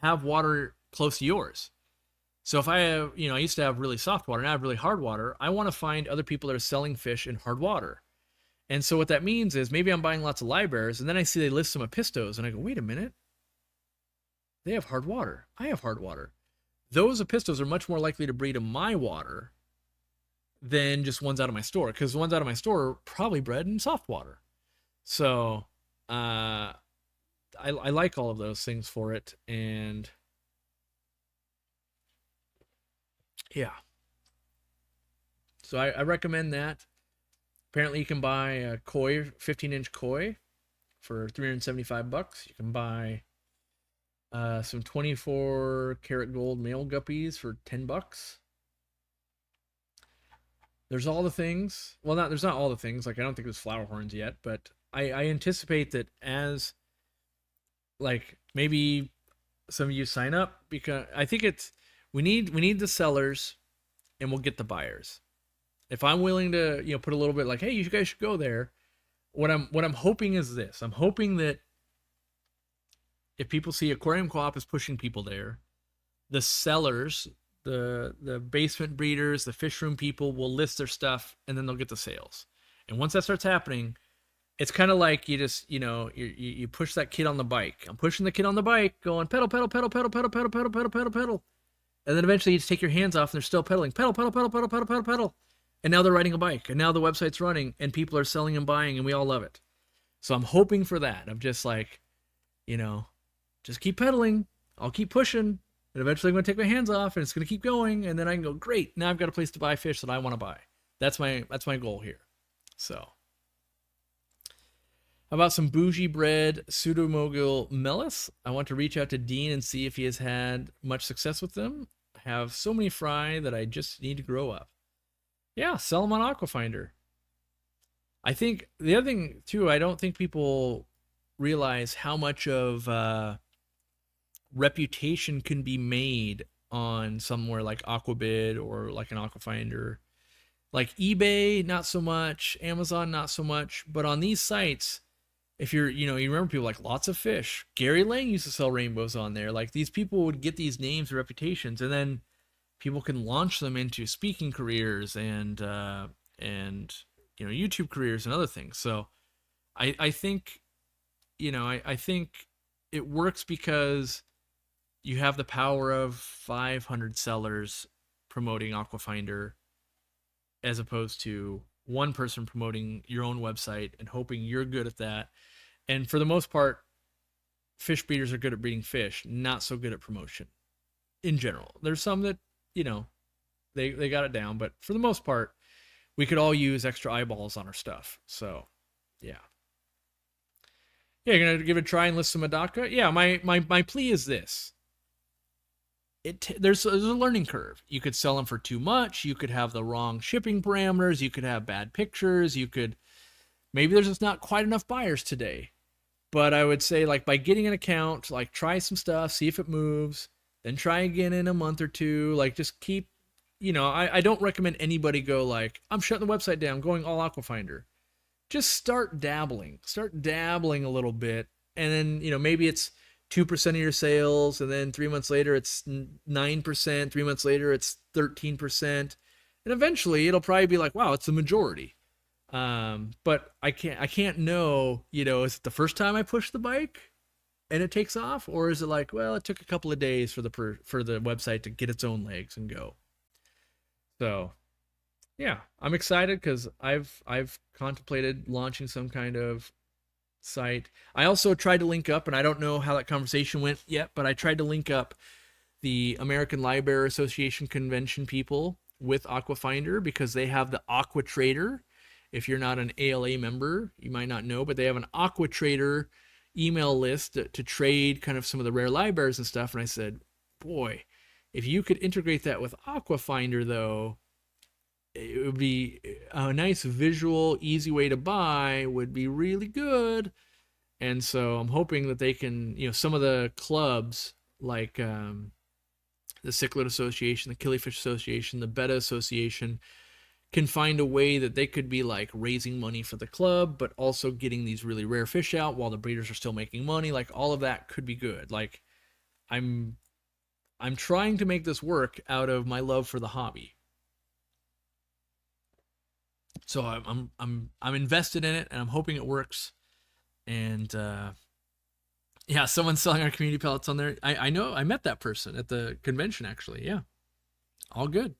have water close to yours. So if I have, I used to have really soft water, now I have really hard water. I want to find other people that are selling fish in hard water. And so what that means is maybe I'm buying lots of livebearers, and then I see they list some apistos, and I go, wait a minute. They have hard water. I have hard water. Those apistos are much more likely to breed in my water than just ones out of my store, because the ones out of my store are probably bred in soft water. So I like all of those things for it, and yeah. So I recommend that. Apparently you can buy a koi, 15-inch koi for $375. You can buy some 24 karat gold male guppies for $10. There's all the things. Well, there's not all the things. Like, I don't think there's flower horns yet, but I anticipate that as, like, maybe some of you sign up, because I think we need the sellers and we'll get the buyers. If I'm willing to, put a little bit like, hey, you guys should go there. What I'm hoping is this. I'm hoping that if people see Aquarium Co-op is pushing people there, the sellers, the basement breeders, the fish room people will list their stuff, and then they'll get the sales. And once that starts happening, it's kind of like you just, you push that kid on the bike. I'm pushing the kid on the bike, going pedal, pedal, pedal, pedal, pedal, pedal, pedal, pedal, pedal, pedal. And then eventually you just take your hands off and they're still pedaling. Pedal, pedal, pedal, pedal, pedal, pedal, pedal. And now they're riding a bike, and now the website's running, and people are selling and buying, and we all love it. So I'm hoping for that. I'm just like, just keep pedaling. I'll keep pushing, and eventually I'm going to take my hands off, and it's going to keep going, and then I can go, great, now I've got a place to buy fish that I want to buy. That's my goal here. So, how about some bougie bred pseudomogul mellis? I want to reach out to Dean and see if he has had much success with them. I have so many fry that I just need to grow up. Yeah, sell them on Aquafinder. I think the other thing too, I don't think people realize how much of reputation can be made on somewhere like Aquabid or like an Aquafinder. Like eBay, not so much. Amazon, not so much. But on these sites, if you're, you remember people like Lots of Fish. Gary Lang used to sell rainbows on there. Like these people would get these names and reputations, and then people can launch them into speaking careers and YouTube careers and other things. So I think I think it works because you have the power of 500 sellers promoting Aquafinder as opposed to one person promoting your own website and hoping you're good at that. And for the most part, fish breeders are good at breeding fish, not so good at promotion in general. There's some that, you know, they got it down, but for the most part, we could all use extra eyeballs on our stuff. So, yeah. Yeah, you're gonna give it a try and list some Medaka? Yeah, my plea is this. There's a learning curve. You could sell them for too much. You could have the wrong shipping parameters. You could have bad pictures. You could maybe there's just not quite enough buyers today. But I would say like by getting an account, like try some stuff, see if it moves, then try again in a month or two. Like just keep, I don't recommend anybody go like I'm shutting the website down, going all Aquafinder. Just start dabbling a little bit, and then maybe it's 2% of your sales, and then 3 months later it's 9%, 3 months later it's 13%, and eventually it'll probably be like, wow, it's the majority. But I can't know, is it the first time I push the bike and it takes off, or is it like, well, it took a couple of days for the website to get its own legs and go. So yeah, I'm excited because I've contemplated launching some kind of site. I also tried to link up, and I don't know how that conversation went yet, but I tried to link up the American Library Association convention people with Aquafinder because they have the Aqua Trader. If you're not an ALA member, you might not know, but they have an Aqua Trader email list to trade kind of some of the rare libraries and stuff. And I said, boy, if you could integrate that with Aquafinder, though, it would be a nice visual, easy way to buy, would be really good. And so I'm hoping that they can, some of the clubs like the Cichlid Association, the Killifish Association, the Betta Association can find a way that they could be like raising money for the club, but also getting these really rare fish out while the breeders are still making money. Like all of that could be good. Like I'm trying to make this work out of my love for the hobby. So I'm invested in it, and I'm hoping it works. And yeah, someone's selling our community pellets on there. I know I met that person at the convention actually. Yeah, all good.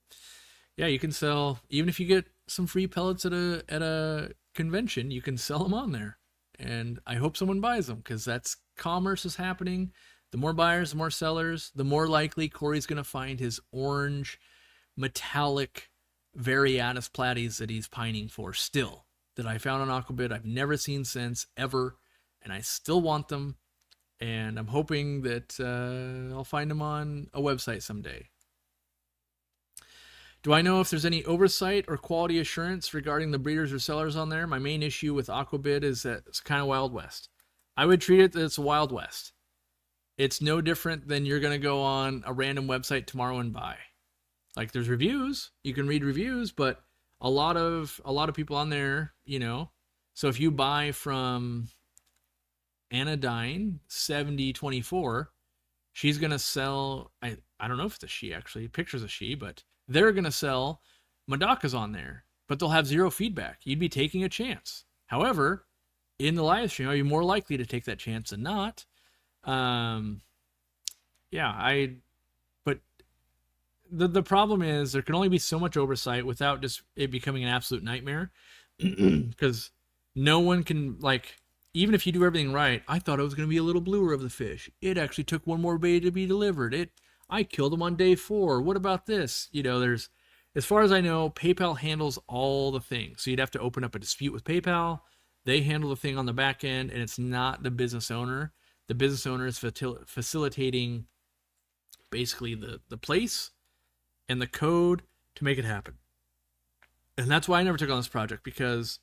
Yeah, you can sell even if you get some free pellets at a convention. You can sell them on there, and I hope someone buys them because that's commerce is happening. The more buyers, the more sellers, the more likely Corey's going to find his orange metallic Variatus platies that he's pining for still, that I found on Aquabid I've never seen since ever, and I still want them, and I'm hoping that I'll find them on a website someday. Do I know if there's any oversight or quality assurance regarding the breeders or sellers on there? My main issue with Aquabid is that it's kind of Wild West. I would treat it that it's a Wild West. It's no different than you're going to go on a random website tomorrow and buy. Like there's reviews, you can read reviews, but a lot of people on there, so if you buy from Anodyne 7024, she's going to sell, I don't know if it's a she actually, pictures a she, but they're going to sell Medakas on there, but they'll have zero feedback. You'd be taking a chance. However, in the live stream, are you more likely to take that chance than not? But the problem is there can only be so much oversight without just it becoming an absolute nightmare. Because no one can, like, even if you do everything right, I thought it was going to be a little bluer of the fish. It actually took one more day to be delivered. I killed him on day 4. What about this? There's, as far as I know, PayPal handles all the things. So you'd have to open up a dispute with PayPal. They handle the thing on the back end, and it's not the business owner. The business owner is facilitating basically the place and the code to make it happen. And that's why I never took on this project, because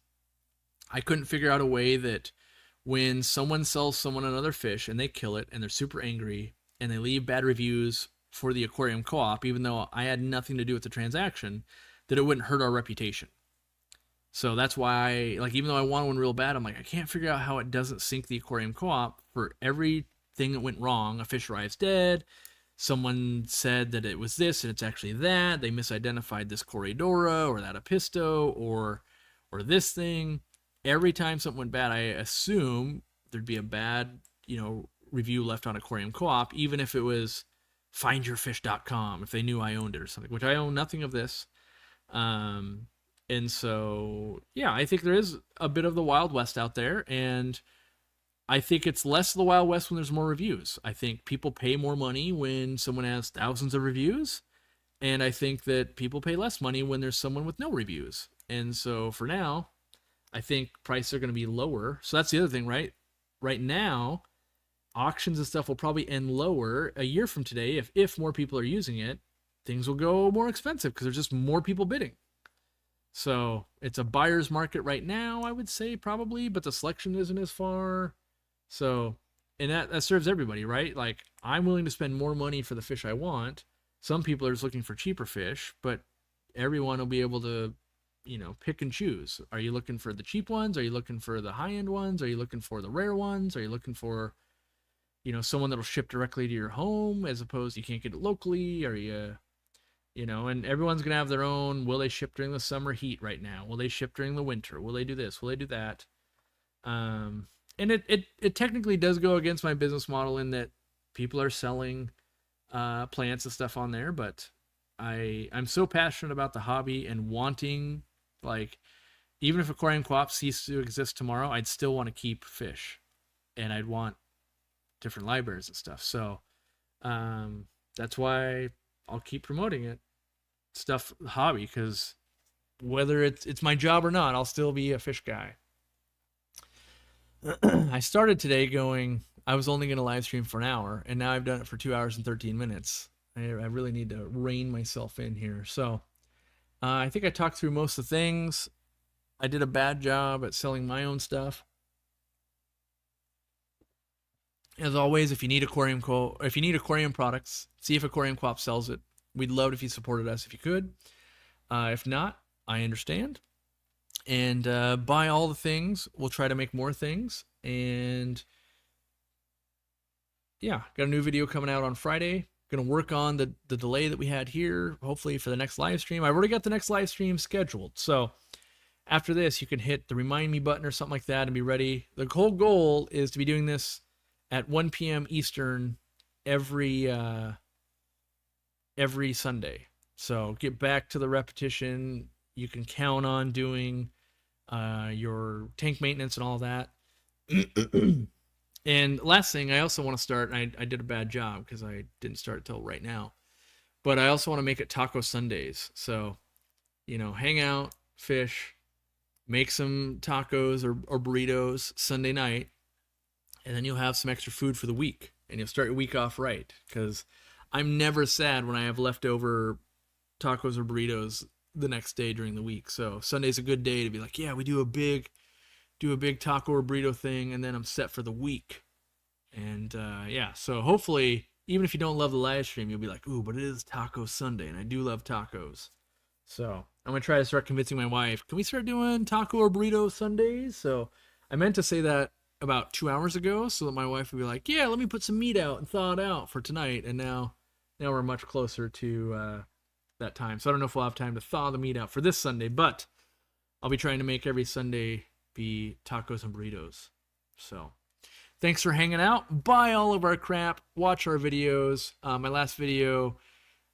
I couldn't figure out a way that when someone sells someone another fish and they kill it and they're super angry and they leave bad reviews for the aquarium co-op, even though I had nothing to do with the transaction, that it wouldn't hurt our reputation. So that's why, like, even though I want one real bad, I'm like, I can't figure out how it doesn't sink the aquarium co-op for everything that went wrong. A fish arrives dead. Someone said that it was this and it's actually that. They misidentified this Corridora or that Apisto or this thing. Every time something went bad, I assume there'd be a bad, review left on Aquarium Co-op, even if it was findyourfish.com, if they knew I owned it or something, which I own nothing of this. And so, yeah, I think there is a bit of the Wild West out there, and I think it's less of the Wild West when there's more reviews. I think people pay more money when someone has thousands of reviews, and I think that people pay less money when there's someone with no reviews. And so for now, I think prices are going to be lower. So that's the other thing, right? Right now, auctions and stuff will probably end lower a year from today. If more people are using it, things will go more expensive because there's just more people bidding. So it's a buyer's market right now, I would say, probably, but the selection isn't as far. So, and that serves everybody, right? Like, I'm willing to spend more money for the fish I want. Some people are just looking for cheaper fish, but everyone will be able to, pick and choose. Are you looking for the cheap ones? Are you looking for the high end ones? Are you looking for the rare ones? Are you looking for, someone that'll ship directly to your home as opposed to you can't get it locally? Are you, and everyone's going to have their own. Will they ship during the summer heat right now? Will they ship during the winter? Will they do this? Will they do that? And it technically does go against my business model in that people are selling plants and stuff on there, but I'm so passionate about the hobby and wanting, like, even if Aquarium Co-op ceased to exist tomorrow, I'd still want to keep fish, and I'd want different libraries and stuff. So that's why I'll keep promoting it, hobby, because whether it's my job or not, I'll still be a fish guy. I started today I was only going to live stream for an hour, and now I've done it for 2 hours and 13 minutes. I really need to rein myself in here. So I think I talked through most of the things. I did a bad job at selling my own stuff. As always, if you need aquarium products, see if Aquarium Co-op sells it. We'd love it if you supported us if you could. If not, I understand. And buy all the things. We'll try to make more things. And yeah, got a new video coming out on Friday. Gonna work on the delay that we had here, hopefully for the next live stream. I've already got the next live stream scheduled. So after this, you can hit the remind me button or something like that and be ready. The whole goal is to be doing this at 1 p.m. Eastern every Sunday. So get back to the repetition. You can count on doing your tank maintenance and all that. And last thing, I also want to start, I did a bad job because I didn't start till right now, but I also want to make it Taco Sundays. So, hang out, fish, make some tacos or burritos Sunday night, and then you'll have some extra food for the week, and you'll start your week off right, because I'm never sad when I have leftover tacos or burritos the next day during the week. So Sunday's a good day to be like, yeah, we do a big taco or burrito thing, and then I'm set for the week. And yeah, so hopefully, even if you don't love the live stream, you'll be like, ooh, but it is Taco Sunday, and I do love tacos. So I'm gonna try to start convincing my wife, can we start doing taco or burrito Sundays? So I meant to say that about 2 hours ago, so that my wife would be like, yeah, let me put some meat out and thaw it out for tonight. And now we're much closer to that time. So I don't know if we'll have time to thaw the meat out for this Sunday, but I'll be trying to make every Sunday be tacos and burritos. So thanks for hanging out. Buy all of our crap. Watch our videos. My last video,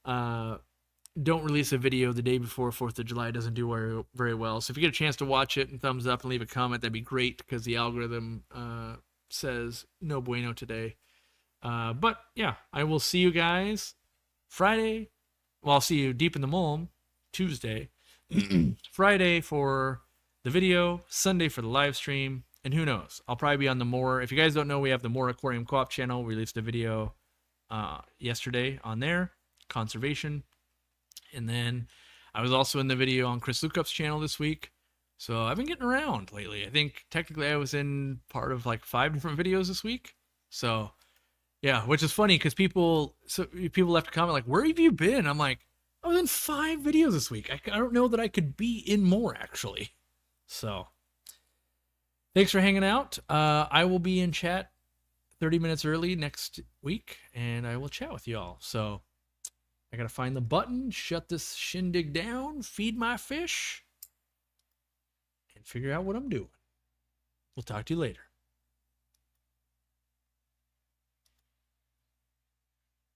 don't release a video the day before 4th of July. It doesn't do very, very well. So if you get a chance to watch it and thumbs up and leave a comment, that'd be great, because the algorithm says no bueno today. But yeah, I will see you guys Friday. Well, I'll see you deep in the Mulm Tuesday. Friday for the video, Sunday for the live stream, and who knows, I'll probably be on the More. If you guys don't know, we have the More Aquarium Co-op channel. We released a video yesterday on there, conservation. And then I was also in the video on Chris Lukup's channel this week. So I've been getting around lately. I think technically I was in part of like 5 different videos this week. So yeah, which is funny because people left a comment like, "Where have you been?" I'm like, I was in 5 videos this week. I don't know that I could be in more actually. So thanks for hanging out. I will be in chat 30 minutes early next week, and I will chat with y'all. So I gotta find the button, shut this shindig down, feed my fish, and figure out what I'm doing. We'll talk to you later.